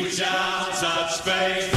shall touch faith.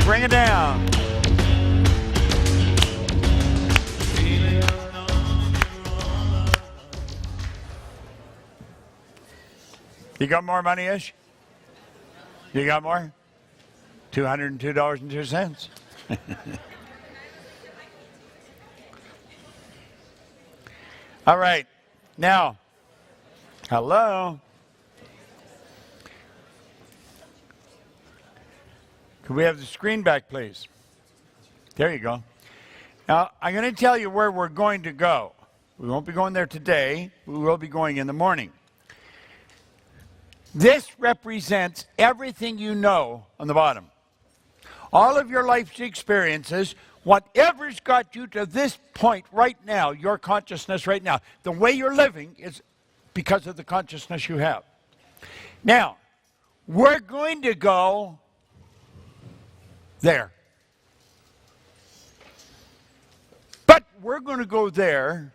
Bring it down. You got more money-ish? You got more? $202.02. All right. Now, hello. Could we have the screen back, please? There you go. Now, I'm going to tell you where we're going to go. We won't be going there today. We will be going in the morning. This represents everything you know on the bottom. All of your life's experiences, whatever's got you to this point right now, your consciousness right now, the way you're living is because of the consciousness you have. Now, we're going to go there. But we're going to go there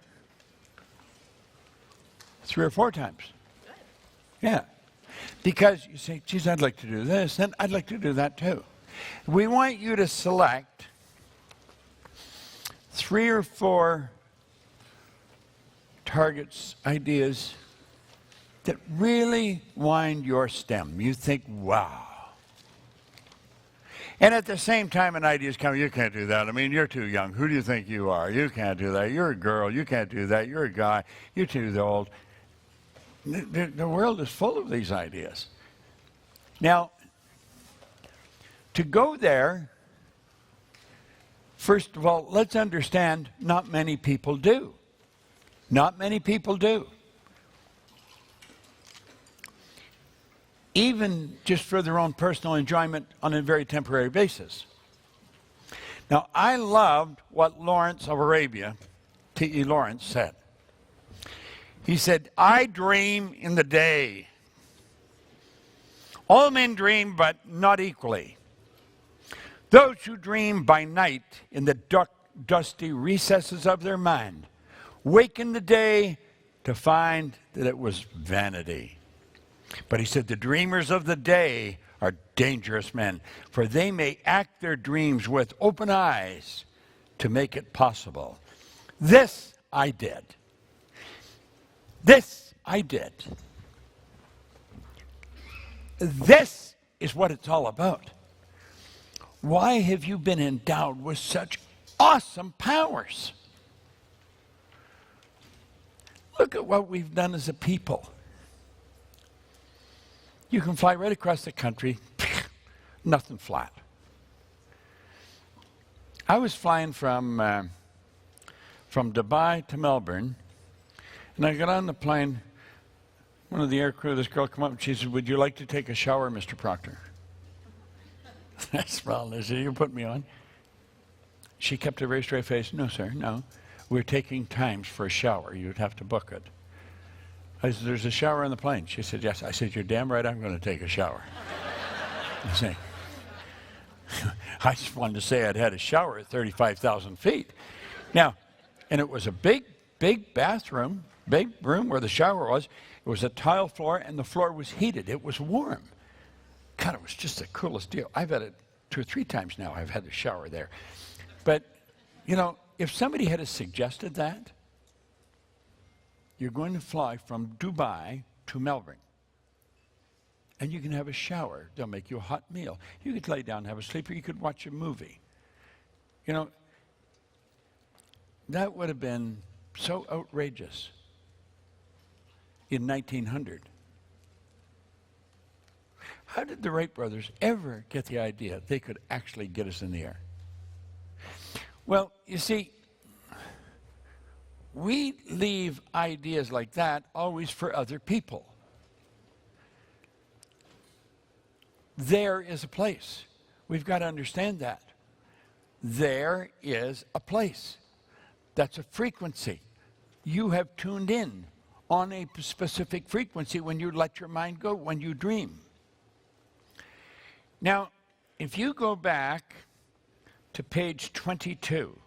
3 or 4 times. Yeah. Because you say, geez, I'd like to do this, and I'd like to do that too. We want you to select 3 or 4 targets, ideas that really wind your stem. You think, wow. And at the same time, an idea's coming, you can't do that. I mean, you're too young. Who do you think you are? You can't do that. You're a girl. You can't do that. You're a guy. You're too old. The world is full of these ideas. Now, to go there, first of all, let's understand not many people do. Not many people do. Even just for their own personal enjoyment on a very temporary basis. Now, I loved what Lawrence of Arabia, T.E. Lawrence, said. He said, I dream in the day. All men dream, but not equally. Those who dream by night in the dark, dusty recesses of their mind wake in the day to find that it was vanity. But he said, the dreamers of the day are dangerous men, for they may act their dreams with open eyes to make it possible. This I did. This I did. This is what it's all about. Why have you been endowed with such awesome powers? Look at what we've done as a people. You can fly right across the country, nothing flat. I was flying from Dubai to Melbourne, and I got on the plane. One of the air crew, this girl came up and she said, would you like to take a shower, Mr. Proctor? I smiled and I said, you put me on. She kept a very straight face. No, sir, no. We're taking times for a shower. You'd have to book it. I said, there's a shower on the plane. She said, yes. I said, you're damn right I'm going to take a shower. I just wanted to say I'd had a shower at 35,000 feet. Now, and it was a big bathroom, big room where the shower was. It was a tile floor, and the floor was heated. It was warm. God, it was just the coolest deal. I've had it 2 or 3 times now. I've had the shower there. But, you know, if somebody had suggested that, you're going to fly from Dubai to Melbourne, and you can have a shower. They'll make you a hot meal. You could lay down and have a sleep, or you could watch a movie. You know, that would have been so outrageous in 1900. How did the Wright brothers ever get the idea they could actually get us in the air? Well, you see, we leave ideas like that always for other people. There is a place. We've got to understand that. There is a place. That's a frequency. You have tuned in on a specific frequency when you let your mind go, when you dream. Now, if you go back to page 22,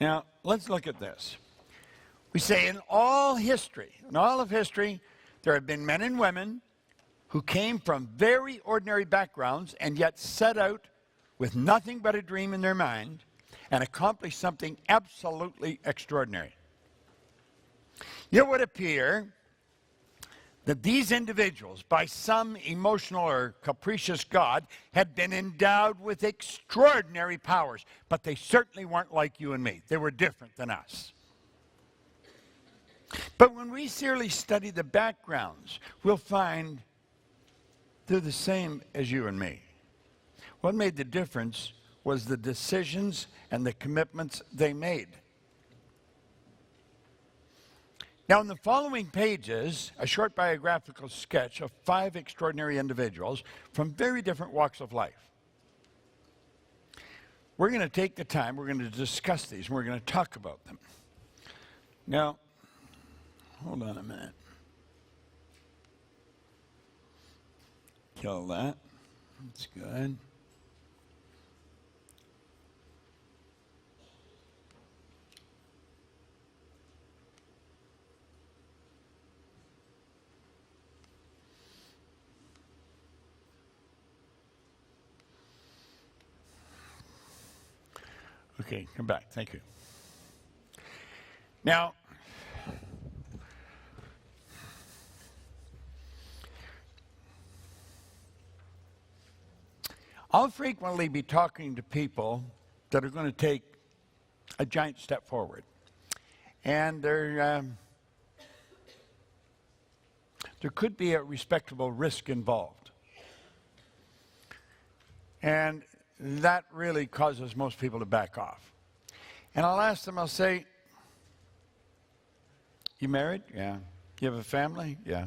now let's look at this. We say in all of history, there have been men and women who came from very ordinary backgrounds and yet set out with nothing but a dream in their mind and accomplished something absolutely extraordinary. It would appear that these individuals, by some emotional or capricious god, had been endowed with extraordinary powers, but they certainly weren't like you and me. They were different than us. But when we seriously study the backgrounds, we'll find they're the same as you and me. What made the difference was the decisions and the commitments they made. Now, in the following pages, a short biographical sketch of 5 extraordinary individuals from very different walks of life. We're going to take the time, we're going to discuss these, and we're going to talk about them. Now, hold on a minute. Kill that. That's good. Okay, come back. Thank you. Now, I'll frequently be talking to people that are going to take a giant step forward. And there could be a respectable risk involved. And that really causes most people to back off. And I'll ask them, I'll say, you married? Yeah. You have a family? Yeah.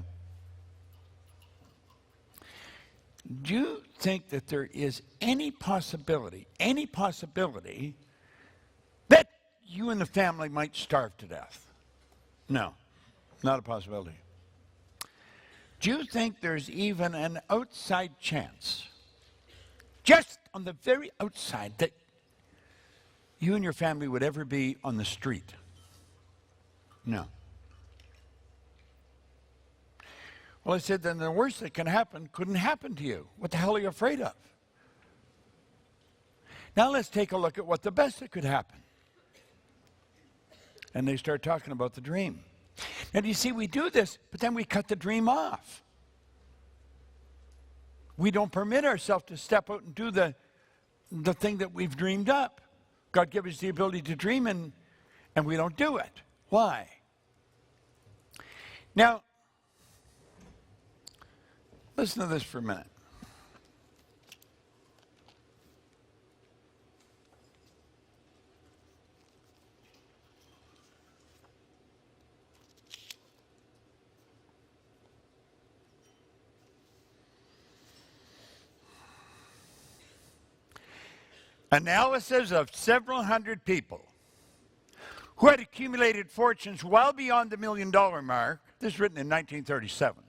Do you think that there is any possibility that you and the family might starve to death? No, not a possibility. Do you think there's even an outside chance, just on the very outside, that you and your family would ever be on the street? No. Well, I said, then the worst that can happen couldn't happen to you. What the hell are you afraid of? Now let's take a look at what the best that could happen. And they start talking about the dream. Now, do you see, we do this, but then we cut the dream off. We don't permit ourselves to step out and do the thing that we've dreamed up. God gave us the ability to dream, and we don't do it. Why? Now, listen to this for a minute. Analysis of several hundred people who had accumulated fortunes well beyond the $1 million mark, this is written in 1937,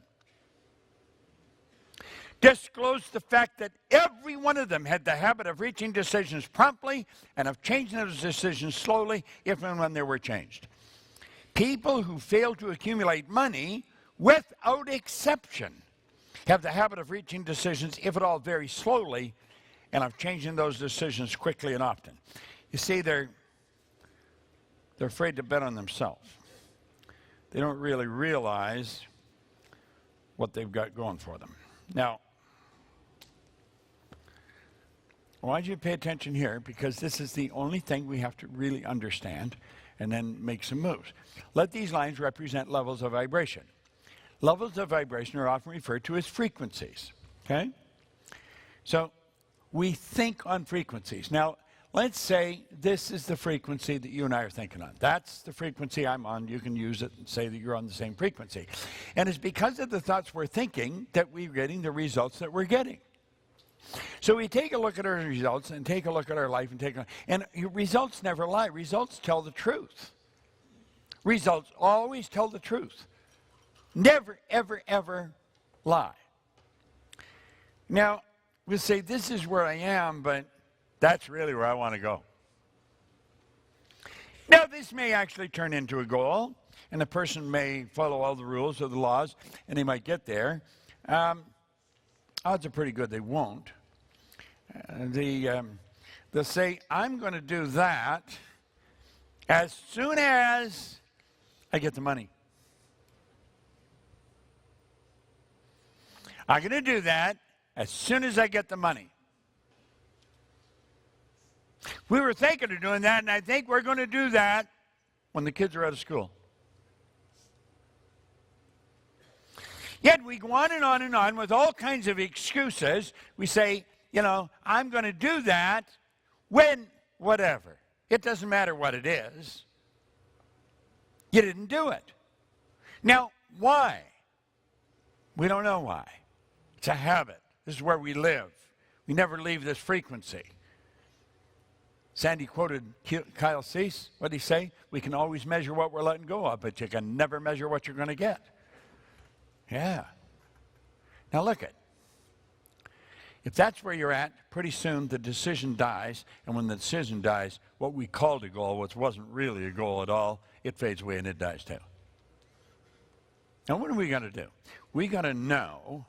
disclosed the fact that every one of them had the habit of reaching decisions promptly and of changing those decisions slowly if and when they were changed. People who fail to accumulate money, without exception, have the habit of reaching decisions, if at all, very slowly, and of changing those decisions quickly and often. You see, they're afraid to bet on themselves. They don't really realize what they've got going for them. Now, I want you to pay attention here because this is the only thing we have to really understand and then make some moves. Let these lines represent levels of vibration. Levels of vibration are often referred to as frequencies, okay? So we think on frequencies. Now, let's say this is the frequency that you and I are thinking on. That's the frequency I'm on. You can use it and say that you're on the same frequency. And it's because of the thoughts we're thinking that we're getting the results that we're getting. So we take a look at our results and take a look at our life and results never lie. Results tell the truth. Results always tell the truth. Never, ever, ever lie. Now, we'll say this is where I am, but that's really where I want to go. Now, this may actually turn into a goal, and the person may follow all the rules or the laws, and they might get there. Odds are pretty good they won't. They'll say, I'm going to do that as soon as I get the money. I'm going to do that as soon as I get the money. We were thinking of doing that, and I think we're going to do that when the kids are out of school. Yet we go on and on with all kinds of excuses. We say, you know, I'm going to do that when whatever. It doesn't matter what it is. You didn't do it. Now, why? We don't know why. It's a habit. This is where we live. We never leave this frequency. Sandy quoted Kyle Cease. What did he say? We can always measure what we're letting go of, but you can never measure what you're going to get. Yeah. Now look at. If that's where you're at, pretty soon the decision dies, and when the decision dies, what we called a goal, which wasn't really a goal at all, it fades away and it dies too. Now what are we going to do? We got to know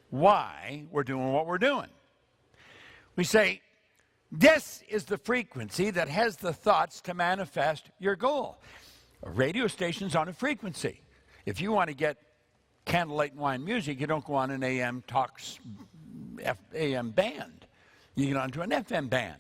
why we're doing what we're doing. We say, this is the frequency that has the thoughts to manifest your goal. A radio station's on a frequency. If you want to get candlelight and wine music, you don't go on an AM talks AM band. You get onto an FM band.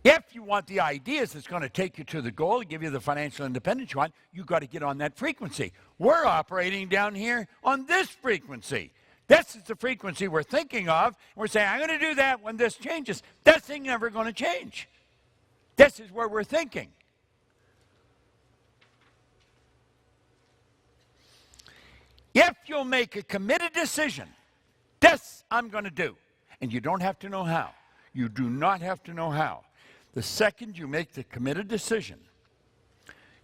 If you want the ideas that's going to take you to the goal, give you the financial independence you want, you've got to get on that frequency. We're operating down here on this frequency. This is the frequency we're thinking of. We're saying, I'm going to do that when this changes. That thing's never going to change. This is where we're thinking. If you'll make a committed decision, this I'm going to do, and you don't have to know how. You do not have to know how. The second you make the committed decision,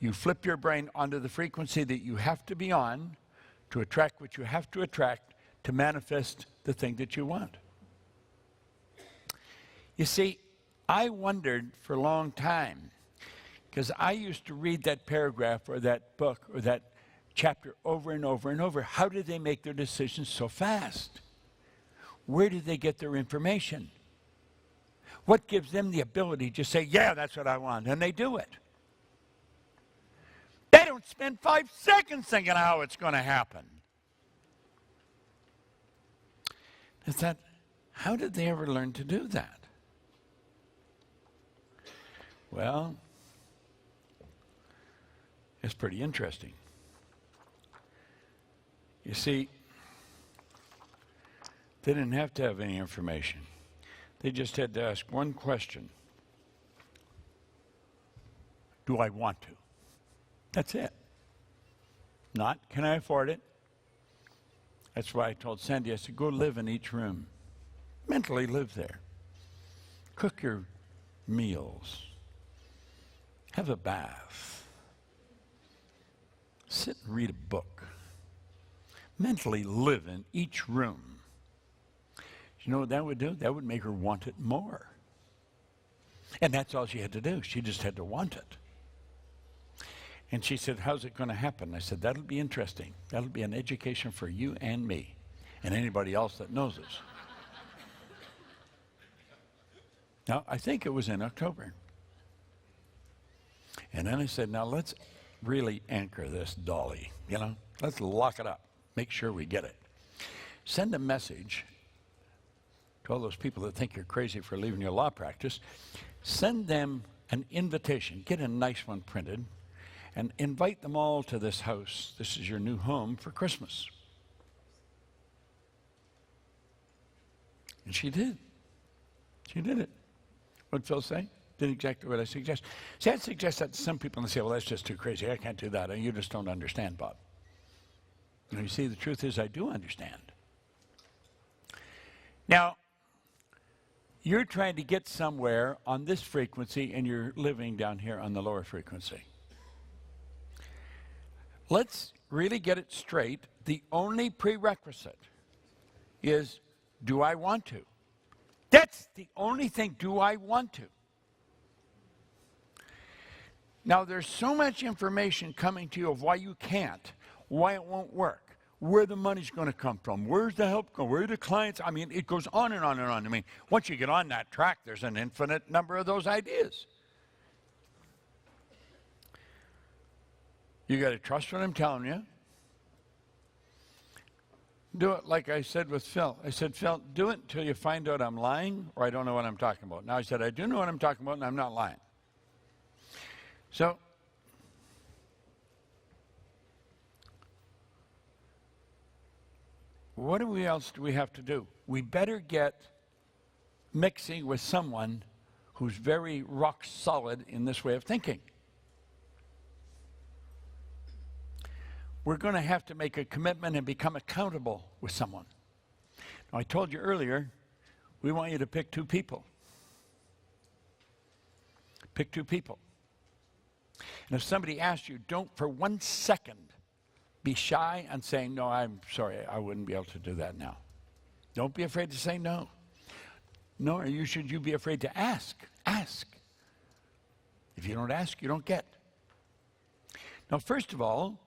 you flip your brain onto the frequency that you have to be on to attract what you have to attract to manifest the thing that you want. You see, I wondered for a long time, because I used to read that paragraph or that book or that chapter over and over and over. How did they make their decisions so fast? Where did they get their information? What gives them the ability to say, yeah, that's what I want, and they do it? They don't spend 5 seconds thinking how it's going to happen. I thought, how did they ever learn to do that? Well, it's pretty interesting. You see, they didn't have to have any information. They just had to ask one question. Do I want to? That's it. Not, can I afford it? That's why I told Sandy, I said, go live in each room. Mentally live there. Cook your meals. Have a bath. Sit and read a book. Mentally live in each room. You know what that would do? That would make her want it more. And that's all she had to do. She just had to want it. And she said, how's it going to happen? I said, that'll be interesting. That'll be an education for you and me and anybody else that knows us. Now, I think it was in October. And then I said, now let's really anchor this dolly. You know, let's lock it up. Make sure we get it. Send a message to all those people that think you're crazy for leaving your law practice, send them an invitation. Get a nice one printed and invite them all to this house. This is your new home for Christmas. And she did. She did it. What did Phil say? Did exactly what I suggest. See, I'd suggest that to some people and they say, well, that's just too crazy. I can't do that. And you just don't understand, Bob. You see, the truth is I do understand. Now, you're trying to get somewhere on this frequency and you're living down here on the lower frequency. Let's really get it straight. The only prerequisite is, do I want to? That's the only thing, do I want to? Now, there's so much information coming to you of why you can't, why it won't work, where the money's going to come from, where's the help going, where are the clients? I mean, it goes on and on and on. I mean, once you get on that track, there's an infinite number of those ideas. You got to trust what I'm telling you. Do it like I said with Phil. I said, Phil, do it until you find out I'm lying or I don't know what I'm talking about. Now I said, I do know what I'm talking about and I'm not lying. So, what else do we have to do? We better get mixing with someone who's very rock solid in this way of thinking. We're going to have to make a commitment and become accountable with someone. Now, I told you earlier, we want you to pick 2 people. Pick 2 people. And if somebody asks you, don't for 1 second be shy and saying, no, I'm sorry, I wouldn't be able to do that now. Don't be afraid to say no. Nor should you be afraid to ask. Ask. If you don't ask, you don't get. Now, first of all,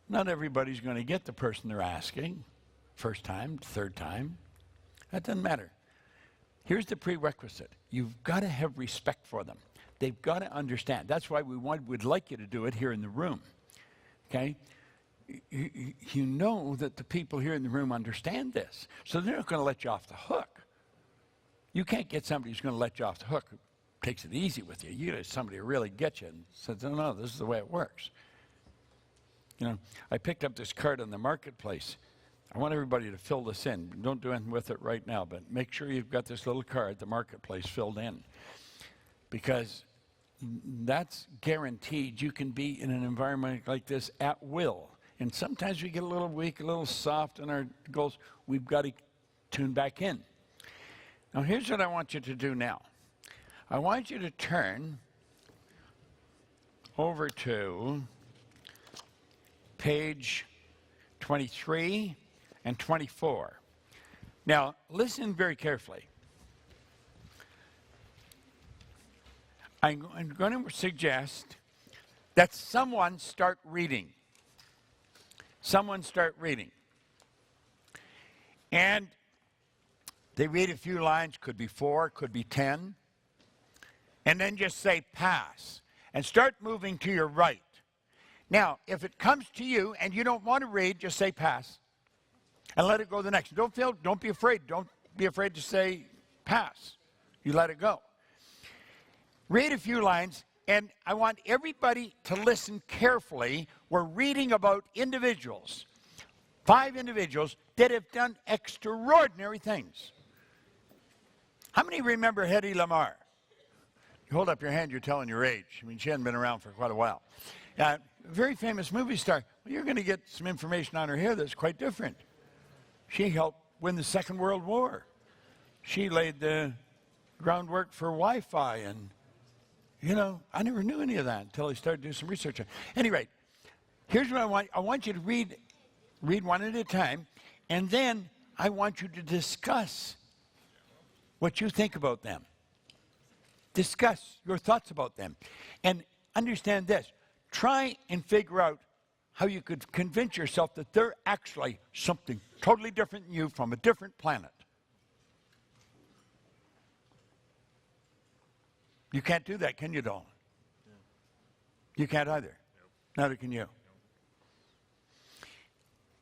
not everybody's going to get the person they're asking. First time, third time. That doesn't matter. Here's the prerequisite. You've got to have respect for them. They've got to understand. That's why we'd like you to do it here in the room. Okay? You know that the people here in the room understand this. So they're not going to let you off the hook. You can't get somebody who's going to let you off the hook who takes it easy with you. You get somebody who really gets you and says, no, this is the way it works. You know, I picked up this card on the marketplace. I want everybody to fill this in. Don't do anything with it right now, but make sure you've got this little card, the marketplace, filled in. Because that's guaranteed. You can be in an environment like this at will. And sometimes we get a little weak, a little soft in our goals. We've got to tune back in. Now, here's what I want you to do now. I want you to turn over to page 23 and 24. Now, listen very carefully. I'm going to suggest that someone start reading. Someone start reading. And they read a few lines, could be 4, could be 10. And then just say pass. And start moving to your right. Now, if it comes to you and you don't want to read, just say pass. And let it go the next. Don't be afraid. Don't be afraid to say pass. You let it go. Read a few lines, and I want everybody to listen carefully. We're reading about individuals, 5 individuals that have done extraordinary things. How many remember Hedy Lamarr? You hold up your hand, you're telling your age. I mean, she hadn't been around for quite a while. Very famous movie star. Well, you're going to get some information on her here that's quite different. She helped win the Second World War. She laid the groundwork for Wi-Fi, and, you know, I never knew any of that until I started doing some research. Anyway, here's what I want. I want you to read one at a time, and then I want you to discuss what you think about them. Discuss your thoughts about them. And understand this. Try and figure out how you could convince yourself that they're actually something totally different than you from a different planet. You can't do that, can you, Dolan? You can't either. Neither can you.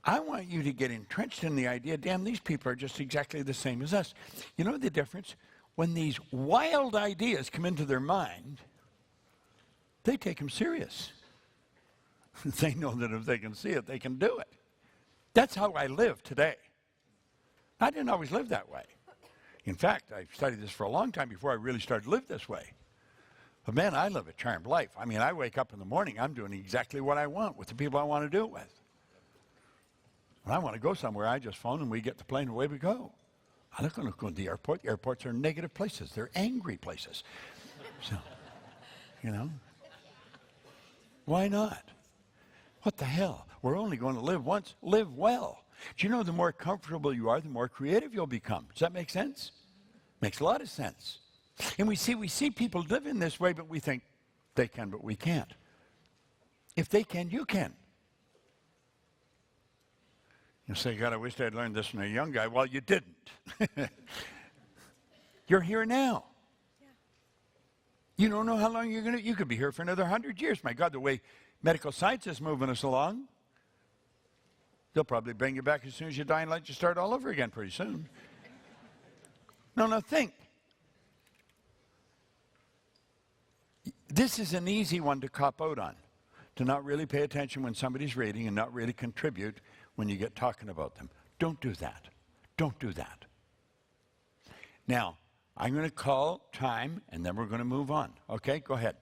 I want you to get entrenched in the idea, damn, these people are just exactly the same as us. You know the difference? When these wild ideas come into their mind, they take them serious. They know that if they can see it, they can do it. That's how I live today. I didn't always live that way. In fact, I studied this for a long time before I really started to live this way. But man, I live a charmed life. I mean, I wake up in the morning, I'm doing exactly what I want with the people I want to do it with. When I want to go somewhere, I just phone and we get the plane and away we go. I'm not going to go to the airport. Airports are negative places. They're angry places. So, you know, why not? What the hell? We're only going to live once. Live well. Do you know the more comfortable you are, the more creative you'll become? Does that make sense? Makes a lot of sense. And we see people live in this way, but we think they can, but we can't. If they can, you can. You say, God, I wish I'd learned this from a young guy. Well, you didn't. You're here now. Yeah. You don't know how long you're going to, you could be here for another 100 years. My God, the way medical science is moving us along, they'll probably bring you back as soon as you die and let you start all over again pretty soon. No, think. This is an easy one to cop out on, to not really pay attention when somebody's reading and not really contribute when you get talking about them. Don't do that. Don't do that. Now, I'm going to call time, and then we're going to move on. Okay, go ahead.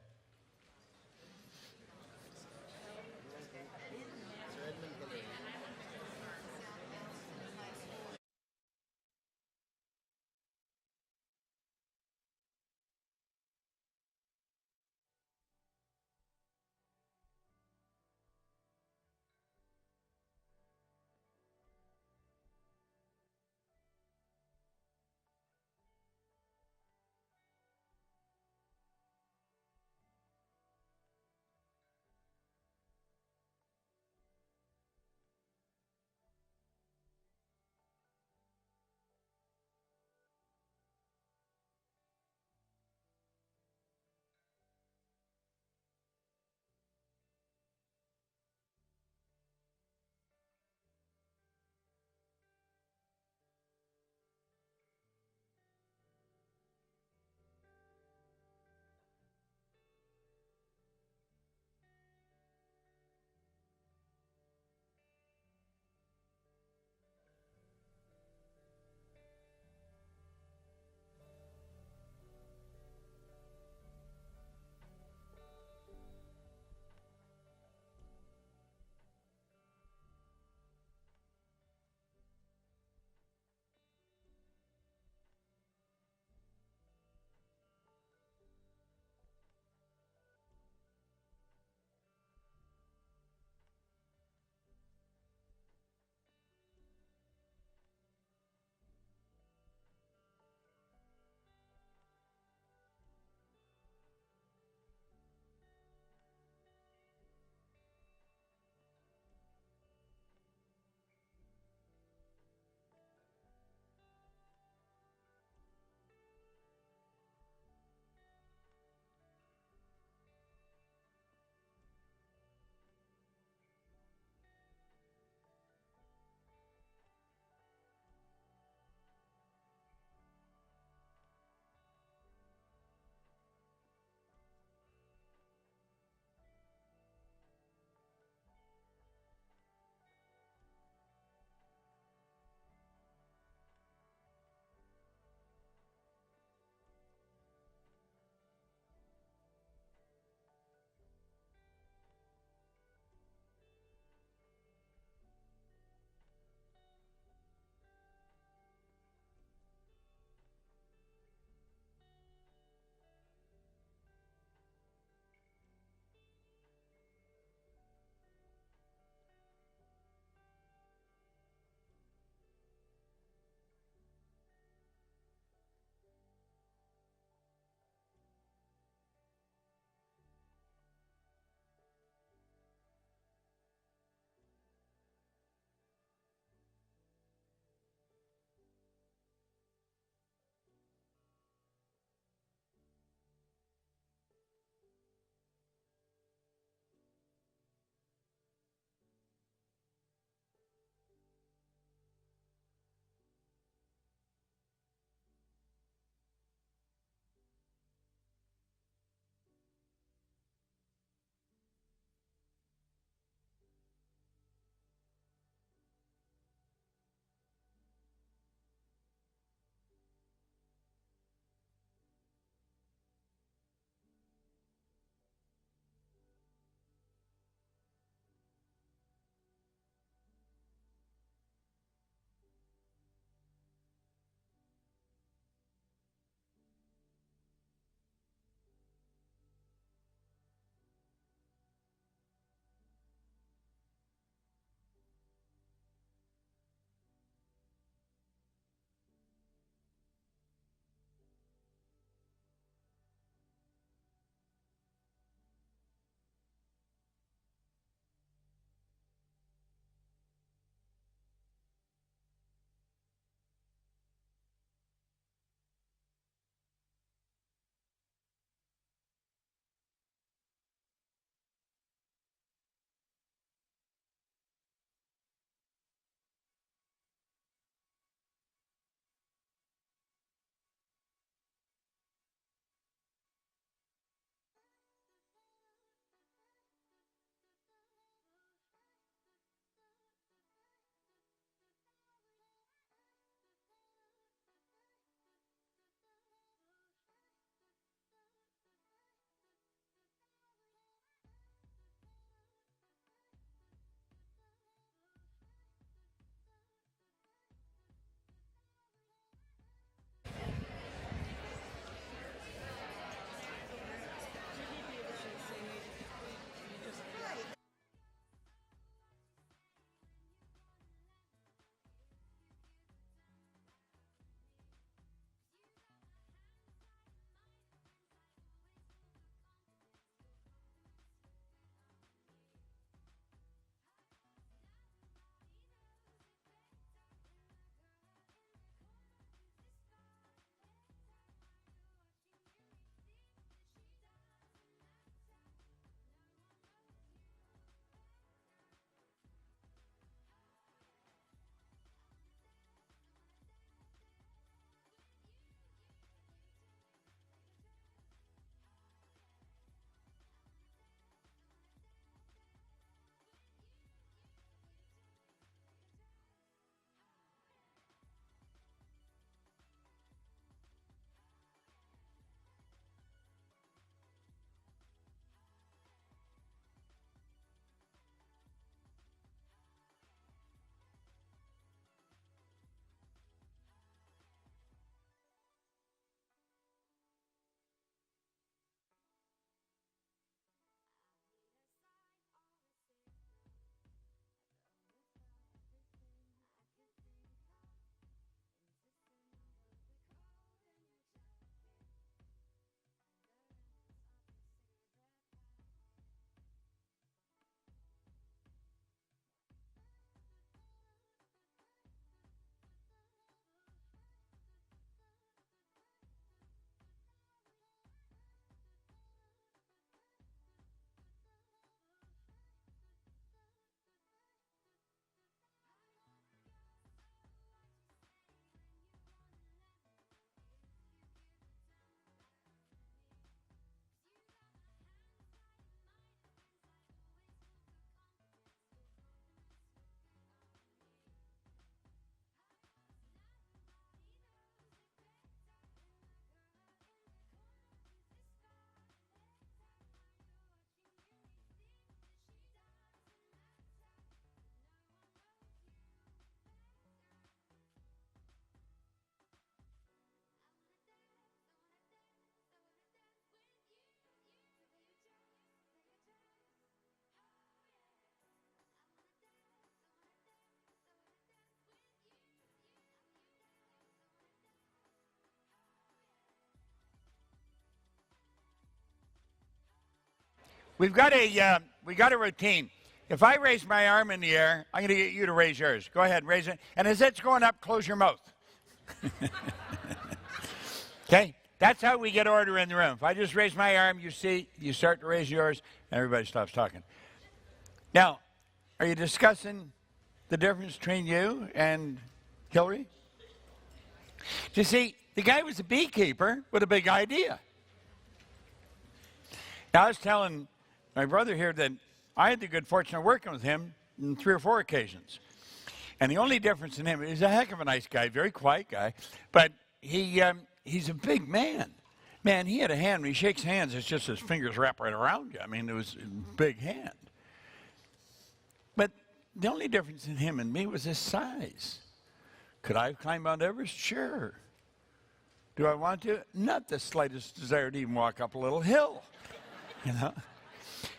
we got a routine. If I raise my arm in the air, I'm going to get you to raise yours. Go ahead, raise it. And as it's going up, close your mouth. Okay? That's how we get order in the room. If I just raise my arm, you see, you start to raise yours, and everybody stops talking. Now, are you discussing the difference between you and Hillary? You see, the guy was a beekeeper with a big idea. Now, I was telling my brother here that I had the good fortune of working with him on 3 or 4 occasions. And the only difference in him, he's a heck of a nice guy, very quiet guy, but he's a big man. Man, he had a hand. When he shakes hands, it's just his fingers wrap right around you. I mean, it was a big hand. But the only difference in him and me was his size. Could I climb Mount Everest? Sure. Do I want to? Not the slightest desire to even walk up a little hill. You know?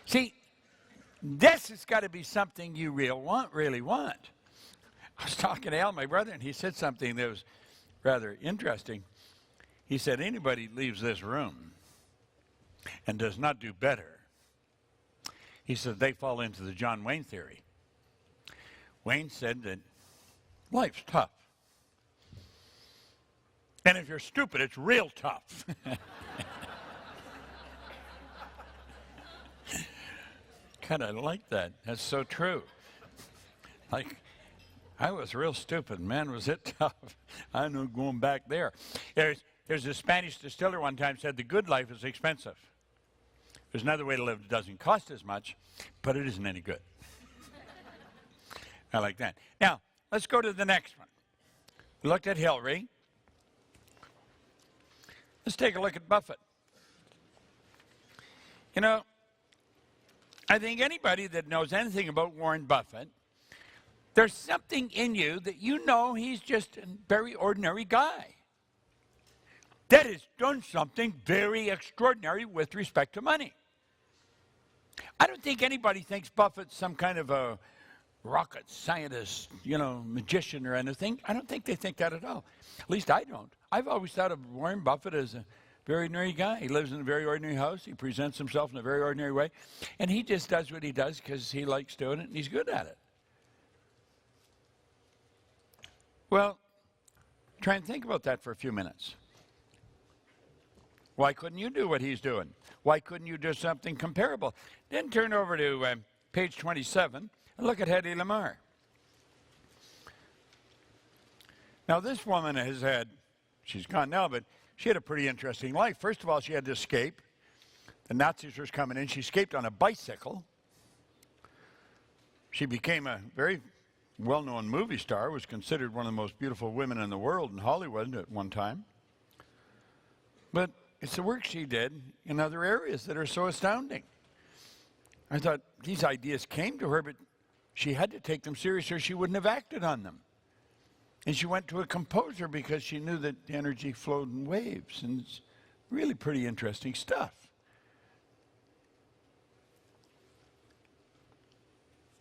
See, this has got to be something you really want. I was talking to Al, my brother, and he said something that was rather interesting. He said, anybody leaves this room and does not do better, he said, they fall into the John Wayne theory. Wayne said that life's tough. And if you're stupid, it's real tough. Kind of like that. That's so true. Like, I was real stupid. Man, was it tough. I'm not going back there. There's a Spanish distiller one time said the good life is expensive. There's another way to live that doesn't cost as much, but it isn't any good. I like that. Now, let's go to the next one. We looked at Hillary. Let's take a look at Buffett. You know, I think anybody that knows anything about Warren Buffett, there's something in you that you know he's just a very ordinary guy that has done something very extraordinary with respect to money. I don't think anybody thinks Buffett's some kind of a rocket scientist, you know, magician or anything. I don't think they think that at all. At least I don't. I've always thought of Warren Buffett as a very ordinary guy. He lives in a very ordinary house. He presents himself in a very ordinary way. And he just does what he does because he likes doing it and he's good at it. Well, try and think about that for a few minutes. Why couldn't you do what he's doing? Why couldn't you do something comparable? Then turn over to page 27 and look at Hedy Lamarr. Now, this woman has had, she's gone now, but she had a pretty interesting life. First of all, she had to escape. The Nazis were coming in. She escaped on a bicycle. She became a very well-known movie star, was considered one of the most beautiful women in the world in Hollywood at one time. But it's the work she did in other areas that are so astounding. I thought these ideas came to her, but she had to take them serious or she wouldn't have acted on them. And she went to a composer because she knew that the energy flowed in waves. And it's really pretty interesting stuff.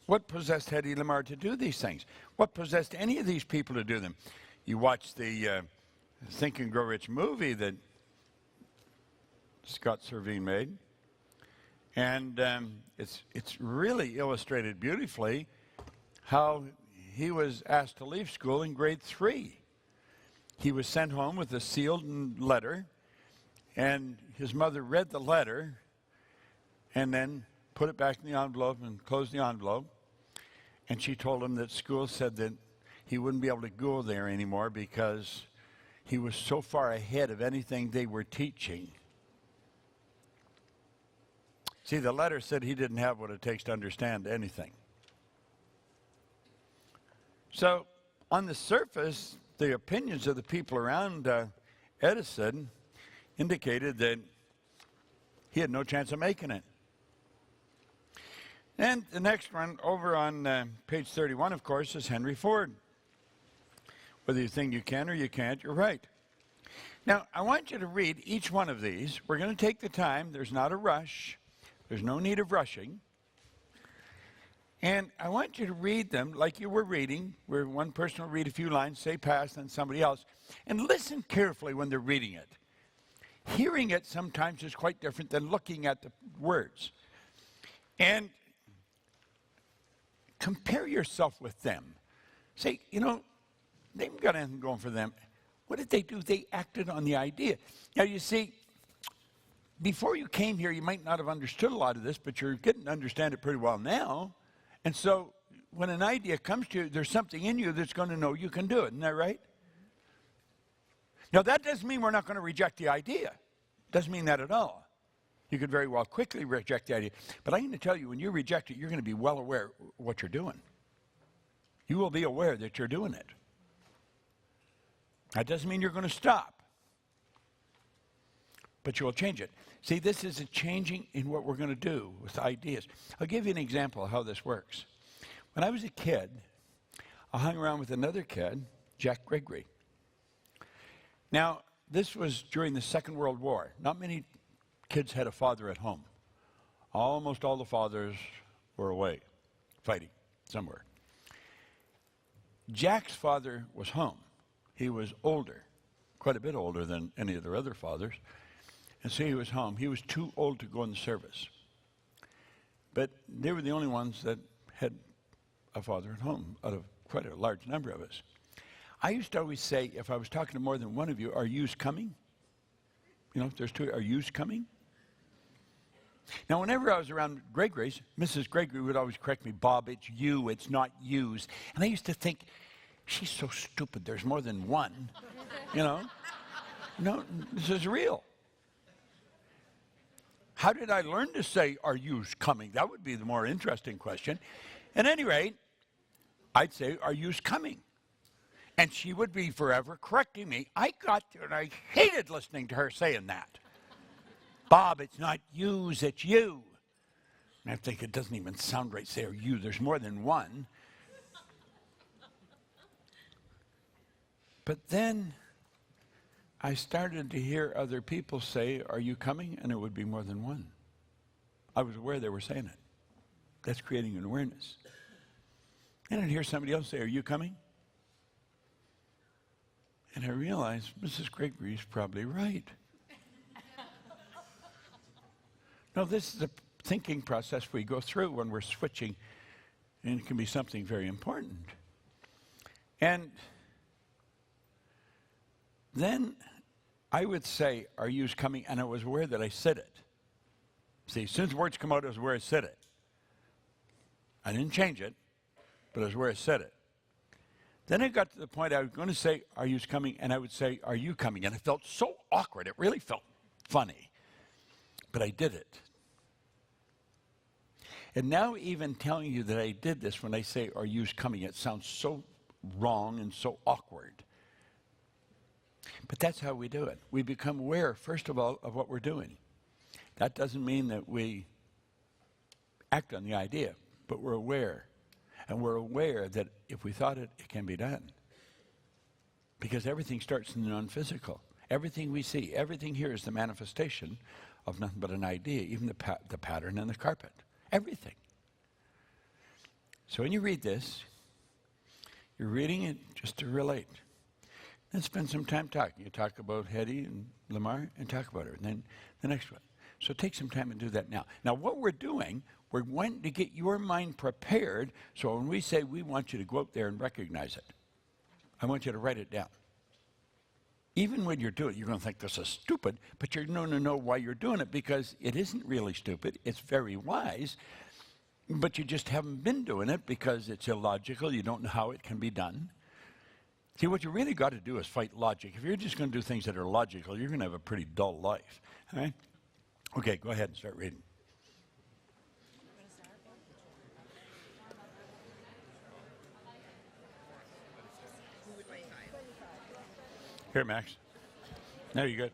What possessed Hedy Lamarr to do these things? What possessed any of these people to do them? You watch the Think and Grow Rich movie that Scott Servine made. And it's really illustrated beautifully how he was asked to leave school in grade 3. He was sent home with a sealed letter, and his mother read the letter and then put it back in the envelope and closed the envelope. And she told him that school said that he wouldn't be able to go there anymore because he was so far ahead of anything they were teaching. See, the letter said he didn't have what it takes to understand anything. So, on the surface, the opinions of the people around Edison indicated that he had no chance of making it. And the next one, over on page 31, of course, is Henry Ford. Whether you think you can or you can't, you're right. Now, I want you to read each one of these. We're going to take the time. There's not a rush. There's no need of rushing. And I want you to read them like you were reading, where one person will read a few lines, say pass, then somebody else. And listen carefully when they're reading it. Hearing it sometimes is quite different than looking at the words. And compare yourself with them. Say, they haven't got anything going for them. What did they do? They acted on the idea. Now, you see, before you came here, you might not have understood a lot of this, but you're getting to understand it pretty well now. And so when an idea comes to you, there's something in you that's going to know you can do it. Isn't that right? Now, that doesn't mean we're not going to reject the idea. Doesn't mean that at all. You could very well quickly reject the idea. But I'm going to tell you, when you reject it, you're going to be well aware of what you're doing. You will be aware that you're doing it. That doesn't mean you're going to stop. But you will change it. See, this is a changing in what we're going to do with ideas. I'll give you an example of how this works. When I was a kid, I hung around with another kid, Jack Gregory. Now, this was during the Second World War. Not many kids had a father at home. Almost all the fathers were away, fighting somewhere. Jack's father was home. He was older, quite a bit older than any of their other fathers. And so he was home. He was too old to go in the service. But they were the only ones that had a father at home out of quite a large number of us. I used to always say, if I was talking to more than one of you, are yous coming? If there's two, are yous coming? Now, whenever I was around Gregory's, Mrs. Gregory would always correct me, Bob, it's you, it's not yous. And I used to think, she's so stupid, there's more than one. No, this is real. How did I learn to say, are yous coming? That would be the more interesting question. At any rate, I'd say, are yous coming? And she would be forever correcting me. I got there and I hated listening to her saying that. Bob, it's not yous, it's you. And I think it doesn't even sound right, say, are you? There's more than one. But then I started to hear other people say, are you coming? And it would be more than one. I was aware they were saying it. That's creating an awareness. And I'd hear somebody else say, are you coming? And I realized Mrs. Gregory's probably right. No, this is a thinking process we go through when we're switching, and it can be something very important. And then I would say, are yous coming? And I was aware that I said it. See, as soon as the words come out, I was aware I said it. I didn't change it, but I was aware I said it. Then I got to the point I was going to say, are yous coming? And I would say, are you coming? And it felt so awkward. It really felt funny. But I did it. And now even telling you that I did this when I say, are yous coming? It sounds so wrong and so awkward. But that's how we do it. We become aware, first of all, of what we're doing. That doesn't mean that we act on the idea, but we're aware. And we're aware that if we thought it, it can be done. Because everything starts in the non-physical. Everything we see, everything here is the manifestation of nothing but an idea, even the pattern in the carpet. Everything. So when you read this, you're reading it just to relate. Then spend some time talking. You talk about Hetty and Lamar and talk about her. And then the next one. So take some time and do that now. Now what we're doing, we're going to get your mind prepared so when we say we want you to go out there and recognize it, I want you to write it down. Even when you're doing it, you're going to think this is stupid, but you're going to know why you're doing it because it isn't really stupid. It's very wise, but you just haven't been doing it because it's illogical. You don't know how it can be done. See, what you really got to do is fight logic. If you're just going to do things that are logical, you're going to have a pretty dull life. All right? Okay, go ahead and start reading. Here, Max. No, you good.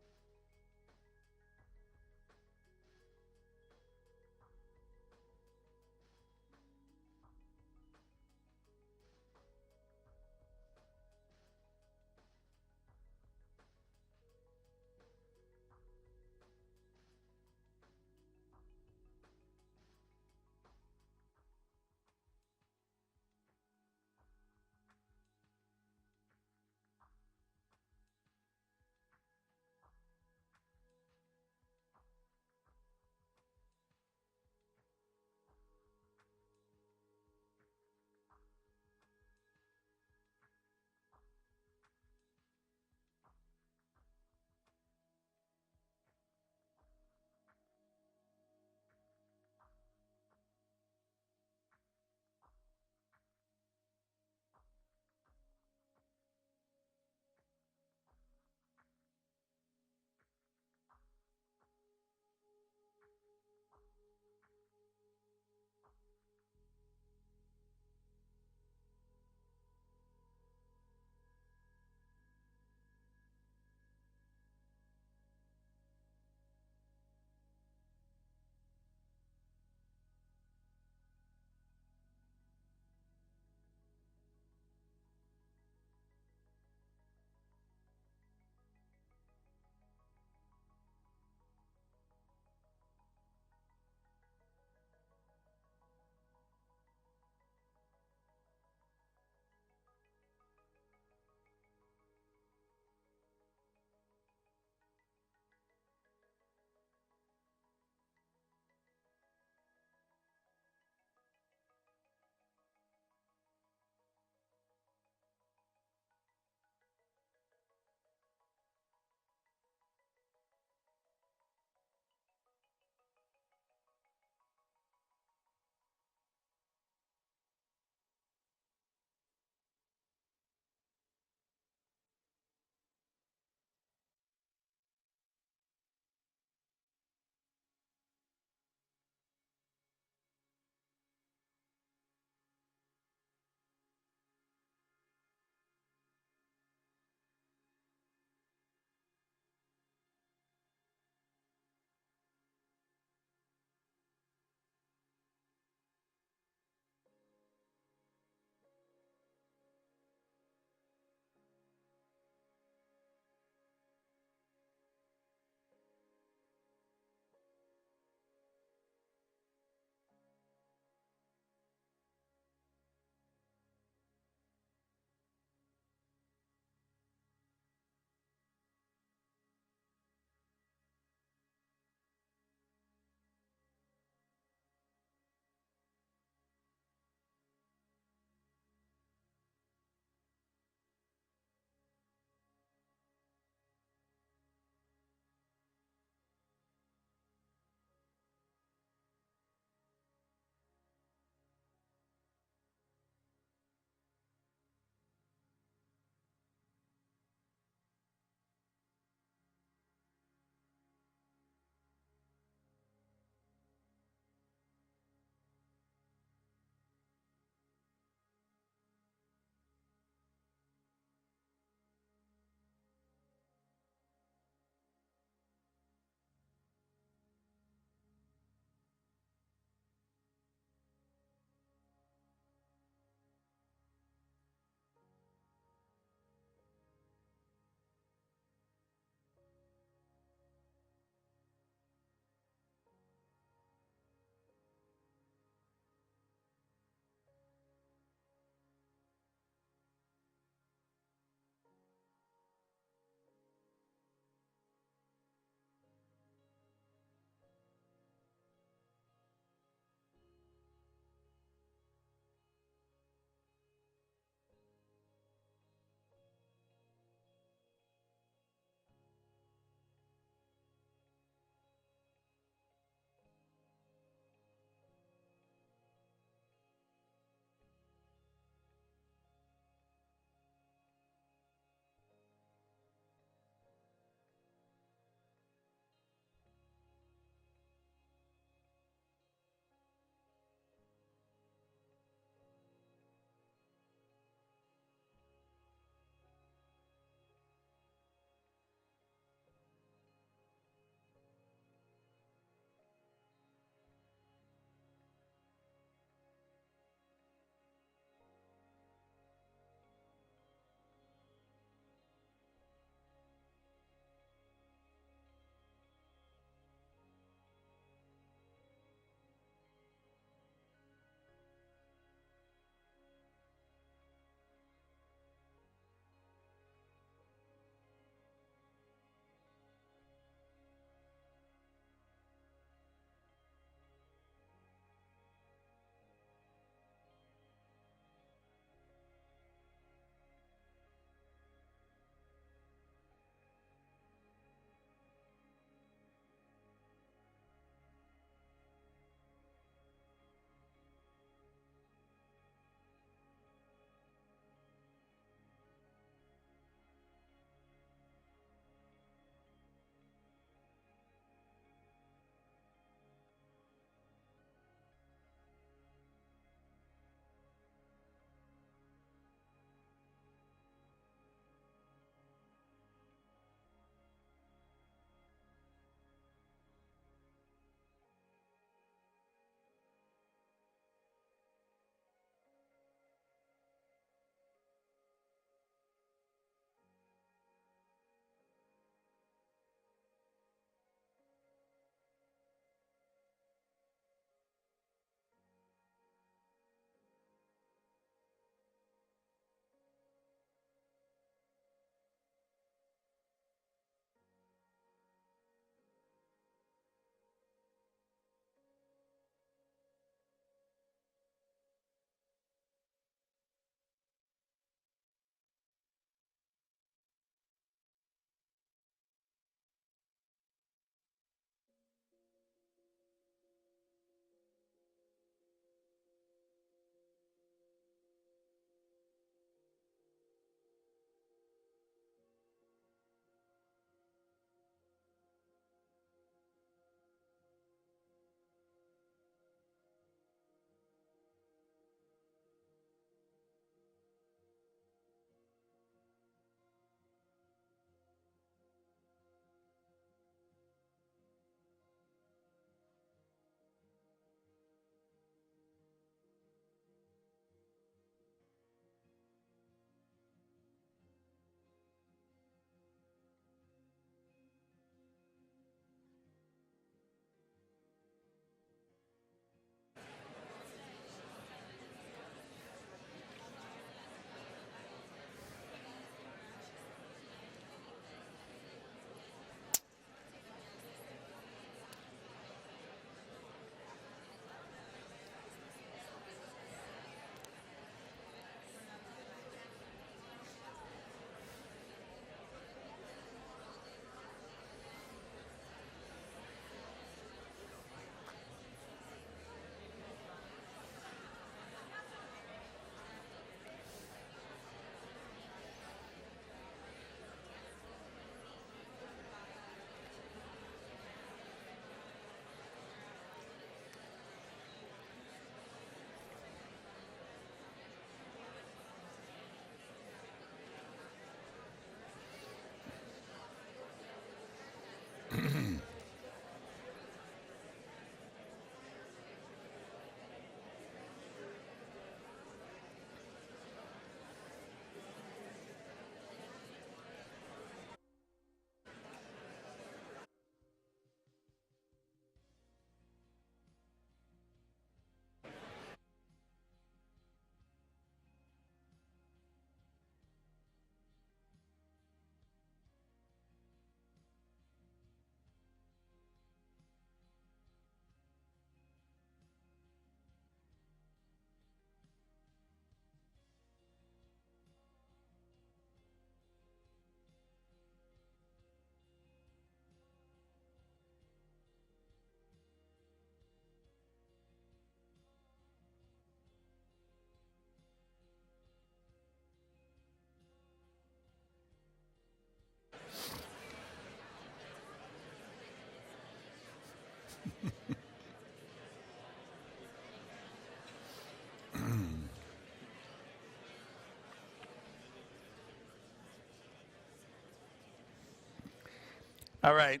All right.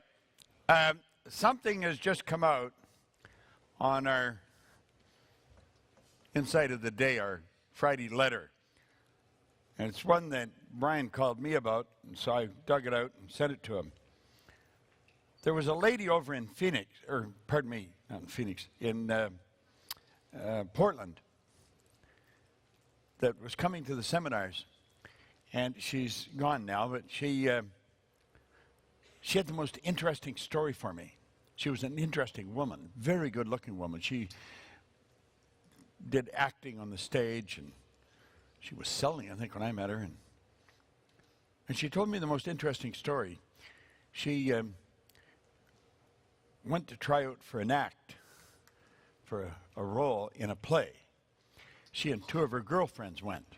Something has just come out on our Insight of the Day, our Friday letter. And it's one that Brian called me about, and so I dug it out and sent it to him. There was a lady over in Phoenix, or pardon me, not in Phoenix, in Portland, that was coming to the seminars. And she's gone now, but she had the most interesting story for me. She was an interesting woman, very good-looking woman. She did acting on the stage, and she was selling, I think, when I met her. And she told me the most interesting story. She went to try out for an act, for a role in a play. She and two of her girlfriends went.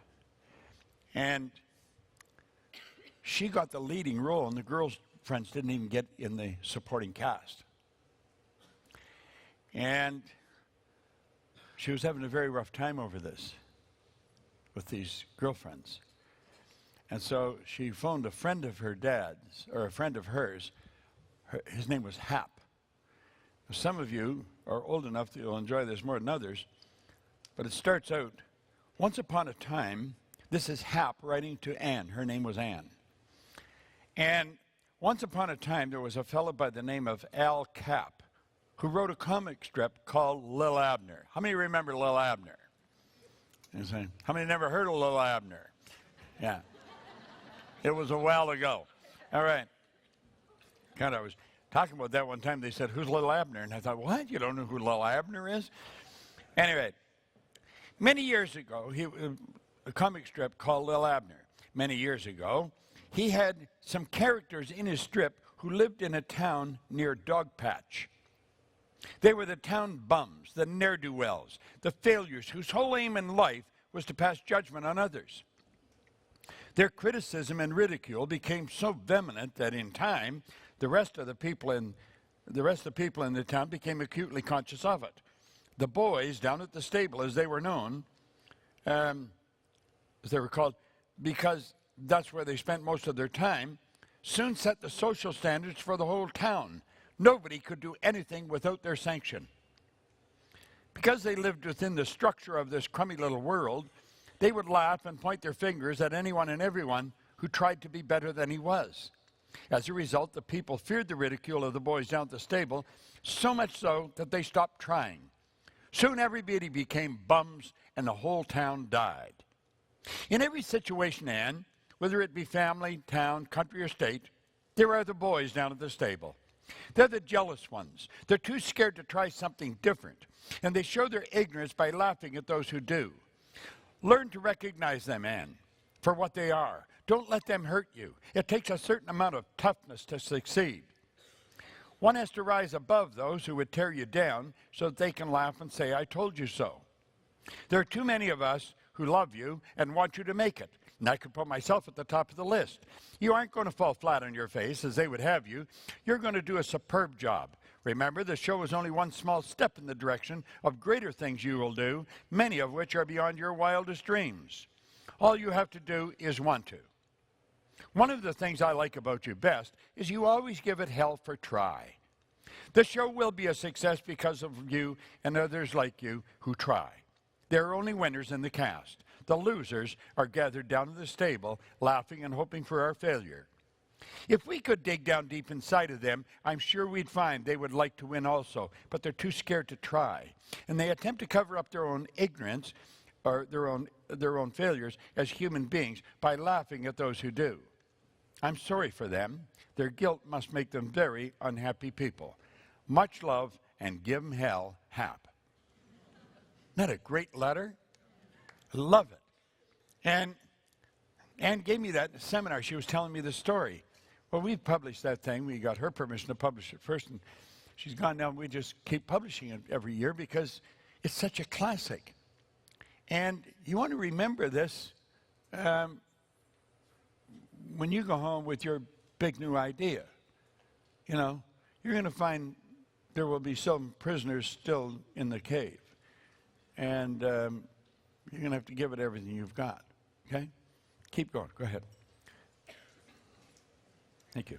And she got the leading role, and the girlfriends didn't even get in the supporting cast. And she was having a very rough time over this with these girlfriends. And so she phoned a friend of her dad's, or a friend of hers. His name was Hap. Some of you are old enough that you'll enjoy this more than others, but it starts out, once upon a time, this is Hap writing to Anne. Her name was Anne. And once upon a time, there was a fellow by the name of Al Cap who wrote a comic strip called Lil Abner. How many remember Lil Abner? How many never heard of Lil Abner? Yeah. It was a while ago. All right. I was talking about that one time. They said, who's Lil Abner? And I thought, what? You don't know who Lil Abner is? Anyway, many years ago, a comic strip called Lil Abner. Many years ago, he had some characters in his strip who lived in a town near Dogpatch. They were the town bums, the ne'er-do-wells, the failures whose whole aim in life was to pass judgment on others. Their criticism and ridicule became so vehement that in time, the rest of the people in the town became acutely conscious of it. The boys down at the stable, as they were known, as they were called, because that's where they spent most of their time, soon set the social standards for the whole town. Nobody could do anything without their sanction. Because they lived within the structure of this crummy little world, they would laugh and point their fingers at anyone and everyone who tried to be better than he was. As a result, the people feared the ridicule of the boys down at the stable, so much so that they stopped trying. Soon everybody became bums and the whole town died. In every situation, Anne, whether it be family, town, country, or state, there are the boys down at the stable. They're the jealous ones. They're too scared to try something different, and they show their ignorance by laughing at those who do. Learn to recognize them, Anne, for what they are. Don't let them hurt you. It takes a certain amount of toughness to succeed. One has to rise above those who would tear you down so that they can laugh and say, I told you so. There are too many of us who love you and want you to make it. And I could put myself at the top of the list. You aren't going to fall flat on your face as they would have you. You're going to do a superb job. Remember, the show is only one small step in the direction of greater things you will do, many of which are beyond your wildest dreams. All you have to do is want to. One of the things I like about you best is you always give it hell for try. The show will be a success because of you and others like you who try. There are only winners in the cast. The losers are gathered down in the stable, laughing and hoping for our failure. If we could dig down deep inside of them, I'm sure we'd find they would like to win also, but they're too scared to try. And they attempt to cover up their own ignorance or their own failures as human beings by laughing at those who do. I'm sorry for them. Their guilt must make them very unhappy people. Much love, and give them hell, Hap. Isn't that a great letter? I love it. And Anne gave me that in a seminar. She was telling me the story. Well, we published that thing. We got her permission to publish it first, and she's gone now. We just keep publishing it every year because it's such a classic. And you want to remember this when you go home with your big new idea. You know, you're going to find there will be some prisoners still in the cave. And you're going to have to give it everything you've got, okay? Keep going. Go ahead. Thank you.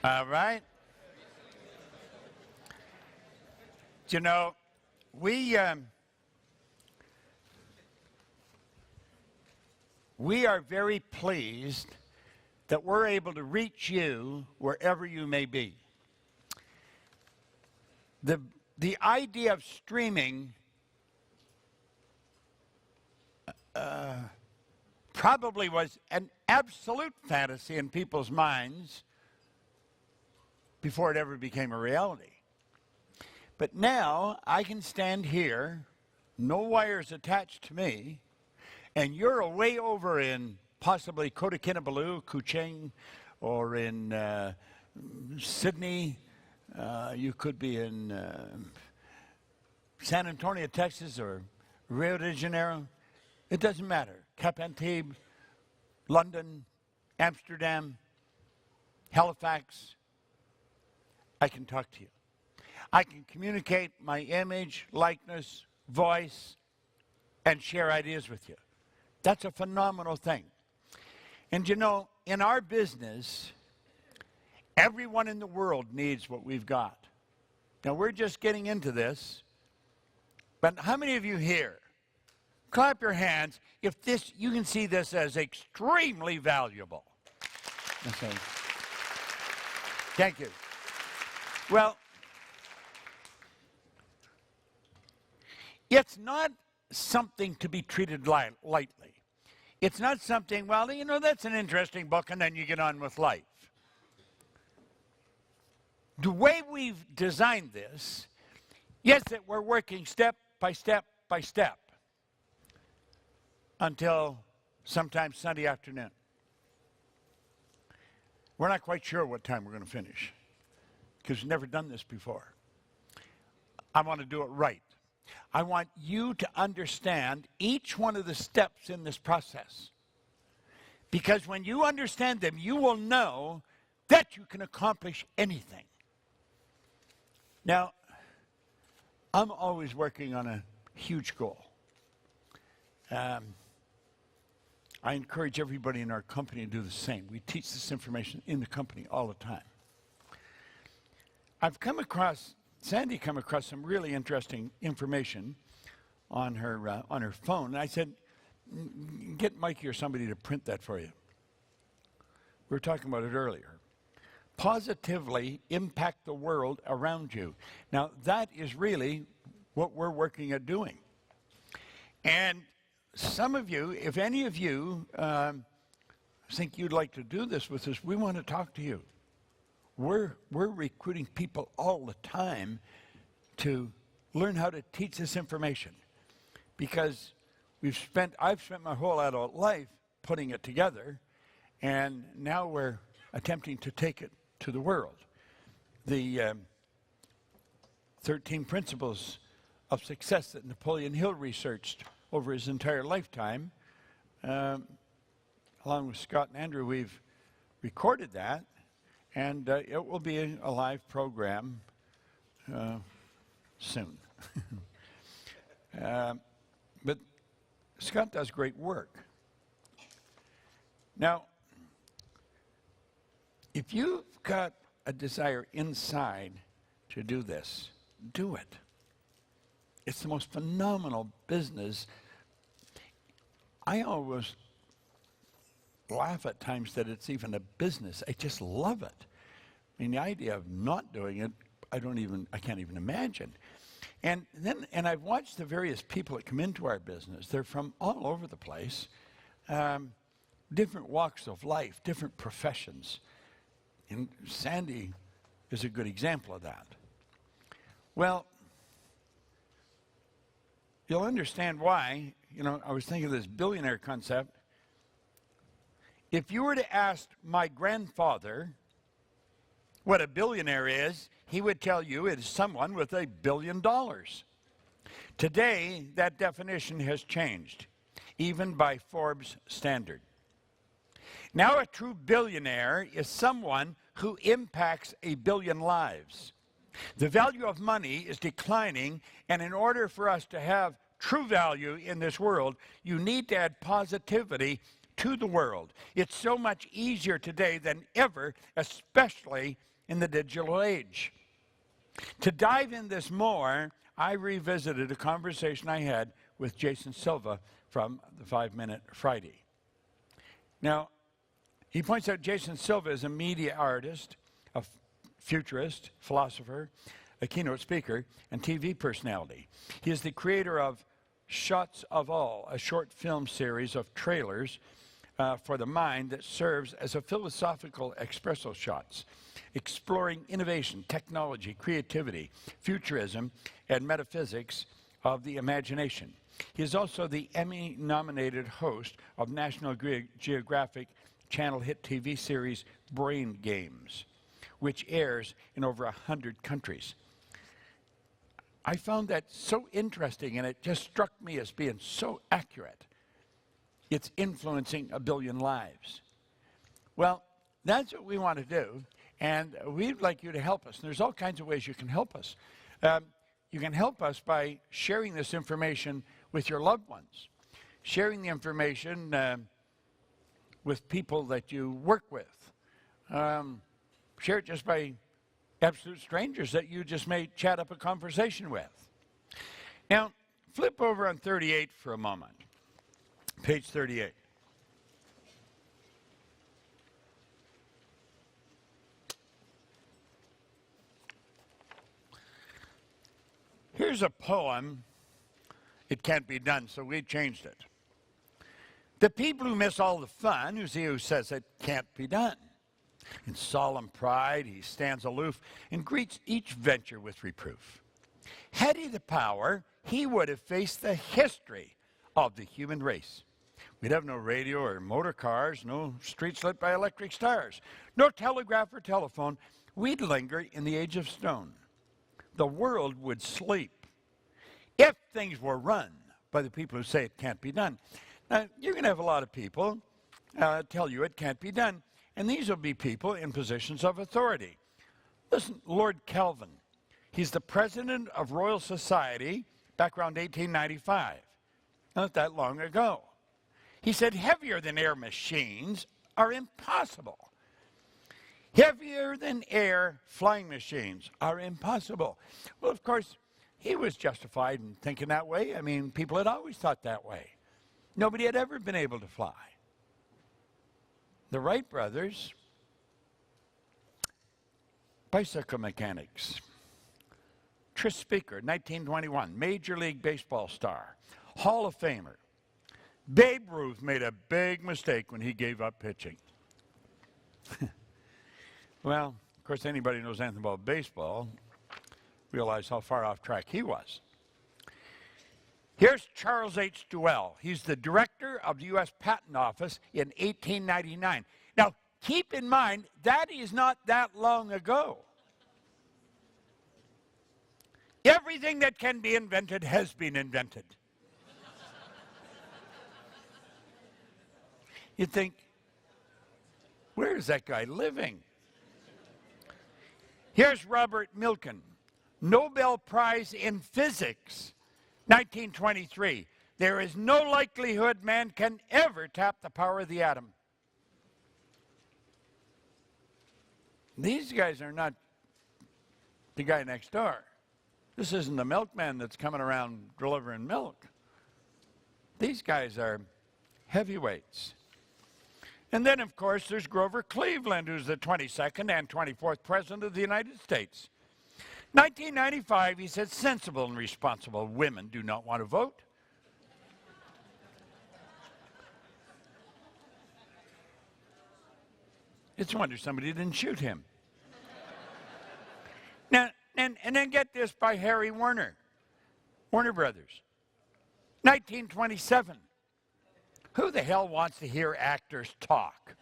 All right? You know, we are very pleased that we're able to reach you wherever you may be. The idea of streaming probably was an absolute fantasy in people's minds before it ever became a reality. But now I can stand here, no wires attached to me, and you're away over in possibly Kota Kinabalu, Kuching, or in Sydney. You could be in San Antonio, Texas, or Rio de Janeiro. It doesn't matter. Cap Antibes, London, Amsterdam, Halifax. I can talk to you. I can communicate my image, likeness, voice, and share ideas with you. That's a phenomenal thing. And you know, in our business, everyone in the world needs what we've got. Now, we're just getting into this, but how many of you here, clap your hands if this, you can see this as extremely valuable? Okay. Thank you. Well, it's not something to be treated lightly. It's not something, well, you know, that's an interesting book, and then you get on with life. The way we've designed this, yes, that we're working step by step by step until sometime Sunday afternoon. We're not quite sure what time we're going to finish because we've never done this before. I want to do it right. I want you to understand each one of the steps in this process. Because when you understand them, you will know that you can accomplish anything. Now, I'm always working on a huge goal. I encourage everybody in our company to do the same. We teach this information in the company all the time. Sandy come across some really interesting information on her phone. And I said, get Mikey or somebody to print that for you. We were talking about it earlier. Positively impact the world around you. Now, that is really what we're working at doing. And some of you, if any of you think you'd like to do this with us, we want to talk to you. We're recruiting people all the time to learn how to teach this information because I've spent my whole adult life putting it together, and now we're attempting to take it to the world. The 13 principles of success that Napoleon Hill researched over his entire lifetime, along with Scott and Andrew, we've recorded that. And it will be a live program soon. But Scott does great work. Now, if you've got a desire inside to do this, do it. It's the most phenomenal business. I always laugh at times that it's even a business. I just love it. I mean, the idea of not doing it, I can't even imagine. And I've watched the various people that come into our business. They're from all over the place, different walks of life, different professions. And Sandy is a good example of that. Well, you'll understand why. You know, I was thinking of this billionaire concept. If you were to ask my grandfather what a billionaire is, he would tell you it is someone with $1 billion. Today, that definition has changed, even by Forbes standard. Now a true billionaire is someone who impacts 1 billion lives. The value of money is declining, and in order for us to have true value in this world, you need to add positivity to the world. It's so much easier today than ever, especially in the digital age. To dive in this more, I revisited a conversation I had with Jason Silva from the 5 Minute Friday. Now, he points out Jason Silva is a media artist, a futurist, philosopher, a keynote speaker, and TV personality. He is the creator of Shots of All, a short film series of trailers for the mind that serves as a philosophical espresso shots, exploring innovation, technology, creativity, futurism, and metaphysics of the imagination. He is also the Emmy-nominated host of National Geographic Channel hit TV series Brain Games, which airs in over 100 countries. I found that so interesting, and it just struck me as being so accurate. It's influencing 1 billion lives. Well, that's what we want to do, and we'd like you to help us. And there's all kinds of ways you can help us. You can help us by sharing this information with your loved ones, sharing the information with people that you work with. Share it just by absolute strangers that you just may chat up a conversation with. Now, flip over on 38 for a moment. Page 38. Here's a poem. It can't be done, so we changed it. The people who miss all the fun, who's he who says it can't be done? In solemn pride, he stands aloof and greets each venture with reproof. Had he the power, he would have faced the history of the human race. We'd have no radio or motor cars, no streets lit by electric stars, no telegraph or telephone. We'd linger in the age of stone. The world would sleep if things were run by the people who say it can't be done. Now, you're going to have a lot of people tell you it can't be done, and these will be people in positions of authority. Listen, Lord Kelvin, he's the president of Royal Society back around 1895, not that long ago. He said heavier than air machines are impossible. Heavier than air flying machines are impossible. Well, of course, he was justified in thinking that way. I mean, people had always thought that way. Nobody had ever been able to fly. The Wright brothers, bicycle mechanics. Tris Speaker, 1921, Major League Baseball star, Hall of Famer. Babe Ruth made a big mistake when he gave up pitching. Well, of course, anybody who knows anything about baseball realized how far off track he was. Here's Charles H. Duell. He's the director of the U.S. Patent Office in 1899. Now, keep in mind, that is not that long ago. Everything that can be invented has been invented. You'd think, where is that guy living? Here's Robert Milken, Nobel Prize in Physics, 1923. There is no likelihood man can ever tap the power of the atom. These guys are not the guy next door. This isn't the milkman that's coming around delivering milk. These guys are heavyweights. And then, of course, there's Grover Cleveland, who's the 22nd and 24th President of the United States. 1995, he said, sensible and responsible women do not want to vote. It's a wonder somebody didn't shoot him. Now, and then get this by Harry Warner, Warner Brothers, 1927. Who the hell wants to hear actors talk?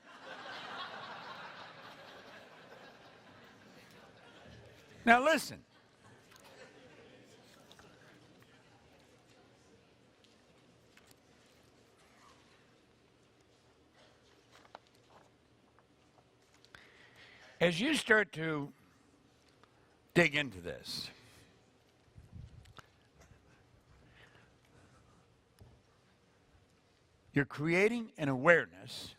Now listen. As you start to dig into this, you're creating an awareness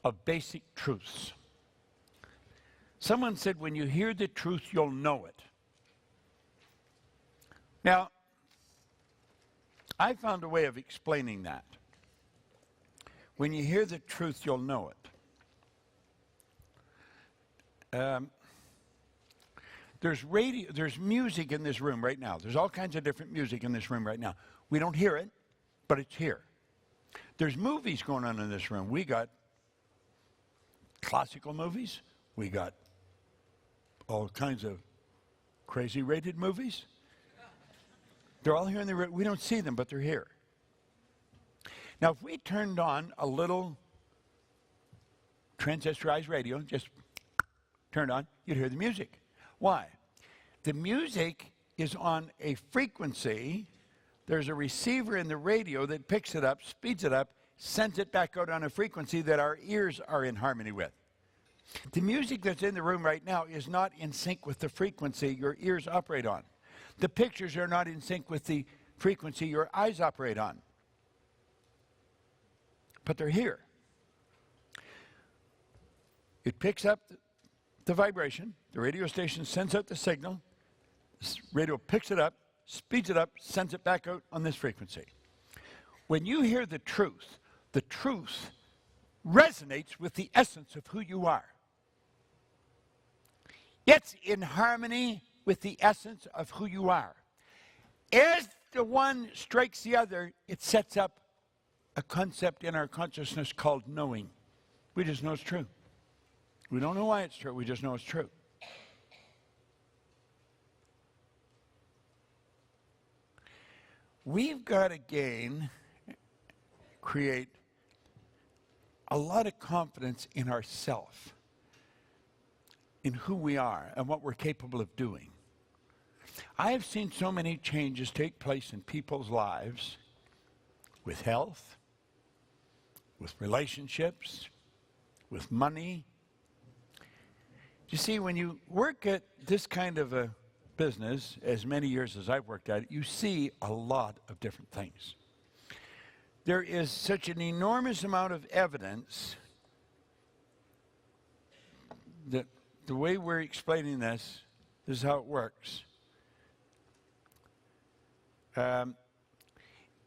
of basic truths. Someone said, when you hear the truth, you'll know it. Now, I found a way of explaining that. When you hear the truth, you'll know it. There's music in this room right now. There's all kinds of different music in this room right now. We don't hear it, but it's here. There's movies going on in this room. We got classical movies. We got all kinds of crazy rated movies. They're all here in the room. We don't see them, but they're here. Now, if we turned on a little transistorized radio, just turned on, you'd hear the music. Why? The music is on a frequency. There's a receiver in the radio that picks it up, speeds it up, sends it back out on a frequency that our ears are in harmony with. The music that's in the room right now is not in sync with the frequency your ears operate on. The pictures are not in sync with the frequency your eyes operate on. But they're here. It picks up the vibration. The radio station sends out the signal. The radio picks it up, speeds it up, sends it back out on this frequency. When you hear the truth resonates with the essence of who you are. It's in harmony with the essence of who you are. As the one strikes the other, it sets up a concept in our consciousness called knowing. We just know it's true. We don't know why it's true, we just know it's true. We've got to create a lot of confidence in ourselves, in who we are and what we're capable of doing. I have seen so many changes take place in people's lives with health, with relationships, with money. You see, when you work at this kind of a business, as many years as I've worked at it, you see a lot of different things. There is such an enormous amount of evidence that the way we're explaining this is how it works.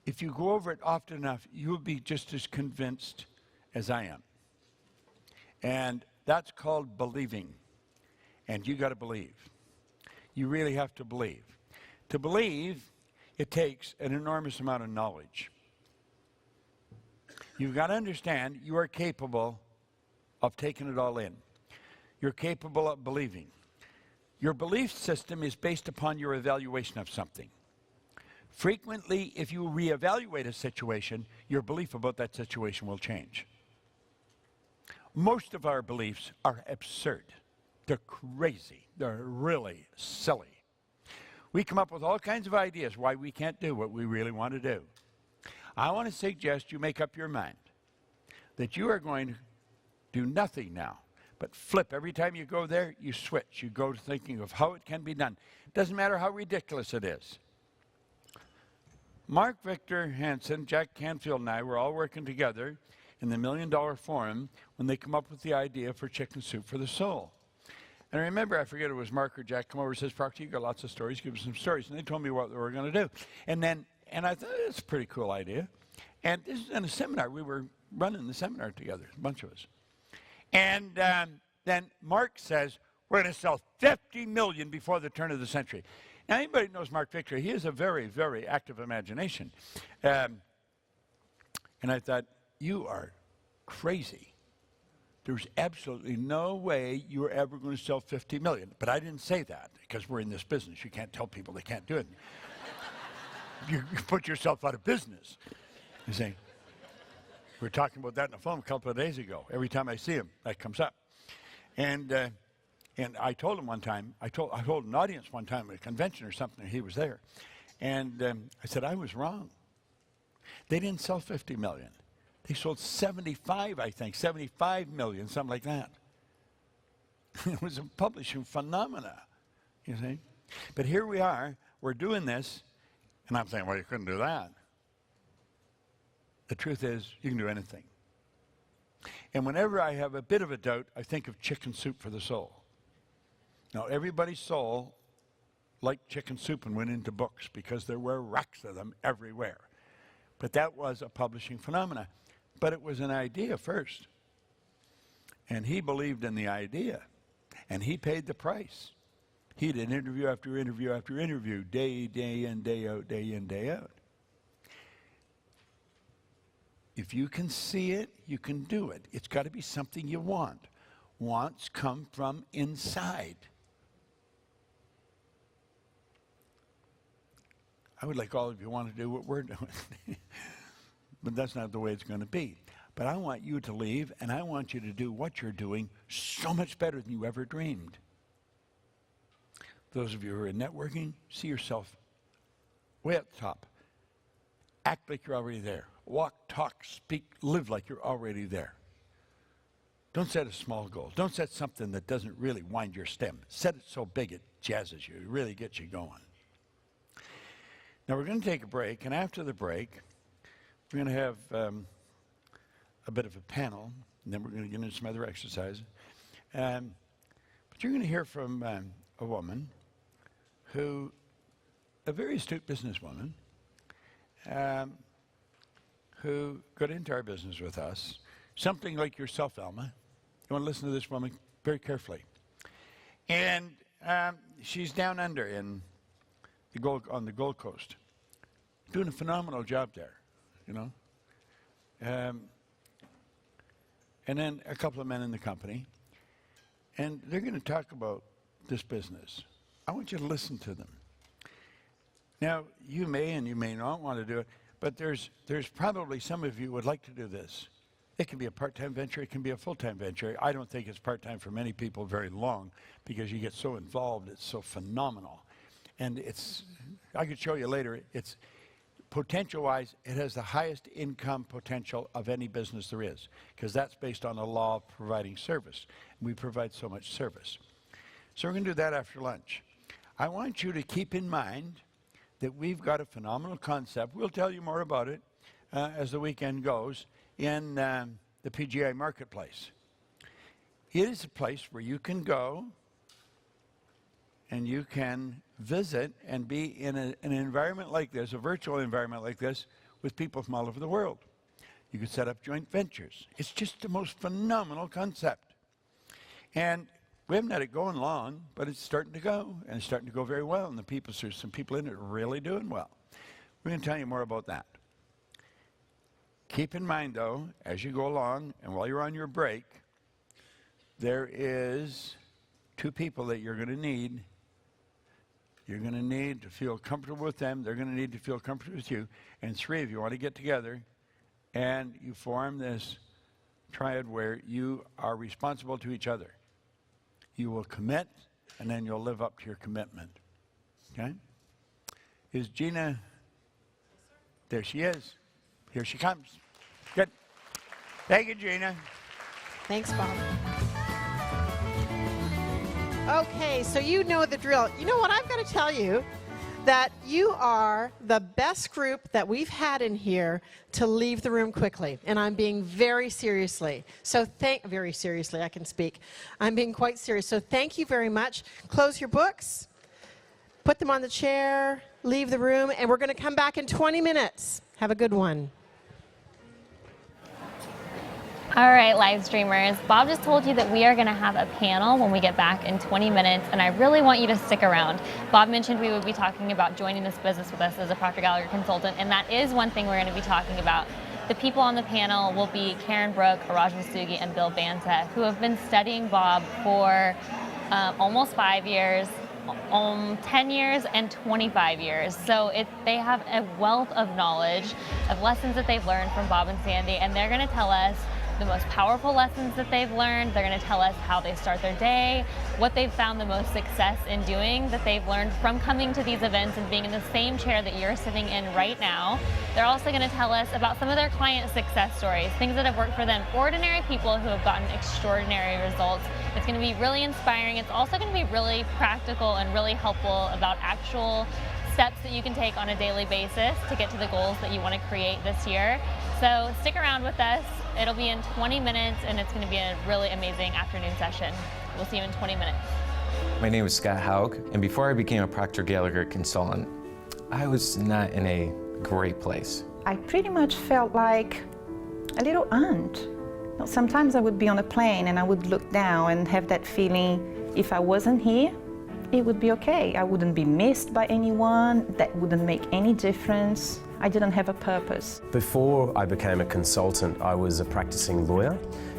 If you go over it often enough, you'll be just as convinced as I am. And that's called believing. And you got to believe. You really have to believe. To believe, it takes an enormous amount of knowledge. You've got to understand you are capable of taking it all in. You're capable of believing. Your belief system is based upon your evaluation of something. Frequently, if you reevaluate a situation, your belief about that situation will change. Most of our beliefs are absurd. They're crazy. They're really silly. We come up with all kinds of ideas why we can't do what we really want to do. I want to suggest you make up your mind that you are going to do nothing now, but flip. Every time you go there, you switch. You go to thinking of how it can be done. Doesn't matter how ridiculous it is. Mark Victor Hansen, Jack Canfield, and I were all working together in the $1 Million Forum when they come up with the idea for Chicken Soup for the Soul. And I remember, I forget it was Mark or Jack, come over and says, Proctor, you got lots of stories, give us some stories. And they told me what they were going to do. And I thought, it's a pretty cool idea. And this is in a seminar. We were running the seminar together, a bunch of us. And then Mark says, we're going to sell 50 million before the turn of the century. Now, anybody who knows Mark Victor, he has a very, very active imagination. And I thought, you are crazy. There's absolutely no way you're ever going to sell 50 million. But I didn't say that, because we're in this business. You can't tell people they can't do it. You put yourself out of business. You see? We were talking about that on the phone a couple of days ago. Every time I see him, that comes up. And I told him one time, I told an audience one time at a convention or something, he was there. And I said, I was wrong. They didn't sell 50 million. They sold 75, I think, 75 million, something like that. It was a publishing phenomena, you see. But here we are, we're doing this, and I'm saying, well, you couldn't do that. The truth is, you can do anything. And whenever I have a bit of a doubt, I think of Chicken Soup for the Soul. Now, everybody's soul liked chicken soup and went into books because there were racks of them everywhere. But that was a publishing phenomena. But it was an idea first. And he believed in the idea. And he paid the price. He did interview after interview after interview, day in, day out, day in, day out. If you can see it, you can do it. It's got to be something you want. Wants come from inside. I would like all of you want to do what we're doing. But that's not the way it's going to be. But I want you to leave, and I want you to do what you're doing so much better than you ever dreamed. Those of you who are in networking, see yourself way at the top. Act like you're already there. Walk, talk, speak, live like you're already there. Don't set a small goal. Don't set something that doesn't really wind your stem. Set it so big it jazzes you. It really gets you going. Now we're going to take a break, and after the break, we're going to have a bit of a panel, and then we're going to get into some other exercises. But you're going to hear from a woman who, a very astute businesswoman, who got into our business with us, something like yourself, Alma. You want to listen to this woman very carefully. And she's down under in on the Gold Coast, doing a phenomenal job there, you know. And then a couple of men in the company, and they're going to talk about this business. I want you to listen to them. Now, you may and you may not want to do it, but there's probably some of you would like to do this. It can be a part-time venture, it can be a full-time venture. I don't think it's part-time for many people very long because you get so involved, it's so phenomenal. And I could show you later, it's potential-wise, it has the highest income potential of any business there is, because that's based on the law of providing service. We provide so much service. So we're going to do that after lunch. I want you to keep in mind that we've got a phenomenal concept. We'll tell you more about it as the weekend goes in the PGI marketplace. It is a place where you can go and you can visit and be in an environment like this, a virtual environment like this, with people from all over the world. You can set up joint ventures. It's just the most phenomenal concept. And we haven't had it going long, but it's starting to go, and it's starting to go very well, and there's some people in it really doing well. We're going to tell you more about that. Keep in mind, though, as you go along, and while you're on your break, there is 2 people that you're going to need. You're going to need to feel comfortable with them. They're going to need to feel comfortable with you. And 3 of you want to get together, and you form this triad where you are responsible to each other. You will commit, and then you'll live up to your commitment. Okay? Is Gina? There she is. Here she comes. Good. Thank you, Gina. Thanks, Bob. Okay, so you know the drill. You know what? I've got to tell you that you are the best group that we've had in here to leave the room quickly. And I'm being very seriously. Very seriously, I can speak. I'm being quite serious. So thank you very much. Close your books, put them on the chair, leave the room, and we're going to come back in 20 minutes. Have a good one. All right, live streamers, Bob just told you that we are going to have a panel when we get back in 20 minutes, and I really want you to stick around. Bob mentioned we would be talking about joining this business with us as a Proctor Gallagher consultant, and that is one thing we're going to be talking about. The people on the panel will be Karen Brooke, Araj Masugi, and Bill Banta, who have been studying Bob for almost 5 years, 10 years, and 25 years. So they have a wealth of knowledge, of lessons that they've learned from Bob and Sandy, and they're going to tell us the most powerful lessons that they've learned. They're going to tell us how they start their day, what they've found the most success in doing that they've learned from coming to these events and being in the same chair that you're sitting in right now. They're also going to tell us about some of their client success stories, things that have worked for them, ordinary people who have gotten extraordinary results. It's going to be really inspiring. It's also going to be really practical and really helpful about actual steps that you can take on a daily basis to get to the goals that you want to create this year. So stick around with us. It'll be in 20 minutes, and it's going to be a really amazing afternoon session. We'll see you in 20 minutes. My name is Scott Haug, and before I became a Proctor Gallagher consultant, I was not in a great place. I pretty much felt like a little aunt. You know, sometimes I would be on a plane and I would look down and have that feeling, if I wasn't here, it would be okay. I wouldn't be missed by anyone. That wouldn't make any difference. I didn't have a purpose. Before I became a consultant, I was a practicing lawyer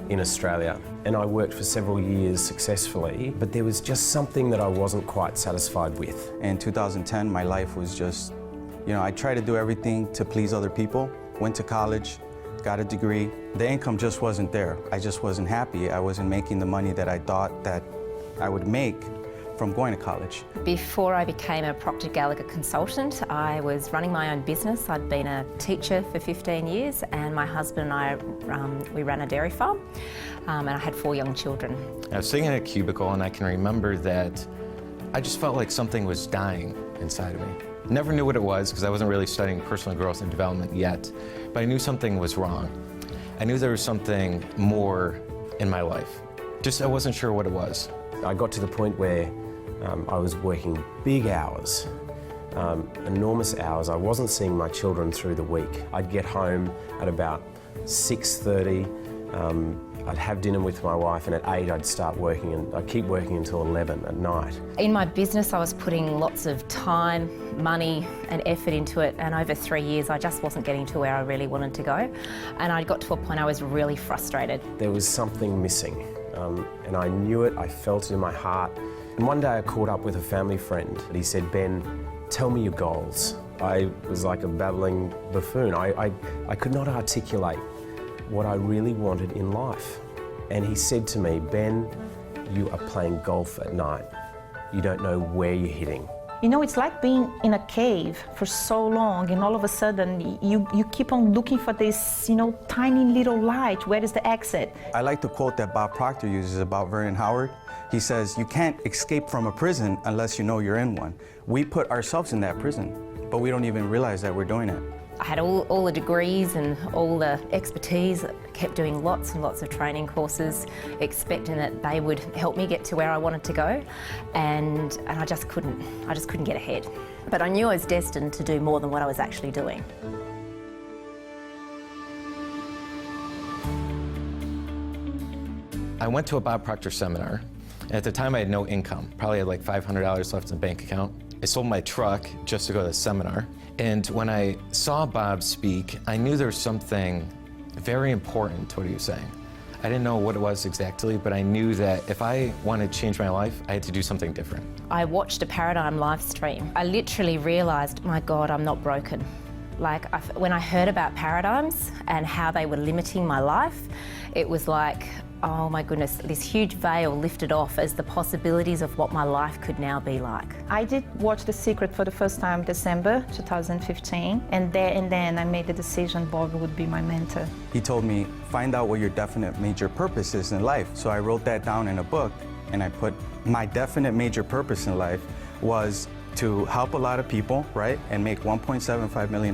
in Australia, and I worked for several years successfully, but there was just something that I wasn't quite satisfied with. In 2010, my life was just, I tried to do everything to please other people, went to college, got a degree. The income just wasn't there. I just wasn't happy. I wasn't making the money that I thought that I would make from going to college. Before I became a Proctor Gallagher consultant, I was running my own business. I'd been a teacher for 15 years, and my husband and I, we ran a dairy farm, and I had 4 young children. I was sitting in a cubicle, and I can remember that I just felt like something was dying inside of me. Never knew what it was, because I wasn't really studying personal growth and development yet, but I knew something was wrong. I knew there was something more in my life. Just I wasn't sure what it was. I got to the point where I was working big hours, enormous hours. I wasn't seeing my children through the week. I'd get home at about 6:30. I'd have dinner with my wife, and at 8 I'd start working, and I'd keep working until 11 at night. In my business, I was putting lots of time, money and effort into it, and over 3 years I just wasn't getting to where I really wanted to go, and I got to a point I was really frustrated. There was something missing, and I knew it, I felt it in my heart. And one day I caught up with a family friend. He said, "Ben, tell me your goals." I was like a babbling buffoon. I could not articulate what I really wanted in life. And he said to me, "Ben, you are playing golf at night. You don't know where you're hitting." You know, it's like being in a cave for so long, and all of a sudden you keep on looking for this, tiny little light. Where is the exit? I like the quote that Bob Proctor uses about Vernon Howard. He says, "You can't escape from a prison unless you know you're in one." We put ourselves in that prison, but we don't even realize that we're doing it. I had all the degrees and all the expertise, kept doing lots and lots of training courses, expecting that they would help me get to where I wanted to go, and I just couldn't get ahead. But I knew I was destined to do more than what I was actually doing. I went to a Bob Proctor seminar. At the time I had no income, probably had like $500 left in the bank account. I sold my truck just to go to the seminar. And when I saw Bob speak, I knew there was something very important to what he was saying. I didn't know what it was exactly, but I knew that if I wanted to change my life, I had to do something different. I watched a Paradigm live stream. I literally realized, my God, I'm not broken. Like, when I heard about paradigms and how they were limiting my life, it was like, oh my goodness, this huge veil lifted off as the possibilities of what my life could now be like. I did watch The Secret for the first time December 2015, and there and then I made the decision Bob would be my mentor. He told me, find out what your definite major purpose is in life. So I wrote that down in a book, and I put my definite major purpose in life was to help a lot of people, right, and make $1.75 million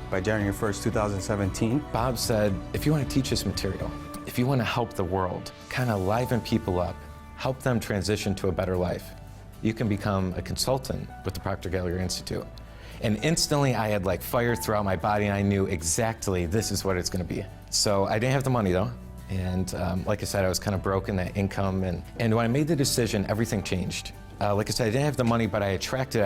by January 1st, 2017. Bob said, if you want to teach this material, if you want to help the world, kind of liven people up, help them transition to a better life, you can become a consultant with the Proctor Gallagher Institute. And instantly I had like fire throughout my body, and I knew exactly this is what it's going to be. So I didn't have the money though. And like I said, I was kind of broken, that income. And when I made the decision, everything changed. Like I said, I didn't have the money, but I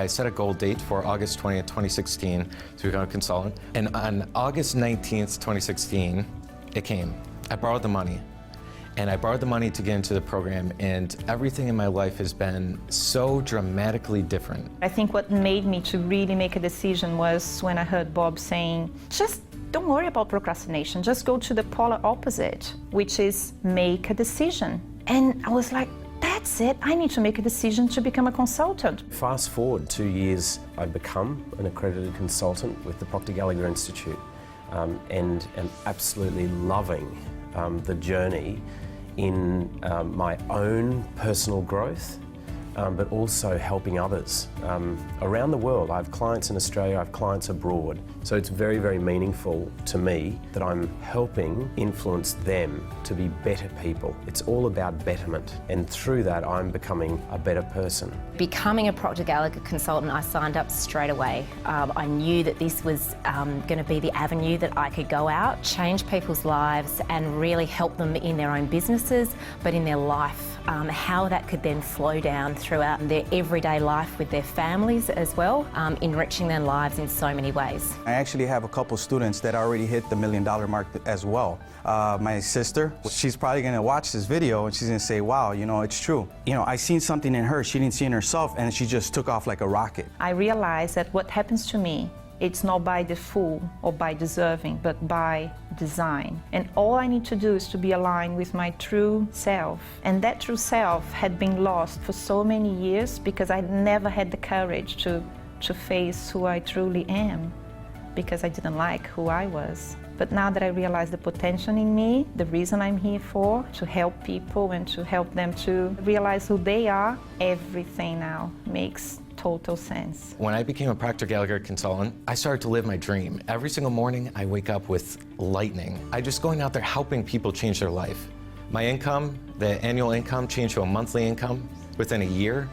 set a goal date for August 20th, 2016 to become a consultant. And on August 19th, 2016, it came. I borrowed the money. And I borrowed the money to get into the program, and everything in my life has been so dramatically different. I think what made me to really make a decision was when I heard Bob saying, just don't worry about procrastination, just go to the polar opposite, which is make a decision. And I was like, that's it, I need to make a decision to become a consultant. Fast forward 2 years, I'd become an accredited consultant with the Proctor Gallagher Institute, and am absolutely loving the journey in my own personal growth, but also helping others around the world. I have clients in Australia, I have clients abroad. So it's very, very meaningful to me that I'm helping influence them to be better people. It's all about betterment, and through that I'm becoming a better person. Becoming a Proctor Gallagher consultant, I signed up straight away. I knew that this was going to be the avenue that I could go out, change people's lives and really help them in their own businesses, but in their life. How that could then flow down throughout their everyday life with their families as well, enriching their lives in so many ways. I actually have a couple students that already hit the $1 million mark as well. My sister, she's probably gonna watch this video and she's gonna say, wow, you know, it's true. You know, I seen something in her she didn't see in herself, and she just took off like a rocket. I realized that what happens to me, it's not by default or by deserving, but by design. And all I need to do is to be aligned with my true self. And that true self had been lost for so many years because I never had the courage to face who I truly am, because I didn't like who I was. But now that I realize the potential in me, the reason I'm here for, to help people and to help them to realize who they are, everything now makes total sense. When I became a Proctor Gallagher consultant, I started to live my dream. Every single morning, I wake up with lightning. I just going out there helping people change their life. My income, the annual income, changed to a monthly income within a year,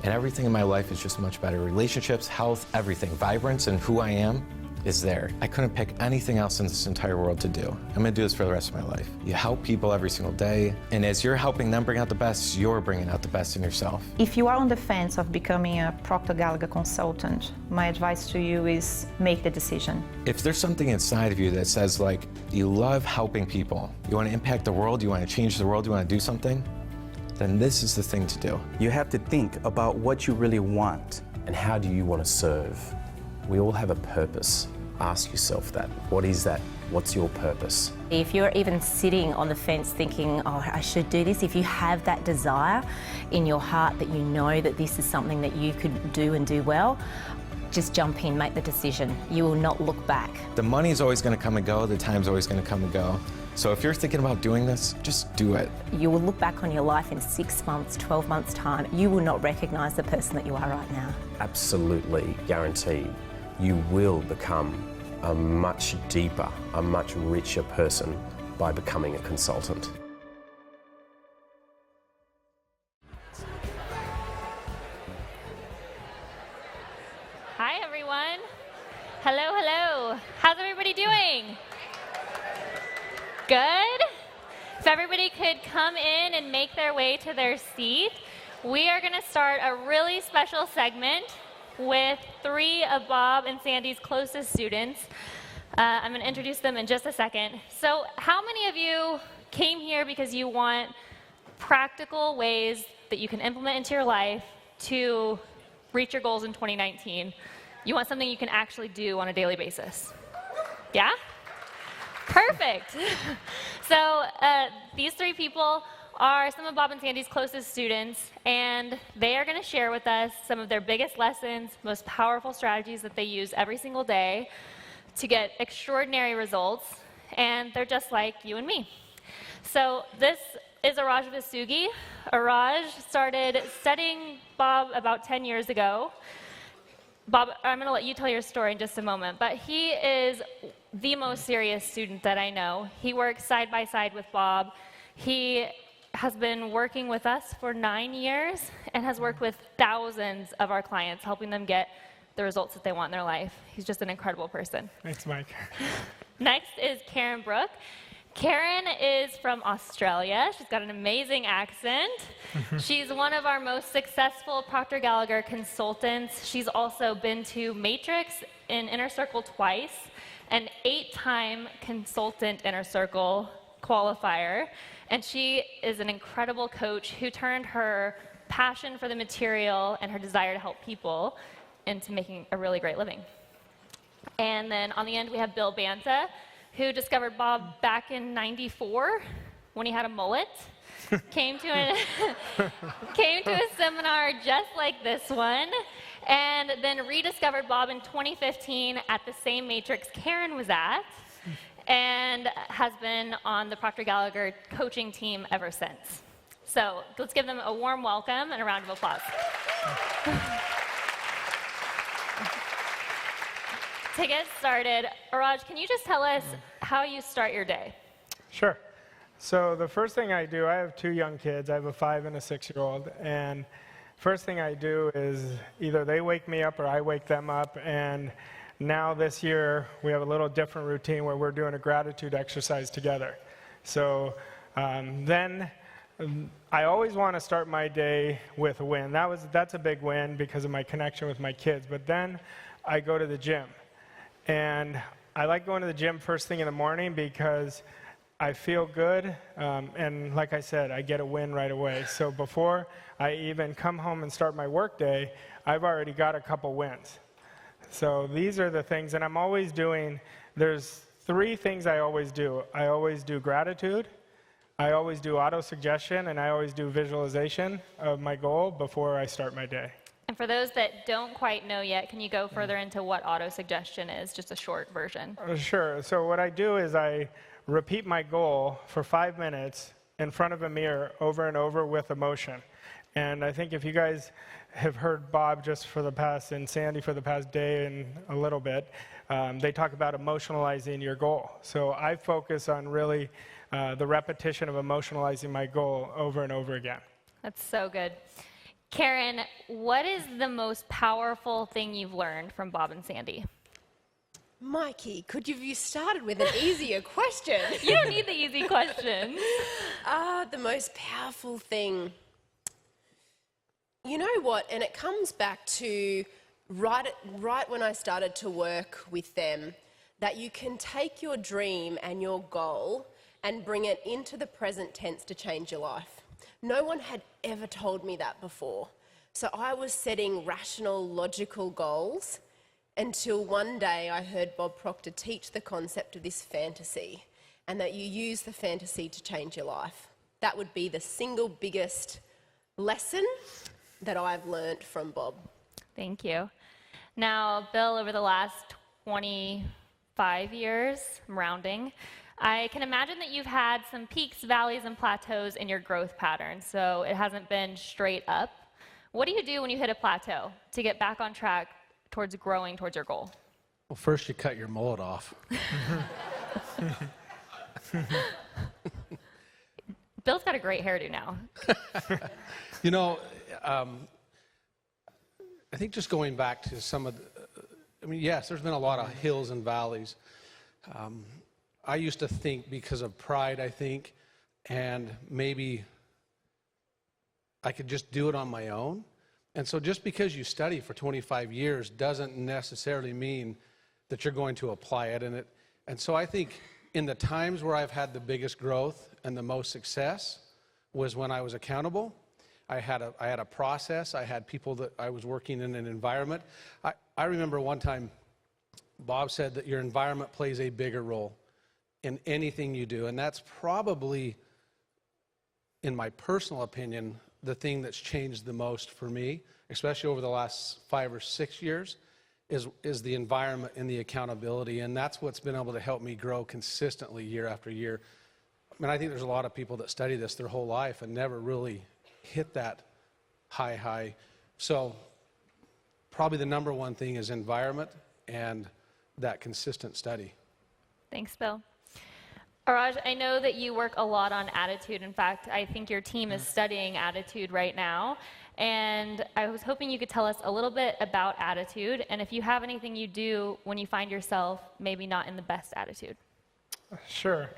and everything in my life is just much better. Relationships, health, everything. Vibrance and who I am is there. I couldn't pick anything else in this entire world to do. I'm gonna do this for the rest of my life. You help people every single day, and as you're helping them bring out the best, you're bringing out the best in yourself. If you are on the fence of becoming a Proctor Gallagher consultant, my advice to you is make the decision. If there's something inside of you that says, like, you love helping people, you wanna impact the world, you wanna change the world, you wanna do something, then this is the thing to do. You have to think about what you really want. And how do you want to serve? We all have a purpose. Ask yourself that. What is that? What's your purpose? If you're even sitting on the fence thinking, oh, I should do this, if you have that desire in your heart that you know that this is something that you could do and do well, just jump in, make the decision. You will not look back. The money's always gonna come and go, the time's always gonna come and go. So if you're thinking about doing this, just do it. You will look back on your life in 6 months, 12 months' time. You will not recognise the person that you are right now. Absolutely guaranteed. You will become a much deeper, a much richer person by becoming a consultant. Hi, everyone. Hello, hello. How's everybody doing? Good? If everybody could come in and make their way to their seat, we are going to start a really special segment with 3 of Bob and Sandy's closest students. I'm going to introduce them in just a second. So how many of you came here because you want practical ways that you can implement into your life to reach your goals in 2019? You want something you can actually do on a daily basis? Yeah? Perfect. So these 3 people are some of Bob and Sandy's closest students, and they are going to share with us some of their biggest lessons, most powerful strategies that they use every single day to get extraordinary results, and they're just like you and me. So this is Araj Vasugi. Araj started studying Bob about 10 years ago. Bob, I'm going to let you tell your story in just a moment, but he is the most serious student that I know. He works side by side with Bob. He has been working with us for 9 years and has worked with thousands of our clients, helping them get the results that they want in their life. He's just an incredible person. Thanks, Mike. Next is Karen Brooke. Karen is from Australia. She's got an amazing accent. She's one of our most successful Proctor Gallagher consultants. She's also been to Matrix in Inner Circle twice, an 8-time consultant Inner Circle qualifier. And she is an incredible coach who turned her passion for the material and her desire to help people into making a really great living. And then on the end, we have Bill Banta, who discovered Bob back in '94 when he had a mullet. Came to a seminar just like this one, and then rediscovered Bob in 2015 at the same Matrix Karen was at, and has been on the Proctor Gallagher coaching team ever since. So let's give them a warm welcome and a round of applause. To get started, Araj, can you just tell us how you start your day? Sure. So the first thing I do, I have 2 young kids. I have a 5 and a 6-year-old. And first thing I do is either they wake me up or I wake them up. And now this year, we have a little different routine where we're doing a gratitude exercise together. So then I always want to start my day with a win. That's a big win because of my connection with my kids. But then I go to the gym. And I like going to the gym first thing in the morning because I feel good, and like I said, I get a win right away. So before I even come home and start my work day, I've already got a couple wins. So these are the things, and I'm always doing, there's 3 things I always do. I always do gratitude, I always do auto-suggestion, and I always do visualization of my goal before I start my day. And for those that don't quite know yet, can you go further into what auto-suggestion is, just a short version? Sure. So what I do is I repeat my goal for 5 minutes in front of a mirror over and over with emotion. And I think if you guys have heard Bob just for the past, and Sandy for the past day and a little bit, they talk about emotionalizing your goal. So I focus on really the repetition of emotionalizing my goal over and over again. That's so good. Karen, what is the most powerful thing you've learned from Bob and Sandy? Mikey, could you started with an easier question? You don't need the easy questions. The most powerful thing. You know what? And it comes back to right when I started to work with them, that you can take your dream and your goal and bring it into the present tense to change your life. No one had ever told me that before. So I was setting rational, logical goals until one day I heard Bob Proctor teach the concept of this fantasy, and that you use the fantasy to change your life. That would be the single biggest lesson that I've learned from Bob. Thank you. Now, Bill, over the last 25 years, I'm rounding, I can imagine that you've had some peaks, valleys, and plateaus in your growth pattern, so it hasn't been straight up. What do you do when you hit a plateau to get back on track towards growing towards your goal? Well, first you cut your mullet off. Bill's got a great hairdo now. You know, I think just going back to some of the, yes, there's been a lot of hills and valleys. I used to think because of pride, I think, and maybe I could just do it on my own. And so just because you study for 25 years doesn't necessarily mean that you're going to apply it. And so I think in the times where I've had the biggest growth and the most success was when I was accountable. I had a process. I had people that I was working in an environment. I remember one time Bob said that your environment plays a bigger role in anything you do. And that's probably, in my personal opinion, the thing that's changed the most for me, especially over the last 5 or 6 years, is the environment and the accountability. And that's what's been able to help me grow consistently year after year. I mean, I think there's a lot of people that study this their whole life and never really hit that high. So probably the number one thing is environment and that consistent study. Thanks, Bill. Araj, I know that you work a lot on attitude. In fact, I think your team is studying attitude right now. And I was hoping you could tell us a little bit about attitude, and if you have anything you do when you find yourself maybe not in the best attitude. Sure.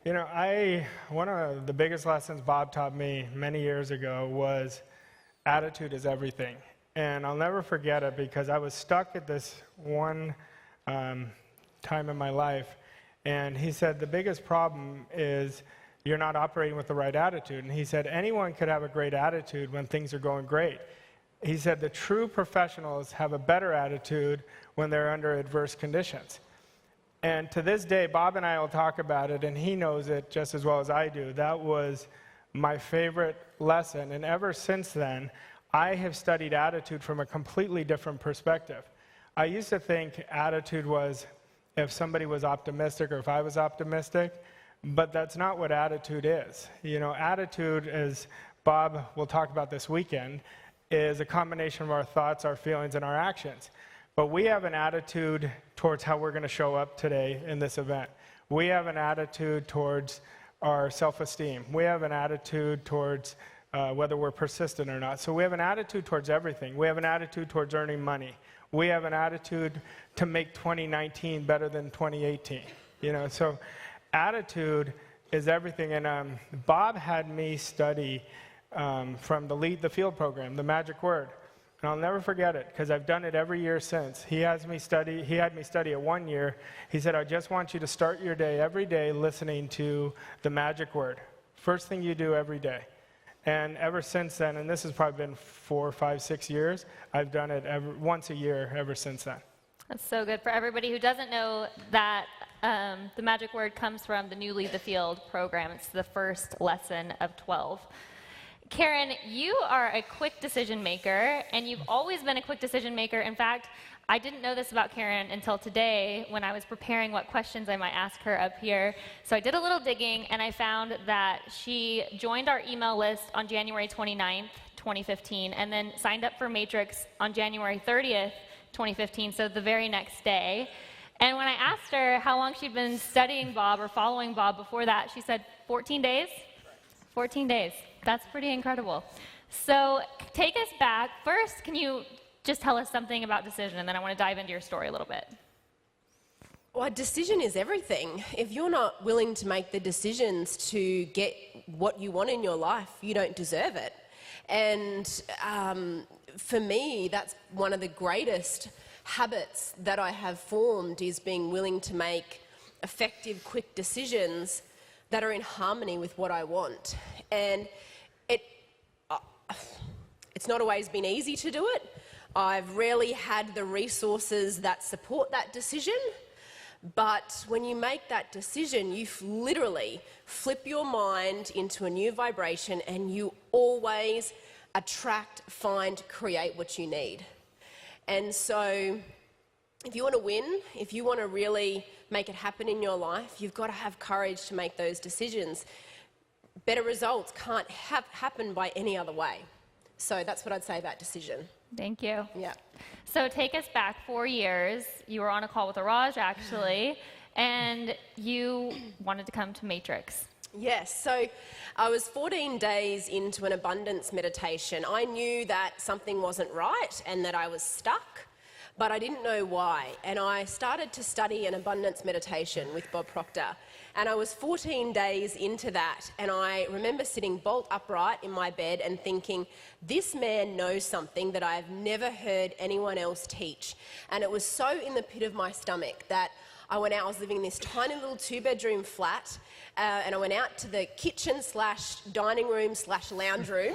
You know, one of the biggest lessons Bob taught me many years ago was attitude is everything. And I'll never forget it because I was stuck at this one time in my life. And he said, the biggest problem is you're not operating with the right attitude. And he said, anyone could have a great attitude when things are going great. He said, the true professionals have a better attitude when they're under adverse conditions. And to this day, Bob and I will talk about it, and he knows it just as well as I do. That was my favorite lesson. And ever since then, I have studied attitude from a completely different perspective. I used to think attitude was if somebody was optimistic or if I was optimistic, But that's not what attitude is. You know, attitude, as Bob will talk about this weekend, is a combination of our thoughts, our feelings, and our actions. But we have an attitude towards how we're going to show up today in this event. We have an attitude towards our self-esteem. We have an attitude towards whether we're persistent or not. So we have an attitude towards everything. We have an attitude towards earning money. We have an attitude to make 2019 better than 2018. You know, so attitude is everything. And Bob had me study from the Lead the Field program, the magic word. And I'll never forget it, because I've done it every year since. He had me study it 1 year. He said, I just want you to start your day every day listening to the magic word. First thing you do every day. And ever since then, and this has probably been 4, 5, 6 years, I've done it once a year ever since then. That's so good. For everybody who doesn't know that the magic word comes from the new Lead the Field program. It's the first lesson of 12. Karen, you are a quick decision maker, and you've always been a quick decision maker. In fact, I didn't know this about Karen until today when I was preparing what questions I might ask her up here. So I did a little digging, and I found that she joined our email list on January 29th, 2015, and then signed up for Matrix on January 30th, 2015, so the very next day. And when I asked her how long she'd been studying Bob or following Bob before that, she said 14 days? 14 days. That's pretty incredible. So take us back. First, can you just tell us something about decision, and then I want to dive into your story a little bit. Well, decision is everything. If you're not willing to make the decisions to get what you want in your life, you don't deserve it. And for me, that's one of the greatest habits that I have formed, is being willing to make effective, quick decisions that are in harmony with what I want. And it's not always been easy to do it. I've rarely had the resources that support that decision. But when you make that decision, you literally flip your mind into a new vibration, and you always attract, find, create what you need. And so if you want to win, if you want to really make it happen in your life, you've got to have courage to make those decisions. Better results can't happen by any other way. So that's what I'd say about decision. Thank you. Yeah. So take us back 4 years. You were on a call with Raj, actually, and you wanted to come to Matrix. Yes, so I was 14 days into an abundance meditation. I knew that something wasn't right and that I was stuck, but I didn't know why. And I started to study an abundance meditation with Bob Proctor. And I was 14 days into that, and I remember sitting bolt upright in my bed and thinking, this man knows something that I've never heard anyone else teach. And it was so in the pit of my stomach that I went out. I was living in this tiny little 2-bedroom flat, and I went out to the kitchen / dining room / lounge room,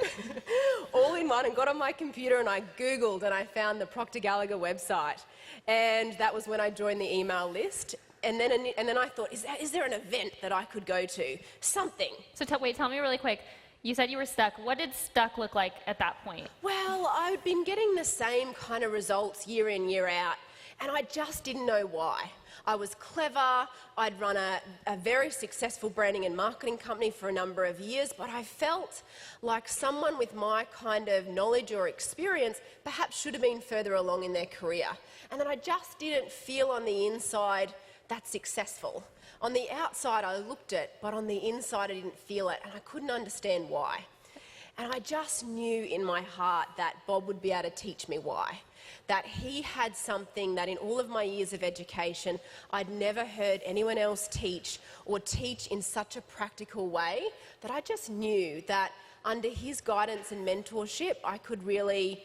all in one, and got on my computer and I Googled, and I found the Proctor Gallagher website. And that was when I joined the email list. And then I thought, is there an event that I could go to? Something. So tell me really quick. You said you were stuck. What did stuck look like at that point? Well, I'd been getting the same kind of results year in, year out, and I just didn't know why. I was clever. I'd run a very successful branding and marketing company for a number of years, but I felt like someone with my kind of knowledge or experience perhaps should have been further along in their career. And then I just didn't feel on the inside that successful. On the outside I looked it, but on the inside I didn't feel it, and I couldn't understand why. And I just knew in my heart that Bob would be able to teach me why. That he had something that in all of my years of education I'd never heard anyone else teach, or teach in such a practical way, that I just knew that under his guidance and mentorship I could really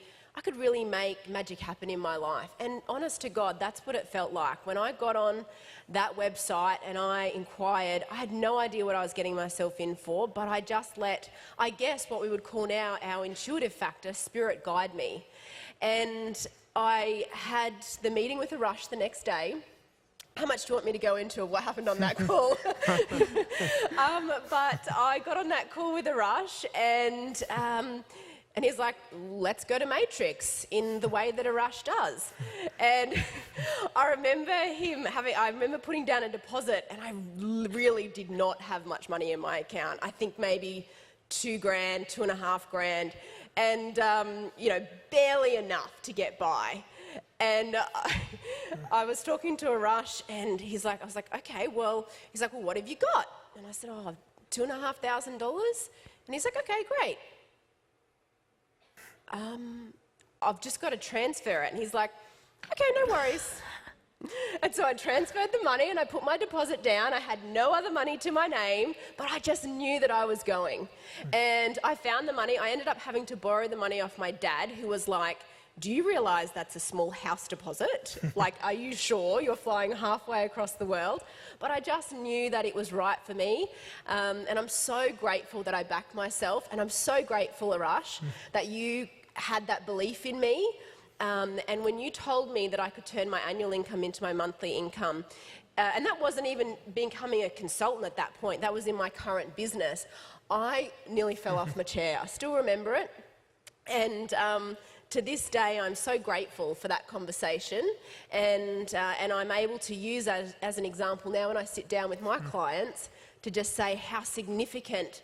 make magic happen in my life. And honest to God, that's what it felt like. When I got on that website and I inquired, I had no idea what I was getting myself in for, but I just let, I guess, what we would call now our intuitive factor, spirit, guide me. And I had the meeting with Rush the next day. How much do you want me to go into what happened on that call? But I got on that call with Rush, and And he's like, let's go to Matrix in the way that Arash does. And I remember putting down a deposit, and I really did not have much money in my account. I think maybe $2,000, $2,500, and barely enough to get by. And I was talking to Arash, and I was like, okay, well, he's like, well, what have you got? And I said, oh, $2,500. And he's like, okay, great. I've just got to transfer it. And he's like, okay, no worries. And so I transferred the money and I put my deposit down. I had no other money to my name, but I just knew that I was going. And I found the money. I ended up having to borrow the money off my dad, who was like, do you realize that's a small house deposit? Like, are you sure you're flying halfway across the world? But I just knew that it was right for me. And I'm so grateful that I backed myself. And I'm so grateful, Arash, that you had that belief in me. And when you told me that I could turn my annual income into my monthly income, and that wasn't even becoming a consultant at that point, that was in my current business, I nearly fell off my chair. I still remember it. And to this day, I'm so grateful for that conversation, and I'm able to use as an example now when I sit down with my clients to just say how significant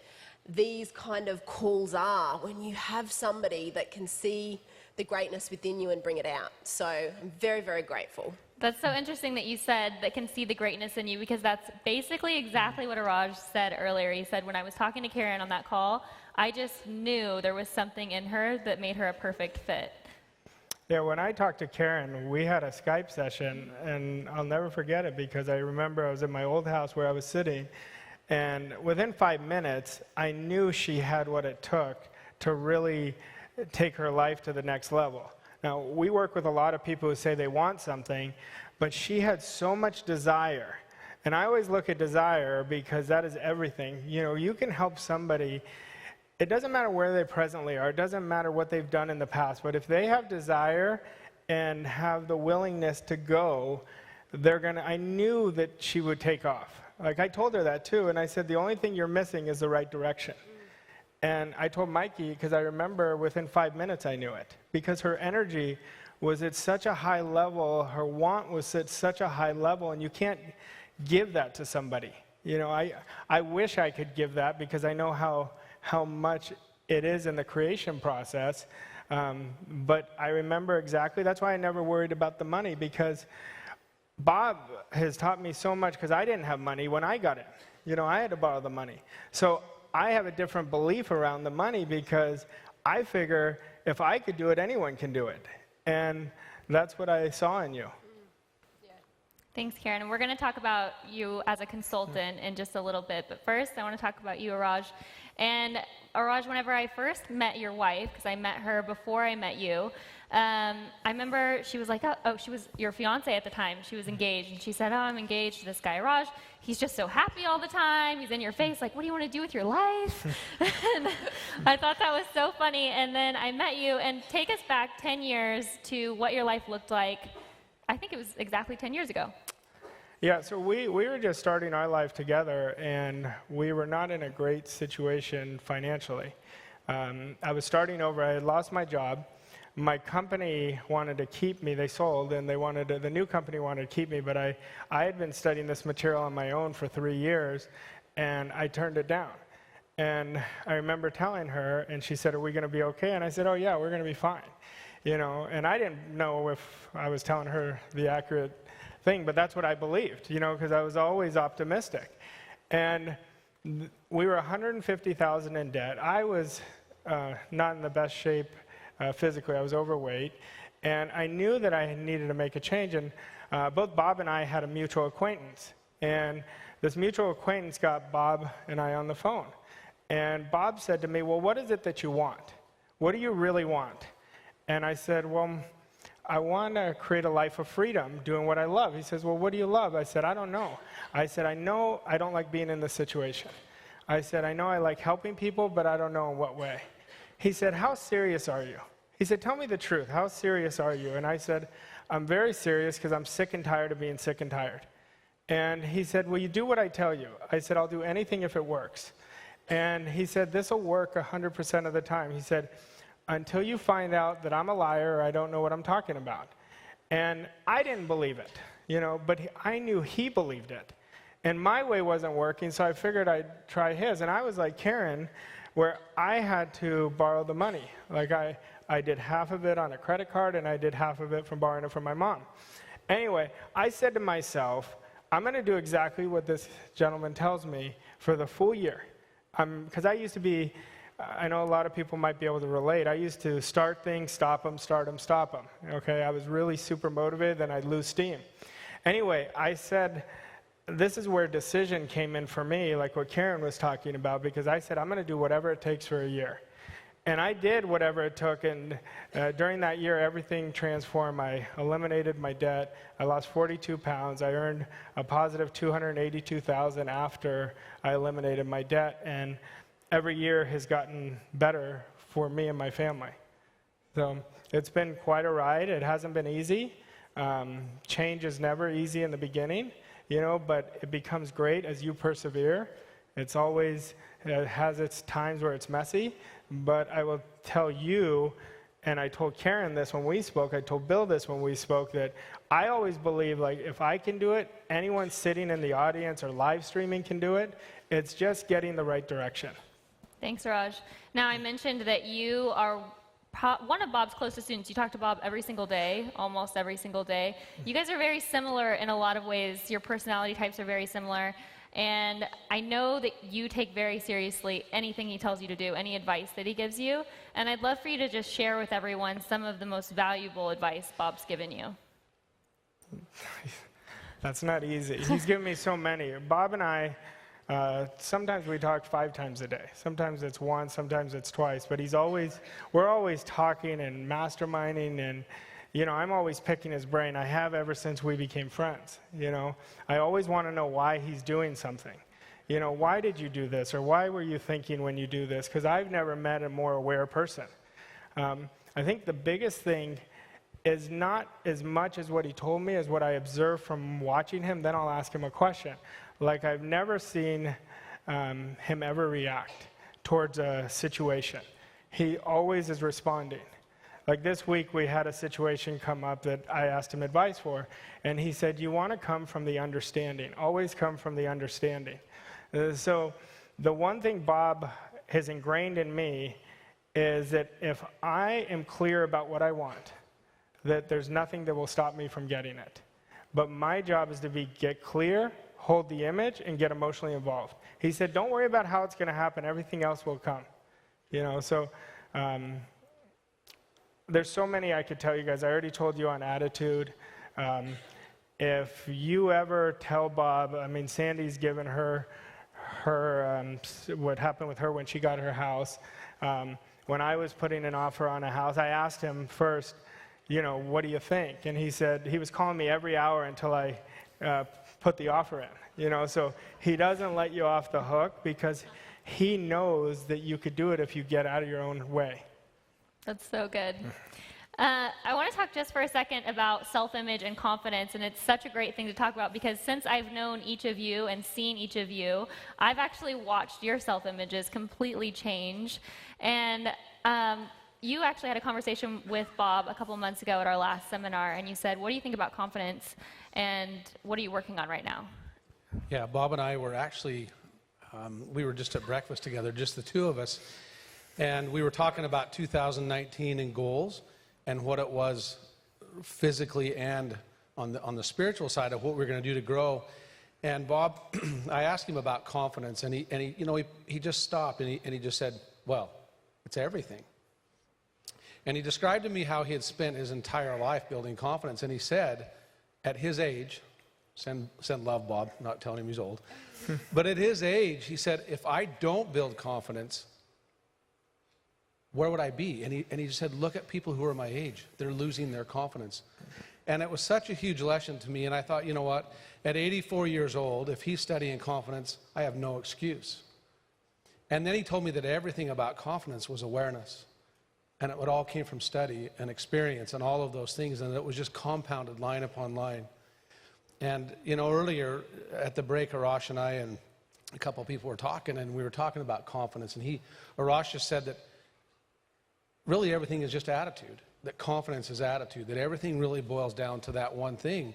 these kind of calls are when you have somebody that can see the greatness within you and bring it out. So I'm very, very grateful. That's so interesting that you said that can see the greatness in you, because that's basically exactly what Araj said earlier. He said, when I was talking to Karen on that call, I just knew there was something in her that made her a perfect fit. Yeah, when I talked to Karen, we had a Skype session, and I'll never forget it because I remember I was in my old house where I was sitting, and within 5 minutes, I knew she had what it took to really take her life to the next level. Now, we work with a lot of people who say they want something, but she had so much desire. And I always look at desire because that is everything. You know, you can help somebody. It doesn't matter where they presently are. It doesn't matter what they've done in the past. But if they have desire and have the willingness to go, I knew that she would take off. Like, I told her that too, and I said, the only thing you're missing is the right direction. And I told Mikey, because I remember within 5 minutes I knew it, because her energy was at such a high level, her want was at such a high level, and you can't give that to somebody. You know, I wish I could give that because I know how much it is in the creation process, but I remember exactly, that's why I never worried about the money, because Bob has taught me so much, because I didn't have money when I got it. You know, I had to borrow the money. So I have a different belief around the money because I figure if I could do it, anyone can do it. And that's what I saw in you. Thanks, Karen. And we're going to talk about you as a consultant in just a little bit. But first, I want to talk about you, Araj. And Araj, whenever I first met your wife, because I met her before I met you, I remember she was like, she was your fiance at the time. She was engaged. And she said, I'm engaged to this guy, Araj. He's just so happy all the time. He's in your face, like, what do you want to do with your life? And I thought that was so funny. And then I met you. And take us back 10 years to what your life looked like. I think it was exactly 10 years ago. Yeah, so we were just starting our life together, and we were not in a great situation financially. I was starting over. I had lost my job. My company wanted to keep me. They sold, and the new company wanted to keep me, but I had been studying this material on my own for 3 years, and I turned it down. And I remember telling her, and she said, are we going to be okay? And I said, oh, yeah, we're going to be fine. You know, and I didn't know if I was telling her the accurate thing, but that's what I believed, you know, because I was always optimistic. And we were $150,000 in debt. I was not in the best shape physically. I was overweight, and I knew that I needed to make a change. And both Bob and I had a mutual acquaintance, and this mutual acquaintance got Bob and I on the phone. And Bob said to me, well, what is it that you want? What do you really want? And I said, well, I want to create a life of freedom, doing what I love. He says, well, what do you love? I said, I don't know. I said, I know I don't like being in this situation. I said, I know I like helping people, but I don't know in what way. He said, how serious are you? He said, tell me the truth. How serious are you? And I said, I'm very serious because I'm sick and tired of being sick and tired. And he said, well, you do what I tell you. I said, I'll do anything if it works. And he said, this will work 100% of the time. He said, until you find out that I'm a liar or I don't know what I'm talking about. And I didn't believe it, but I knew he believed it. And my way wasn't working, so I figured I'd try his. And I was like Karen, where I had to borrow the money. Like I did half of it on a credit card, and I did half of it from borrowing it from my mom. Anyway, I said to myself, I'm going to do exactly what this gentleman tells me for the full year. Because I used to be, I know a lot of people might be able to relate. I used to start things, stop them, start them, stop them. Okay, I was really super motivated, then I'd lose steam. Anyway, I said, this is where decision came in for me, like what Karen was talking about, because I said, I'm going to do whatever it takes for a year. And I did whatever it took, and during that year, everything transformed. I eliminated my debt. I lost 42 pounds. I earned a positive $282,000 after I eliminated my debt, and every year has gotten better for me and my family. So it's been quite a ride. It hasn't been easy. Change is never easy in the beginning, but it becomes great as you persevere. It's always, it has its times where it's messy, but I will tell you, and I told Karen this when we spoke, I told Bill this when we spoke, that I always believe, like, if I can do it, anyone sitting in the audience or live streaming can do it. It's just getting the right direction. Thanks, Raj. Now, I mentioned that you are one of Bob's closest students. You talk to Bob every single day, almost every single day. You guys are very similar in a lot of ways. Your personality types are very similar. And I know that you take very seriously anything he tells you to do, any advice that he gives you. And I'd love for you to just share with everyone some of the most valuable advice Bob's given you. That's not easy. He's given me so many. Bob and I, sometimes we talk 5 times a day. Sometimes it's once, sometimes it's twice. But we're always talking and masterminding, and I'm always picking his brain. I have ever since we became friends. I always want to know why he's doing something. Why did you do this? Or why were you thinking when you do this? Because I've never met a more aware person. I think the biggest thing is not as much as what he told me as what I observed from watching him. Then I'll ask him a question. Like, I've never seen him ever react towards a situation. He always is responding. Like this week, we had a situation come up that I asked him advice for, and he said, you want to come from the understanding. Always come from the understanding. So the one thing Bob has ingrained in me is that if I am clear about what I want, that there's nothing that will stop me from getting it. But my job is to get clear, hold the image, and get emotionally involved. He said, don't worry about how it's going to happen. Everything else will come. There's so many I could tell you guys. I already told you on attitude. If you ever tell Bob, Sandy's given her what happened with her when she got her house. When I was putting an offer on a house, I asked him first, what do you think? And he said, he was calling me every hour until I put the offer in. So he doesn't let you off the hook because he knows that you could do it if you get out of your own way. That's so good. I want to talk just for a second about self-image and confidence, and it's such a great thing to talk about because since I've known each of you and seen each of you, I've actually watched your self-images completely change. And you actually had a conversation with Bob a couple months ago at our last seminar, and you said, what do you think about confidence, and what are you working on right now? Yeah, Bob and I were actually, we were just at breakfast together, just the two of us. And we were talking about 2019 and goals and what it was physically and on the spiritual side of what we're going to do to grow. And Bob, I asked him about confidence, and he just stopped and he just said, well, it's everything. And he described to me how he had spent his entire life building confidence. And he said, at his age, send love, Bob, not telling him he's old, but at his age, he said, if I don't build confidence, where would I be? And he just said, look at people who are my age. They're losing their confidence. And it was such a huge lesson to me. And I thought, you know what? At 84 years old, if he's studying confidence, I have no excuse. And then he told me that everything about confidence was awareness. And it all came from study and experience and all of those things. And it was just compounded line upon line. And, earlier at the break, Arash and I and a couple of people were talking, and we were talking about confidence. And Arash just said that really everything is just attitude, that confidence is attitude, that everything really boils down to that one thing.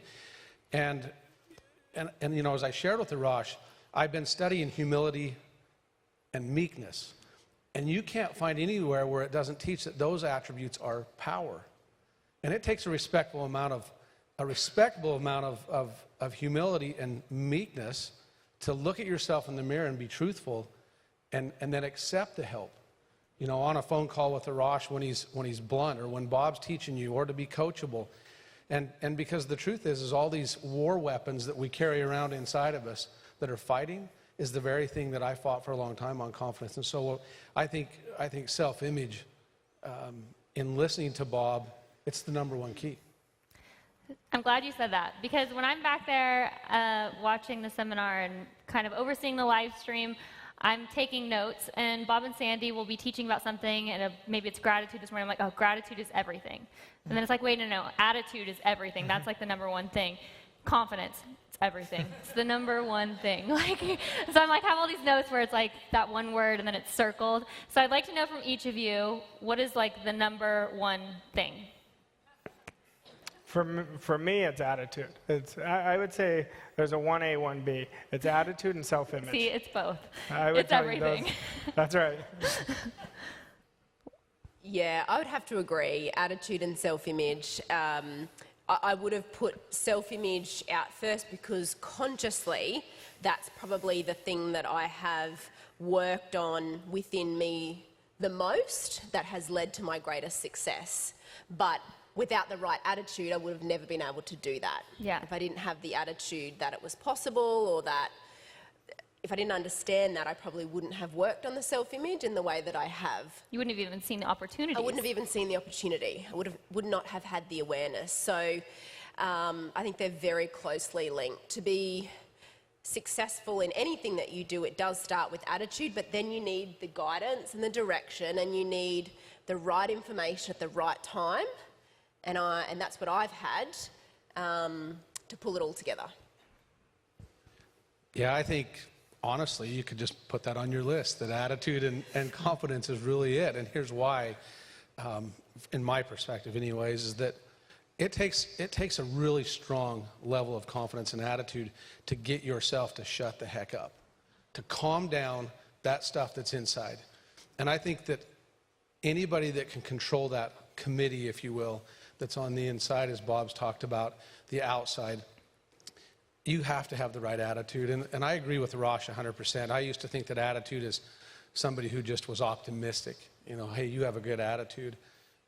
And you know, as I shared with Arash, I've been studying humility and meekness. And you can't find anywhere where it doesn't teach that those attributes are power. And it takes a respectable amount of humility and meekness to look at yourself in the mirror and be truthful and then accept the help. You know, on a phone call with Arash when he's blunt, or when Bob's teaching you, or to be coachable. And because the truth is all these war weapons that we carry around inside of us that are fighting is the very thing that I fought for a long time on confidence. And so I think self-image, in listening to Bob, it's the number one key. I'm glad you said that, because when I'm back there watching the seminar and kind of overseeing the live stream, I'm taking notes, and Bob and Sandy will be teaching about something, and maybe it's gratitude this morning. I'm like, oh, gratitude is everything. And then it's like, wait, no, attitude is everything. That's like the number one thing. Confidence, it's everything. It's the number one thing. Like, so I'm like, have all these notes where it's like that one word, and then it's circled. So I'd like to know from each of you, what is like the number one thing? For me, it's attitude. I would say there's a 1A, 1B. It's attitude and self-image. See, it's both. It's everything. That's right. Yeah, I would have to agree. Attitude and self-image. I would have put self-image out first because consciously, that's probably the thing that I have worked on within me the most that has led to my greatest success. But without the right attitude, I would have never been able to do that. Yeah. If I didn't have the attitude that it was possible, or that if I didn't understand that, I probably wouldn't have worked on the self-image in the way that I have. You wouldn't have even seen the opportunity. I wouldn't have even seen the opportunity. I would not have had the awareness. So I think they're very closely linked. To be successful in anything that you do, it does start with attitude, but then you need the guidance and the direction, and you need the right information at the right time. And that's what I've had to pull it all together. Yeah, I think, honestly, you could just put that on your list, that attitude and confidence is really it. And here's why, in my perspective anyways, is that it takes a really strong level of confidence and attitude to get yourself to shut the heck up, to calm down that stuff that's inside. And I think that anybody that can control that committee, if you will, that's on the inside, as Bob's talked about, the outside, you have to have the right attitude. And I agree with Rosh 100%. I used to think that attitude is somebody who just was optimistic. You know, hey, you have a good attitude.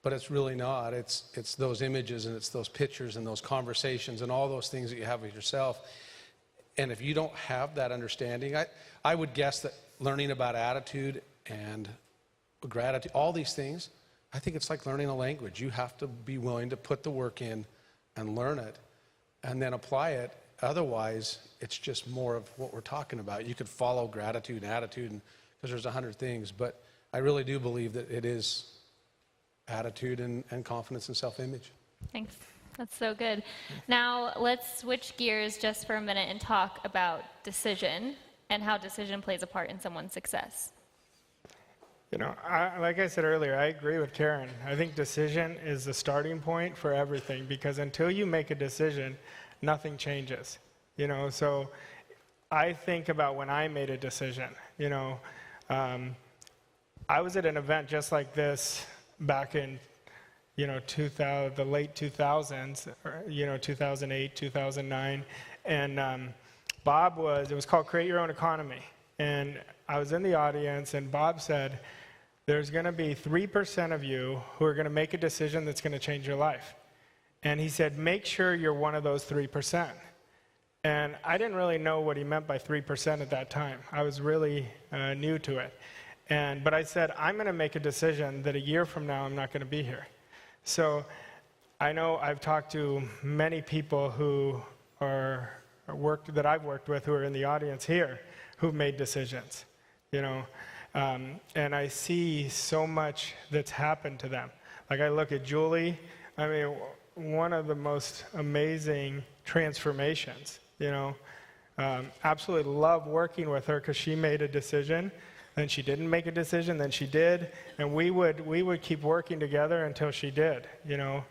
But it's really not. It's those images, and it's those pictures and those conversations and all those things that you have with yourself. And if you don't have that understanding, I would guess that learning about attitude and gratitude, all these things, I think it's like learning a language. You have to be willing to put the work in and learn it and then apply it. Otherwise, it's just more of what we're talking about. You could follow gratitude and attitude because there's 100 things, but I really do believe that it is attitude and confidence and self-image. Thanks. That's so good. Now, let's switch gears just for a minute and talk about decision and how decision plays a part in someone's success. You know, like I said earlier, I agree with Karen. I think decision is the starting point for everything, because until you make a decision, nothing changes. You know, so I think about when I made a decision. You know, I was at an event just like this back in, you know, the late 2000s, or, you know, 2008, 2009, and it was called Create Your Own Economy. And I was in the audience, and Bob said, there's going to be 3% of you who are going to make a decision that's going to change your life. And he said, make sure you're one of those 3%. And I didn't really know what he meant by 3% at that time. I was really new to it. But I said, I'm going to make a decision that a year from now I'm not going to be here. So I know I've talked to many people who that I've worked with who are in the audience here who've made decisions, you know. And I see so much that's happened to them. Like, I look at Julie, I mean, one of the most amazing transformations, you know. Absolutely love working with her because she made a decision Then she didn't make a decision, then she did, and we would keep working together until she did, you know.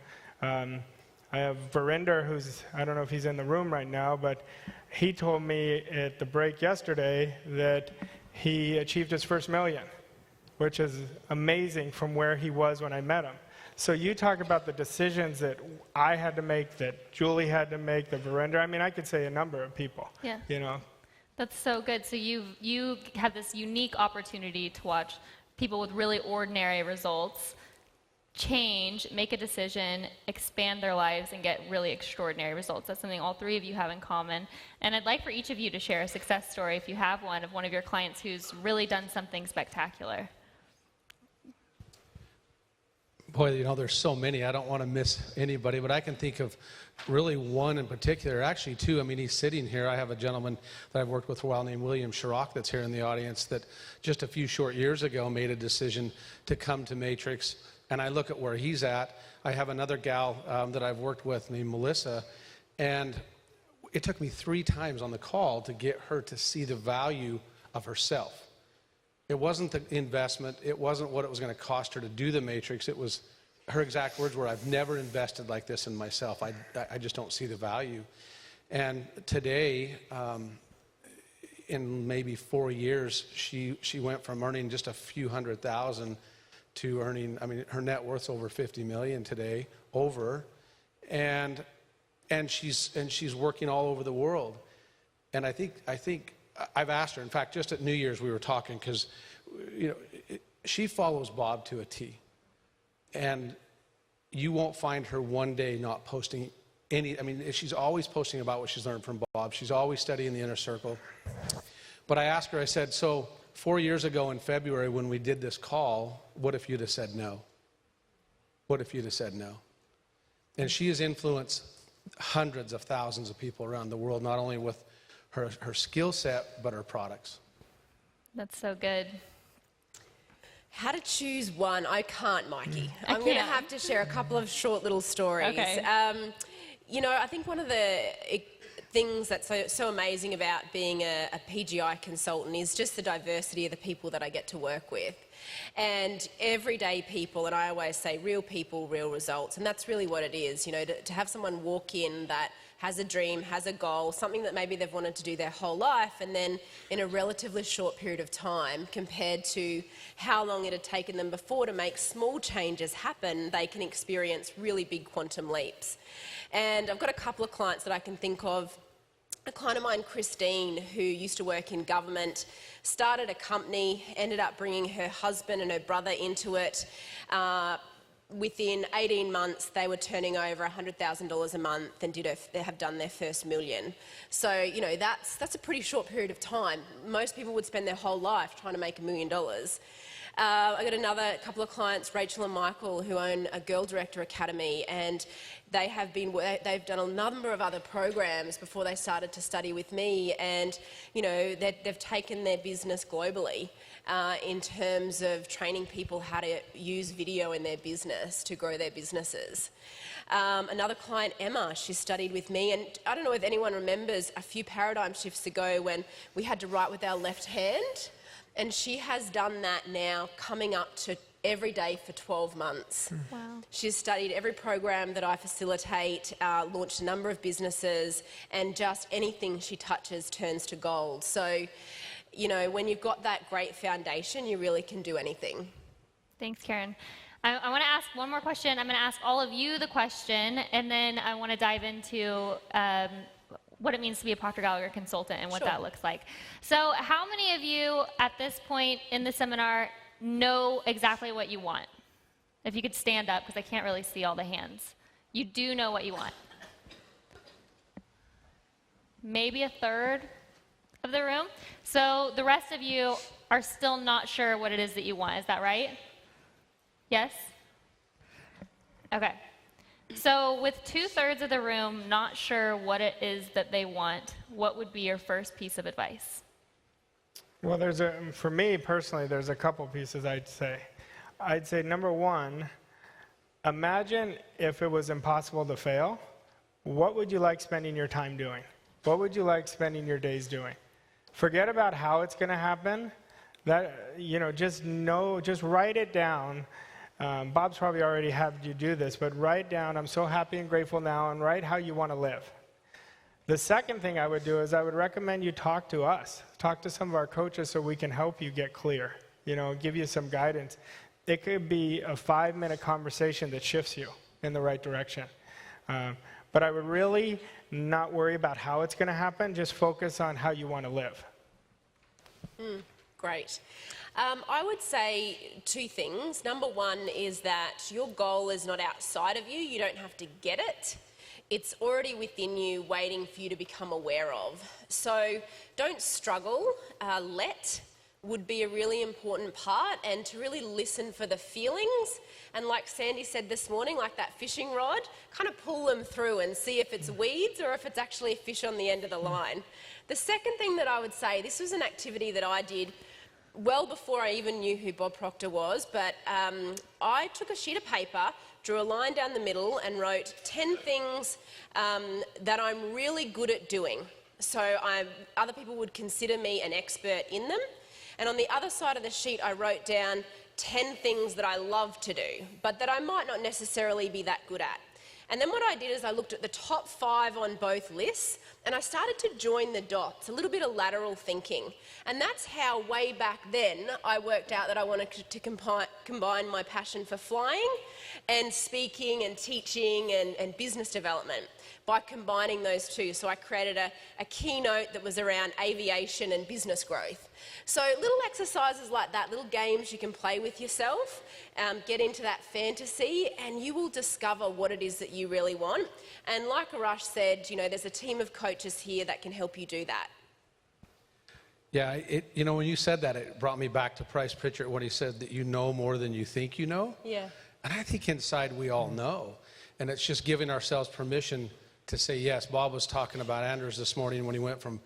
I have Verinder, who's, I don't know if he's in the room right now, but he told me at the break yesterday that he achieved his first million, which is amazing from where he was when I met him. So you talk about the decisions that I had to make, that Julie had to make, that Verinder, I mean, I could say a number of people, Yeah. you know. That's so good. So you have this unique opportunity to watch people with really ordinary results change, make a decision, expand their lives, and get really extraordinary results. That's something all three of you have in common. And I'd like for each of you to share a success story, if you have one, of one of your clients who's really done something spectacular. Boy, you know, there's so many. I don't want to miss anybody, but I can think of really one in particular, actually two. I mean, he's sitting here. I have a gentleman that I've worked with for a while named William Chirac that's here in the audience that just a few short years ago made a decision to come to Matrix, and I look at where he's at. I have another gal that I've worked with named Melissa, and it took me 3 times on the call to get her to see the value of herself. It wasn't the investment. It wasn't what it was going to cost her to do the Matrix. It was her exact words were, I've never invested like this in myself. I just don't see the value. And today, in maybe 4 years, she went from earning just a few $100,000 to earning, I mean, her net worth's over $50 million today, and she's working all over the world. And I think I've asked her, in fact, just at New Year's we were talking, because, you know, she follows Bob to a T. And you won't find her one day not posting any, I mean, she's always posting about what she's learned from Bob. She's always studying the inner circle. But I asked her, I said, so 4 years ago in February when we did this call, what if you'd have said no? What if you'd have said no? And she has influenced hundreds of thousands of people around the world, not only with her skill set, but her products. That's so good. How to choose one? I can't, Mikey. I'm going to have to share a couple of short little stories. Okay. You know, I think one of the things that's so amazing about being a PGI consultant is just the diversity of the people that I get to work with. And everyday people, and I always say real people, real results, and that's really what it is. You know, to have someone walk in that has a dream, has a goal, something that maybe they've wanted to do their whole life, and then in a relatively short period of time, compared to how long it had taken them before to make small changes happen, they can experience really big quantum leaps. And I've got a couple of clients that I can think of. A client of mine, Christine, who used to work in government, started a company, ended up bringing her husband and her brother into it. Within 18 months, they were turning over $100,000 a month and they have done their first million. So, you know, that's a pretty short period of time. Most people would spend their whole life trying to make $1 million. I got another couple of clients, Rachel and Michael, who own a Girl Director Academy, and they've done a number of other programs before they started to study with me, and you know they've taken their business globally in terms of training people how to use video in their business to grow their businesses. Another client, Emma, she studied with me, and I don't know if anyone remembers a few paradigm shifts ago when we had to write with our left hand. And she has done that now, coming up to every day for 12 months. Wow. She's studied every program that I facilitate, launched a number of businesses, and just anything she touches turns to gold. So, you know, when you've got that great foundation, you really can do anything. Thanks, Karen. I want to ask one more question. I'm going to ask all of you the question, and then I want to dive into what it means to be a Proctor Gallagher consultant and what that looks like. So how many of you at this point in the seminar know exactly what you want? If you could stand up, because I can't really see all the hands. You do know what you want. Maybe a third of the room. So the rest of you are still not sure what it is that you want. Is that right? Yes? Okay. So with 2/3 of the room not sure what it is that they want, what would be your first piece of advice? Well, for me personally, there's a couple pieces I'd say. I'd say number one, imagine if it was impossible to fail. What would you like spending your time doing? What would you like spending your days doing? Forget about how it's going to happen. That, just write it down. Bob's probably already had you do this, but write down, I'm so happy and grateful now, and write how you want to live. The second thing I would do is I would recommend you talk to us. Talk to some of our coaches so we can help you get clear, give you some guidance. It could be a 5-minute conversation that shifts you in the right direction. But I would really not worry about how it's going to happen. Just focus on how you want to live. Great. I would say 2 things. Number 1 is that your goal is not outside of you. You don't have to get it. It's already within you, waiting for you to become aware of. So don't struggle. Let would be a really important part, and to really listen for the feelings. And like Sandy said this morning, like that fishing rod, kind of pull them through and see if it's weeds or if it's actually a fish on the end of the line. The second thing that I would say, this was an activity that I did well before I even knew who Bob Proctor was, but I took a sheet of paper, drew a line down the middle and wrote 10 things that I'm really good at doing. So other people would consider me an expert in them. And on the other side of the sheet, I wrote down 10 things that I love to do, but that I might not necessarily be that good at. And then what I did is I looked at the top 5 on both lists, and I started to join the dots, a little bit of lateral thinking. And that's how, way back then, I worked out that I wanted to combine my passion for flying and speaking and teaching and business development by combining those 2. So I created a keynote that was around aviation and business growth. So little exercises like that, little games you can play with yourself, get into that fantasy, and you will discover what it is that you really want. And like Arash said, there's a team of coaches here that can help you do that. Yeah, when you said that, it brought me back to Price Pritchard when he said that you know more than you think you know. Yeah. And I think inside we all know. And it's just giving ourselves permission to say yes. Bob was talking about Anders this morning when he went from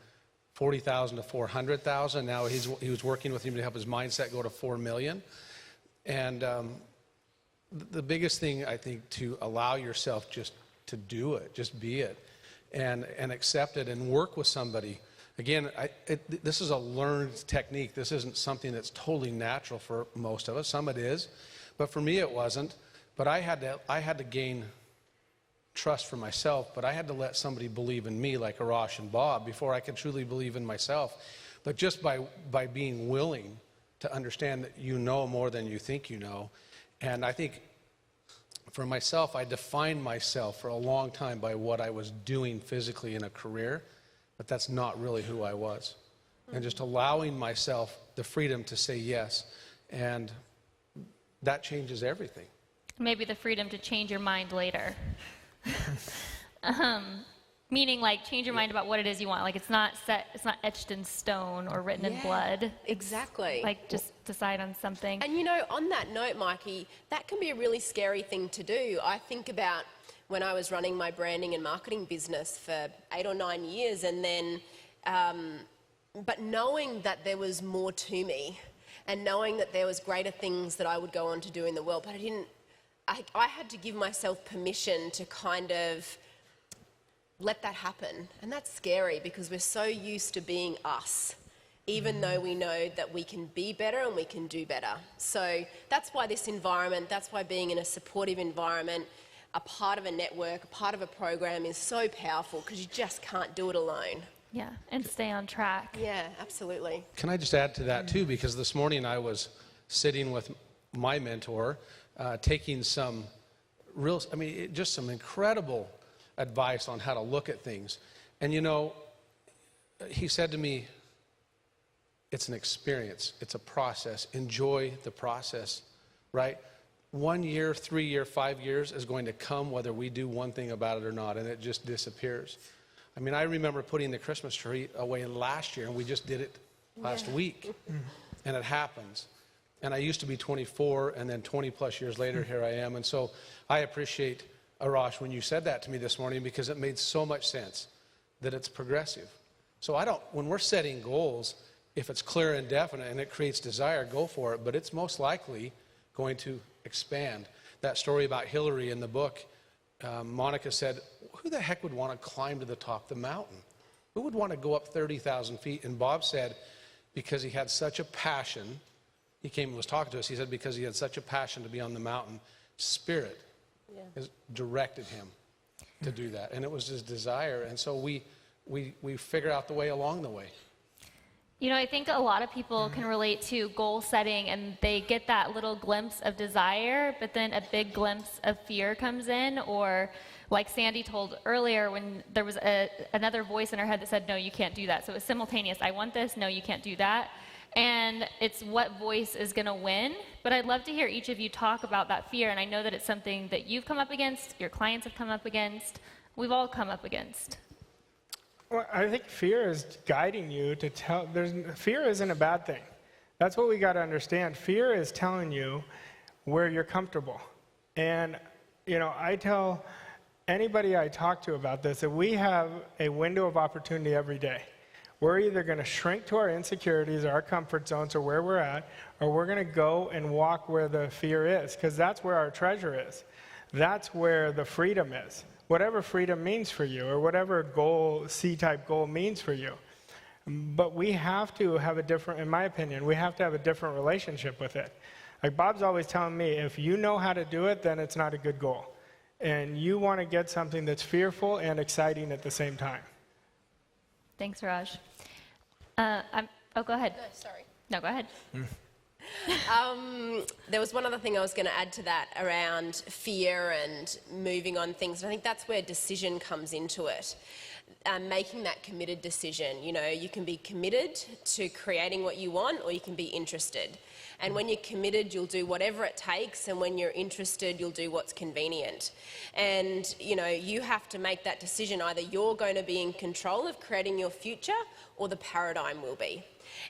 40,000 to 400,000. Now he was working with him to help his mindset go to 4 million. And the biggest thing, I think, to allow yourself just to do it, just be it, and accept it and work with somebody. Again, this is a learned technique. This isn't something that's totally natural for most of us. Some it is, but for me it wasn't. But I had to gain trust for myself, but I had to let somebody believe in me, like Arash and Bob, before I could truly believe in myself. But just by being willing to understand that you know more than you think you know. And I think for myself, I defined myself for a long time by what I was doing physically in a career, but that's not really who I was. And just allowing myself the freedom to say yes, and that changes everything. Maybe the freedom to change your mind later. Meaning, like, change your mind about what it is you want. Like, it's not set, it's not etched in stone or written in blood. Exactly. Like, just decide on something. And on that note, Mikey, that can be a really scary thing to do. I think about when I was running my branding and marketing business for 8 or 9 years, and then, but knowing that there was more to me, and knowing that there was greater things that I would go on to do in the world, but I had to give myself permission to kind of let that happen. And that's scary because we're so used to being us, even though we know that we can be better and we can do better. So that's why this environment, that's why being in a supportive environment, a part of a network, a part of a program is so powerful, because you just can't do it alone. Yeah, and stay on track. Yeah, absolutely. Can I just add to that too? Because this morning I was sitting with my mentor, taking some just some incredible advice on how to look at things. And he said to me, it's an experience, it's a process, enjoy the process, right? 1 year, 3 year, 5 years is going to come whether we do one thing about it or not, and it just disappears. I remember putting the Christmas tree away last year, and we just did it last week, and it happens. And I used to be 24, and then 20 plus years later, here I am. And so I appreciate, Arash, when you said that to me this morning, because it made so much sense that it's progressive. So when we're setting goals, if it's clear and definite and it creates desire, go for it, but it's most likely going to expand. That story about Hillary in the book, Monica said, who the heck would want to climb to the top of the mountain? Who would want to go up 30,000 feet? And Bob said, because he had such a passion. He came and was talking to us. He said because he had such a passion to be on the mountain, Spirit has directed him to do that. And it was his desire. And so we figured out the way along the way. You know, I think a lot of people can relate to goal setting and they get that little glimpse of desire, but then a big glimpse of fear comes in, or like Sandy told earlier, when there was another voice in her head that said, no, you can't do that. So it was simultaneous. I want this. No, you can't do that. And it's what voice is going to win. But I'd love to hear each of you talk about that fear. And I know that it's something that you've come up against, your clients have come up against, we've all come up against. Well, I think fear is guiding you to tell. Fear isn't a bad thing. That's what we got to understand. Fear is telling you where you're comfortable. And, you know, I tell anybody I talk to about this that we have a window of opportunity every day. We're either going to shrink to our insecurities, our comfort zones, or where we're at, or we're going to go and walk where the fear is, because that's where our treasure is. That's where the freedom is. Whatever freedom means for you, or whatever goal, C-type goal means for you. But we have to have a different, in my opinion, we have to have a different relationship with it. Like Bob's always telling me, if you know how to do it, then it's not a good goal. And you want to get something that's fearful and exciting at the same time. Thanks, Raj. Go ahead. No, sorry. No, go ahead. There was one other thing I was going to add to that around fear and moving on things. And I think that's where decision comes into it. Making that committed decision. You know, you can be committed to creating what you want, or you can be interested. And when you're committed, you'll do whatever it takes. And when you're interested, you'll do what's convenient. And, you know, you have to make that decision. Either you're going to be in control of creating your future, or the paradigm will be.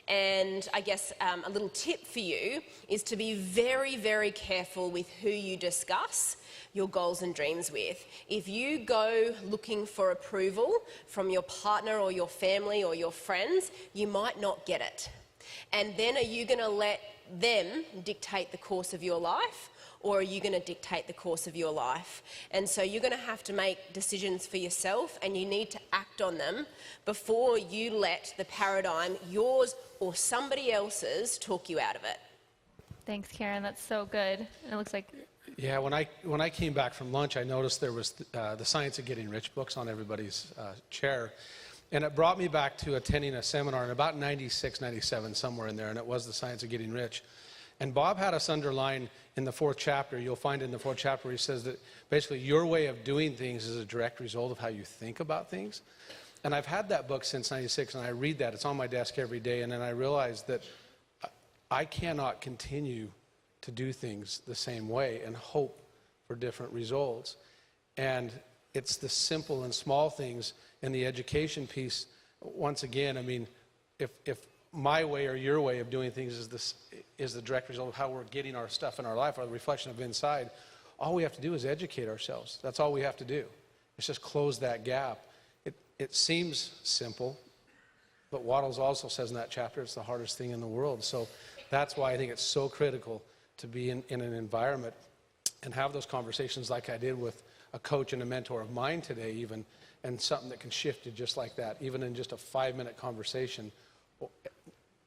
And I guess a little tip for you is to be very, very careful with who you discuss your goals and dreams with. If you go looking for approval from your partner or your family or your friends, you might not get it. And then are you going to let them dictate the course of your life, or are you going to dictate the course of your life? And so you're going to have to make decisions for yourself, and you need to act on them before you let the paradigm, yours or somebody else's, talk you out of it. Thanks, Karen. That's so good. It looks like... Yeah, when I came back from lunch, I noticed there was the Science of Getting Rich books on everybody's chair. And it brought me back to attending a seminar in about 96, 97, somewhere in there, and it was the Science of Getting Rich. And Bob had us underline in the 4th chapter, you'll find in the 4th chapter, he says that basically your way of doing things is a direct result of how you think about things. And I've had that book since 96, and I read that. It's on my desk every day, and then I realized that I cannot continue to do things the same way and hope for different results. And it's the simple and small things in the education piece. Once again, I mean, if my way or your way of doing things is the direct result of how we're getting our stuff in our life, or the reflection of inside, all we have to do is educate ourselves. That's all we have to do. It's just close that gap. It seems simple, but Waddles also says in that chapter it's the hardest thing in the world. So that's why I think it's so critical to be in an environment and have those conversations like I did with a coach and a mentor of mine today even, and something that can shift you just like that, even in just a 5-minute conversation.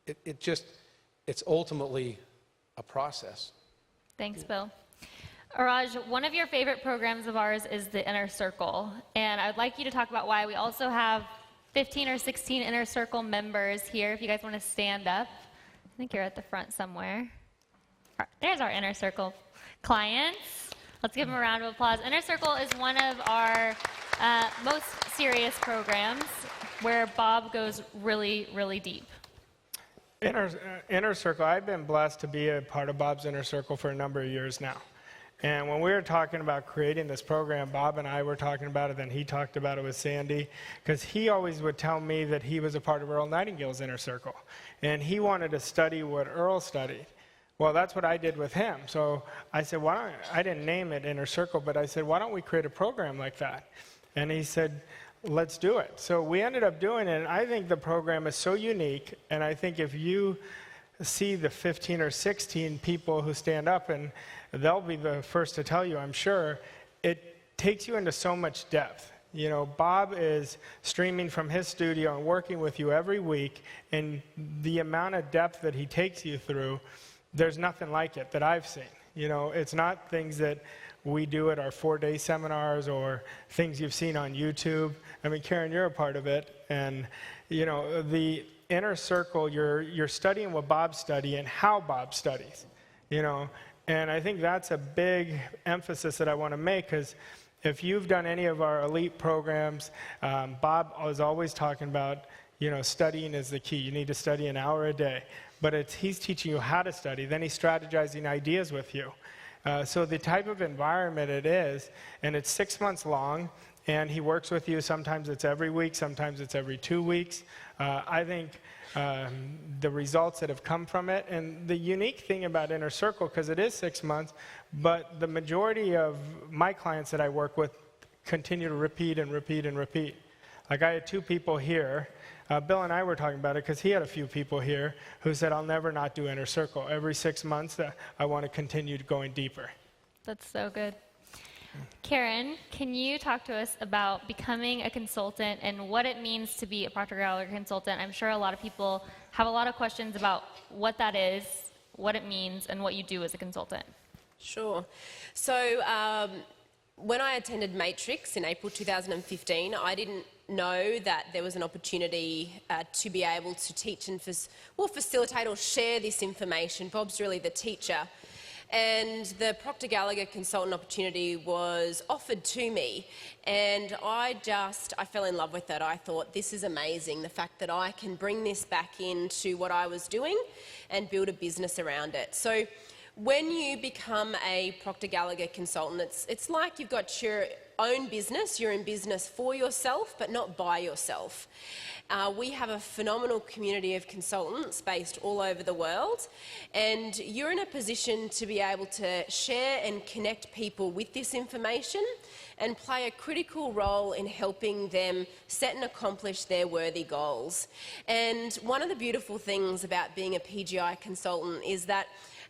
It's ultimately a process. Thanks, Bill. Raj, one of your favorite programs of ours is the Inner Circle, and I'd like you to talk about why. We also have 15 or 16 Inner Circle members here, if you guys want to stand up. I think you're at the front somewhere. There's our Inner Circle clients. Let's give them a round of applause. Inner Circle is one of our most serious programs where Bob goes really, really deep. Inner Circle, I've been blessed to be a part of Bob's Inner Circle for a number of years now. And when we were talking about creating this program, Bob and I were talking about it, then he talked about it with Sandy, because he always would tell me that he was a part of Earl Nightingale's Inner Circle. And he wanted to study what Earl studied. Well, that's what I did with him. So I said, I didn't name it Inner Circle, but I said, why don't we create a program like that? And he said, let's do it. So we ended up doing it, and I think the program is so unique, and I think if you see the 15 or 16 people who stand up, and they'll be the first to tell you, I'm sure, it takes you into so much depth. You know, Bob is streaming from his studio and working with you every week, and the amount of depth that he takes you through, there's nothing like it that I've seen. You know, it's not things that we do at our 4-day seminars or things you've seen on YouTube. I mean, Karen, you're a part of it, and, you know, the inner circle, you're studying what Bob studies and how Bob studies, you know, and I think that's a big emphasis that I want to make, because if you've done any of our elite programs, Bob was always talking about, you know, studying is the key. You need to study an hour a day. But he's teaching you how to study. Then he's strategizing ideas with you. So the type of environment it is, and it's 6 months long, and he works with you. Sometimes it's every week, sometimes it's every 2 weeks. I think the results that have come from it, and the unique thing about Inner Circle, because it is 6 months, but the majority of my clients that I work with continue to repeat and repeat and repeat. Like I had 2 people here, Bill and I were talking about it because he had a few people here who said, I'll never not do Inner Circle. Every 6 months I want to continue going deeper. That's so good. Karen, can you talk to us about becoming a consultant and what it means to be a Proctor Gallagher consultant? I'm sure a lot of people have a lot of questions about what that is, what it means, and what you do as a consultant. Sure. So when I attended Matrix in April 2015, I didn't know that there was an opportunity to be able to teach and facilitate or share this information. Bob's really the teacher. And the Proctor Gallagher consultant opportunity was offered to me, and I fell in love with it. I thought, this is amazing, the fact that I can bring this back into what I was doing and build a business around it. So when you become a Proctor Gallagher consultant, it's like you've got your own business. You're in business for yourself, but not by yourself. We have a phenomenal community of consultants based all over the world, and you're in a position to be able to share and connect people with this information and play a critical role in helping them set and accomplish their worthy goals. And one of the beautiful things about being a PGI consultant is that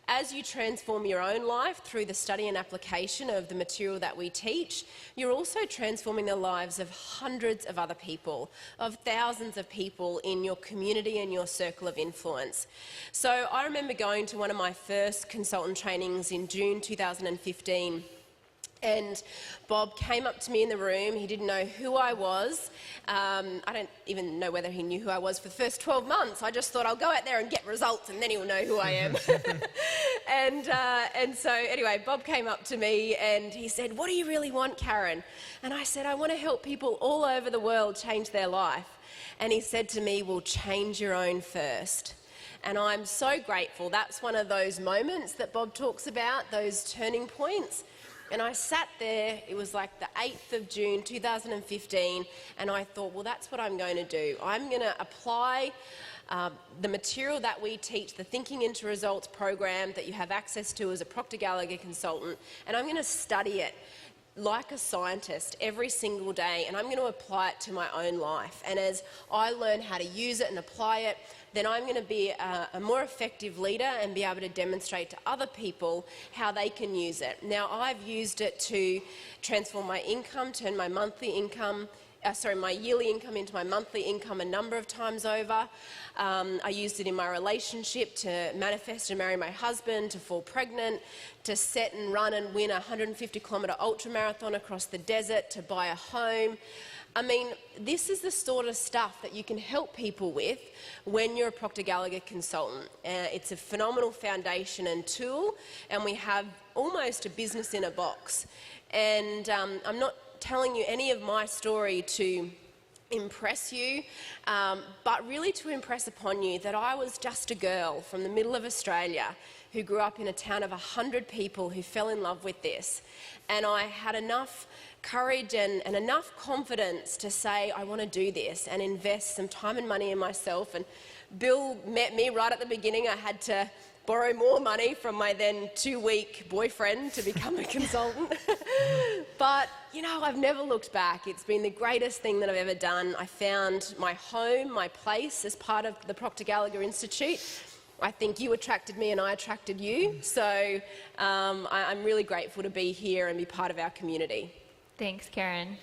as you transform your own life through the study and application of the material that we teach, you're also transforming the lives of hundreds of other people, of thousands of people in your community and your circle of influence. So I remember going to one of my first consultant trainings in June 2015. And Bob came up to me in the room. He didn't know who I was. I don't even know whether he knew who I was for the first 12 months. I just thought I'll go out there and get results and then he'll know who I am. And so anyway, Bob came up to me and he said, what do you really want, Karen? And I said, I want to help people all over the world change their life. And he said to me, well, change your own first. And I'm so grateful. That's one of those moments that Bob talks about, those turning points. And I sat there, it was like the 8th of June 2015, and I thought, well, that's what I'm going to do. I'm going to apply the material that we teach, the Thinking into Results program that you have access to as a Proctor Gallagher consultant, and I'm going to study it like a scientist every single day, and I'm going to apply it to my own life. And as I learn how to use it and apply it, then I'm going to be a more effective leader and be able to demonstrate to other people how they can use it. Now, I've used it to transform my income, turn my monthly income, my yearly income into my monthly income a number of times over. I used it in my relationship to manifest and marry my husband, to fall pregnant, to set and run and win a 150-kilometre ultramarathon across the desert, to buy a home. I mean, this is the sort of stuff that you can help people with when you're a Proctor Gallagher consultant. It's a phenomenal foundation and tool, and we have almost a business in a box. And I'm not telling you any of my story to impress you, but really to impress upon you that I was just a girl from the middle of Australia who grew up in a town of 100 people who fell in love with this. And I had enough courage and enough confidence to say, I want to do this and invest some time and money in myself. And Bill met me right at the beginning. I had to borrow more money from my then 2-week boyfriend to become a consultant. But, you know, I've never looked back. It's been the greatest thing that I've ever done. I found my home, my place as part of the Proctor Gallagher Institute. I think you attracted me and I attracted you. So I'm really grateful to be here and be part of our community. Thanks, Karen.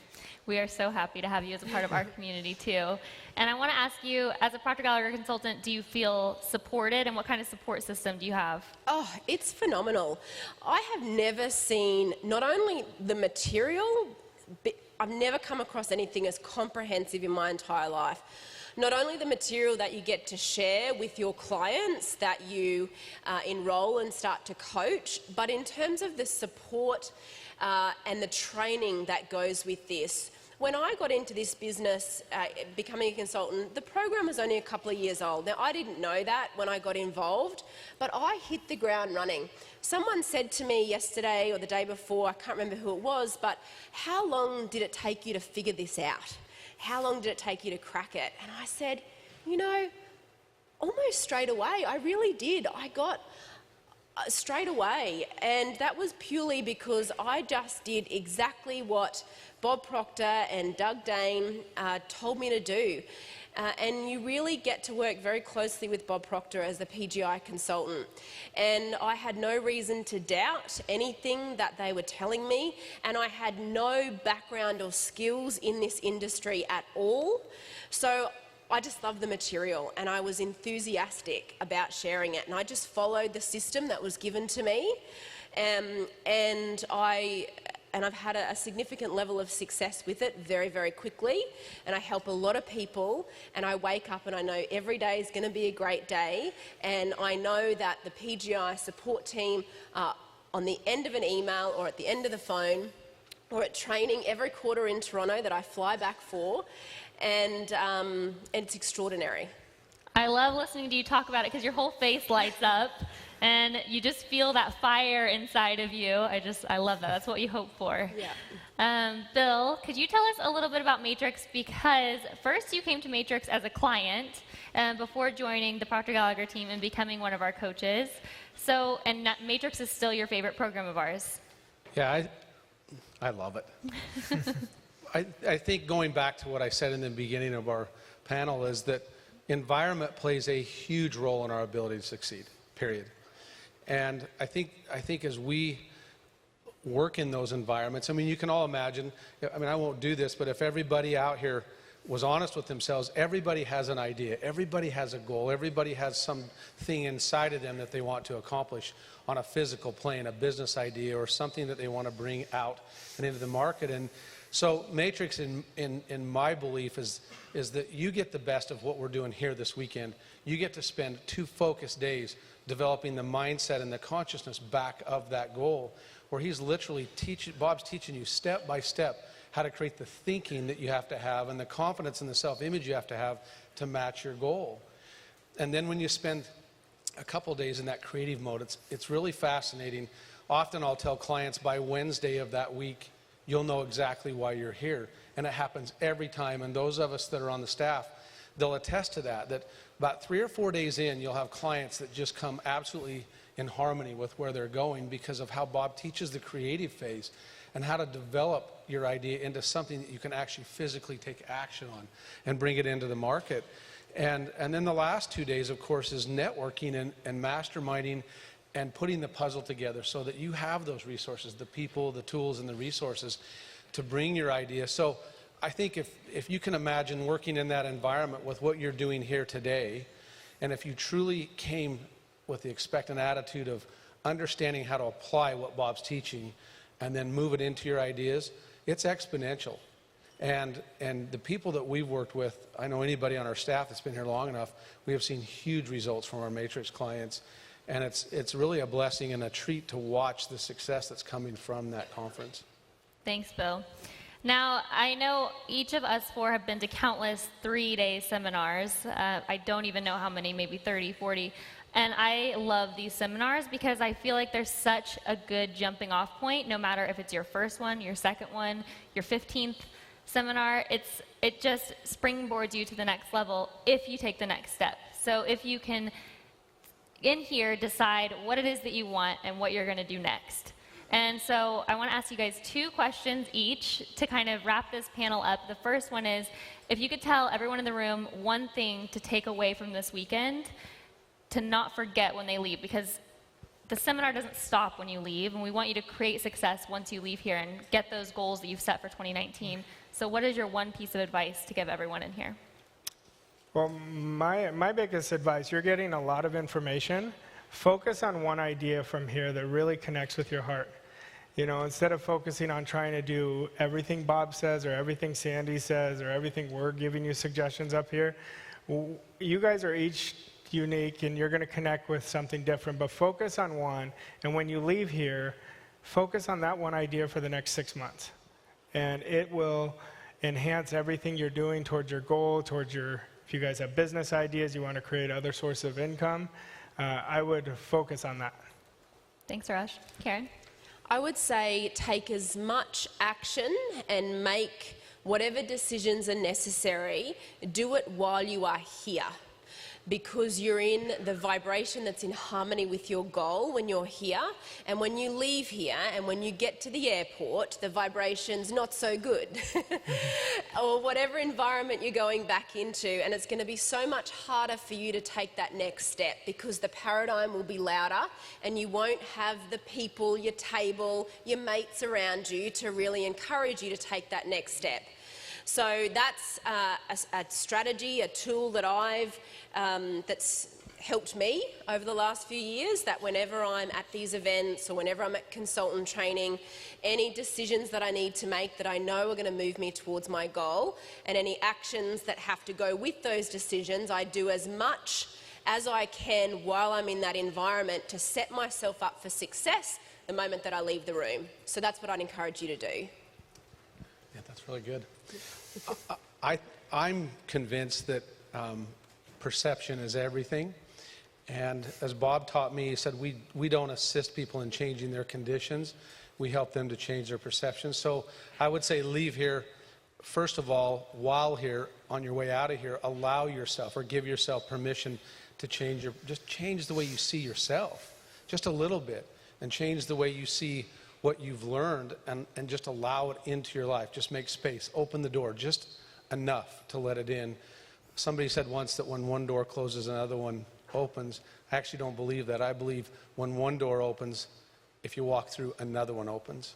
We are so happy to have you as a part of our community too. And I want to ask you, as a Proctor Gallagher consultant, do you feel supported, and what kind of support system do you have? Oh, it's phenomenal. I have never seen not only the material, but I've never come across anything as comprehensive in my entire life. Not only the material that you get to share with your clients that you enroll and start to coach, but in terms of the support and the training that goes with this. When I got into this business, becoming a consultant, the program was only a couple of years old. Now, I didn't know that when I got involved, but I hit the ground running. Someone said to me yesterday or the day before, I can't remember who it was, but how long did it take you to figure this out? How long did it take you to crack it? And I said, you know, almost straight away. I really did. I got straight away, and that was purely because I just did exactly what Bob Proctor and Doug Dane told me to do. And you really get to work very closely with Bob Proctor as the PGI consultant. And I had no reason to doubt anything that they were telling me, and I had no background or skills in this industry at all. So I just loved the material, and I was enthusiastic about sharing it, and I just followed the system that was given to me, and I've had a significant level of success with it very, very quickly, and I help a lot of people, and I wake up and I know every day is going to be a great day, and I know that the PGI support team on the end of an email or at the end of the phone or at training every quarter in Toronto that I fly back for, and it's extraordinary. I love listening to you talk about it because your whole face lights up and you just feel that fire inside of you. I love that. That's what you hope for. Yeah. Bill, could you tell us a little bit about Matrix? Because first you came to Matrix as a client before joining the Proctor Gallagher team and becoming one of our coaches. So, and Matrix is still your favorite program of ours. Yeah, I love it. I think going back to what I said in the beginning of our panel is that environment plays a huge role in our ability to succeed, period. And I think as we work in those environments, I mean, you can all imagine, I mean, I won't do this, but if everybody out here was honest with themselves, everybody has an idea, everybody has a goal, everybody has something inside of them that they want to accomplish on a physical plane, a business idea or something that they want to bring out and into the market. And so Matrix, in my belief, is that you get the best of what we're doing here this weekend. You get to spend 2 focused days developing the mindset and the consciousness back of that goal, where he's literally Bob's teaching you step by step how to create the thinking that you have to have and the confidence and the self-image you have to match your goal. And then when you spend a couple days in that creative mode, it's really fascinating. Often I'll tell clients by Wednesday of that week, you'll know exactly why you're here. And it happens every time. And those of us that are on the staff, they'll attest to that about 3 or 4 days in, you'll have clients that just come absolutely in harmony with where they're going because of how Bob teaches the creative phase and how to develop your idea into something that you can actually physically take action on and bring it into the market. And then the last 2 days, of course, is networking and masterminding and putting the puzzle together so that you have those resources, the people, the tools, and the resources to bring your idea. So I think if you can imagine working in that environment with what you're doing here today, and if you truly came with the expectant attitude of understanding how to apply what Bob's teaching and then move it into your ideas, it's exponential. And the people that we've worked with, I know anybody on our staff that's been here long enough, we have seen huge results from our Matrix clients. And it's really a blessing and a treat to watch the success that's coming from that conference. Thanks, Bill. Now, I know each of us 4 have been to countless 3-day seminars. I don't even know how many, maybe 30, 40. And I love these seminars because I feel like there's such a good jumping off point, no matter if it's your first one, your second one, your 15th seminar. It just springboards you to the next level if you take the next step. So if you can, in here, decide what it is that you want and what you're going to do next. And so I want to ask you guys 2 questions each to kind of wrap this panel up. The first one is, if you could tell everyone in the room one thing to take away from this weekend, to not forget when they leave, because the seminar doesn't stop when you leave, and we want you to create success once you leave here and get those goals that you've set for 2019. So what is your one piece of advice to give everyone in here? Well, my biggest advice, you're getting a lot of information. Focus on one idea from here that really connects with your heart. You know, instead of focusing on trying to do everything Bob says or everything Sandy says or everything we're giving you suggestions up here, you guys are each unique and you're going to connect with something different, but focus on one. And when you leave here, focus on that one idea for the next 6 months. And it will enhance everything you're doing towards your goal, towards your, if you guys have business ideas, you want to create other sources of income, I would focus on that. Thanks, Raj. Karen? I would say take as much action and make whatever decisions are necessary. Do it while you are here, because you're in the vibration that's in harmony with your goal when you're here. And when you leave here and when you get to the airport, the vibration's not so good. Or whatever environment you're going back into, and it's going to be so much harder for you to take that next step because the paradigm will be louder and you won't have the people, your table, your mates around you to really encourage you to take that next step. So that's a strategy, a tool that that's helped me over the last few years, that whenever I'm at these events or whenever I'm at consultant training, any decisions that I need to make that I know are going to move me towards my goal, and any actions that have to go with those decisions, I do as much as I can while I'm in that environment to set myself up for success the moment that I leave the room. So that's what I'd encourage you to do. Yeah, that's really good. I'm convinced that perception is everything. And as Bob taught me, he said, we don't assist people in changing their conditions. We help them to change their perceptions. So I would say leave here, first of all, while here, on your way out of here, allow yourself or give yourself permission to just change the way you see yourself, just a little bit, and change the way you see what you've learned, and just allow it into your life. Just make space, open the door, just enough to let it in. Somebody said once that when one door closes, another one opens. I actually don't believe that. I believe when one door opens, if you walk through, another one opens.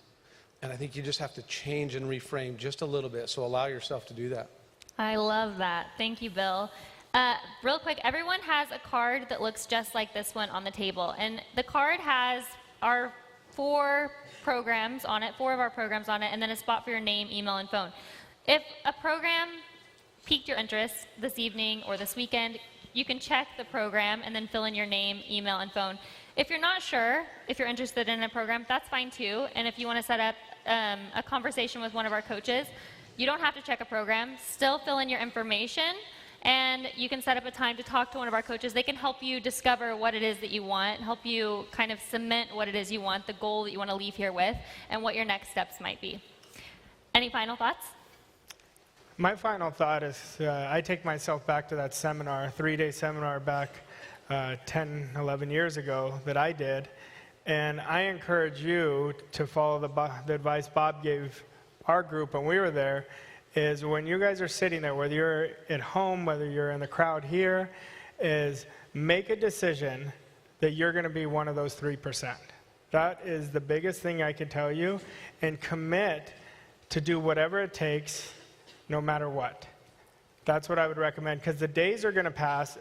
And I think you just have to change and reframe just a little bit, so allow yourself to do that. I love that. Thank you, Bill. Real quick, everyone has a card that looks just like this one on the table, and the card has our 4 programs on it, 4 of our programs on it, and then a spot for your name, email, and phone. If a program piqued your interest this evening or this weekend, you can check the program and then fill in your name, email, and phone. If you're not sure if you're interested in a program, that's fine too. And if you want to set up a conversation with one of our coaches, you don't have to check a program. Still fill in your information, and you can set up a time to talk to one of our coaches. They can help you discover what it is that you want, help you kind of cement what it is you want, the goal that you want to leave here with, and what your next steps might be. Any final thoughts? My final thought is I take myself back to that seminar, 3-day seminar back 10, 11 years ago that I did, and I encourage you to follow the advice Bob gave our group when we were there, is when you guys are sitting there, whether you're at home, whether you're in the crowd here, is make a decision that you're going to be one of those 3%. That is the biggest thing I can tell you, and commit to do whatever it takes, no matter what. That's what I would recommend, because the days are going to pass.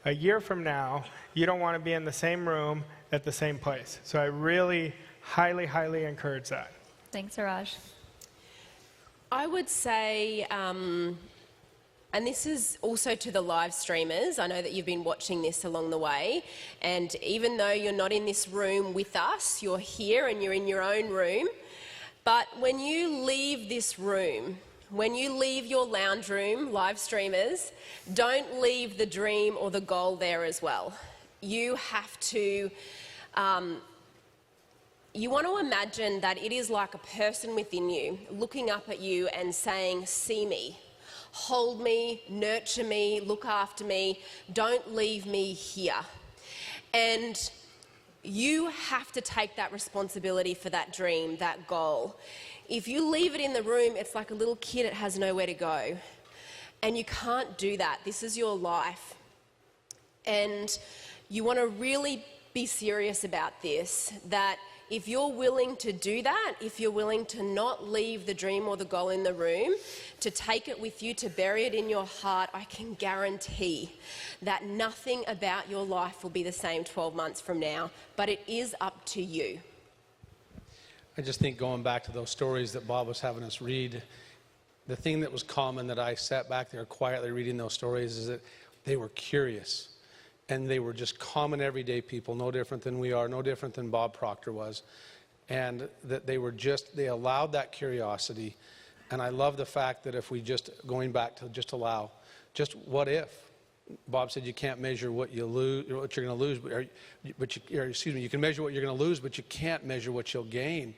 A year from now, you don't want to be in the same room at the same place. So I really highly, highly encourage that. Thanks, Raj. I would say, and this is also to the live streamers, I know that you've been watching this along the way, and even though you're not in this room with us, you're here and you're in your own room, but when you leave this room, when you leave your lounge room, live streamers, don't leave the dream or the goal there as well. You have to, you want to imagine that it is like a person within you looking up at you and saying, see me, hold me, nurture me, look after me, don't leave me here. And you have to take that responsibility for that dream, that goal. If you leave it in the room, it's like a little kid that has nowhere to go. And you can't do that. This is your life. And you want to really be serious about this, that if you're willing to do that, if you're willing to not leave the dream or the goal in the room, to take it with you, to bury it in your heart, I can guarantee that nothing about your life will be the same 12 months from now, but it is up to you. I just think going back to those stories that Bob was having us read, the thing that was common that I sat back there quietly reading those stories is that they were curious. And they were just common everyday people, no different than we are, no different than Bob Proctor was. And that they allowed that curiosity. And I love the fact that if we just, going back to just allow, just what if? Bob said you can't measure what you lose, what you're going to lose, you can measure what you're going to lose, but you can't measure what you'll gain.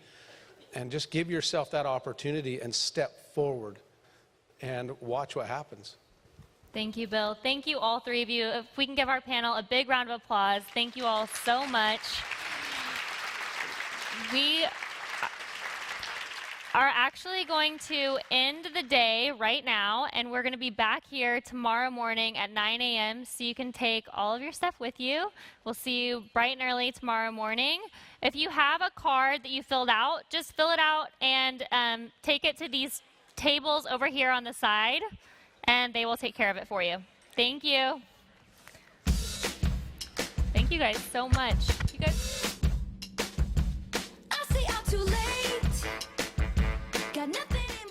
And just give yourself that opportunity and step forward and watch what happens. Thank you, Bill. Thank you, all three of you. If we can give our panel a big round of applause. Thank you all so much. We are actually going to end the day right now, and we're going to be back here tomorrow morning at 9 a.m. so you can take all of your stuff with you. We'll see you bright and early tomorrow morning. If you have a card that you filled out, just fill it out and take it to these tables over here on the side, and they will take care of it for you. Thank you. Thank you guys so much.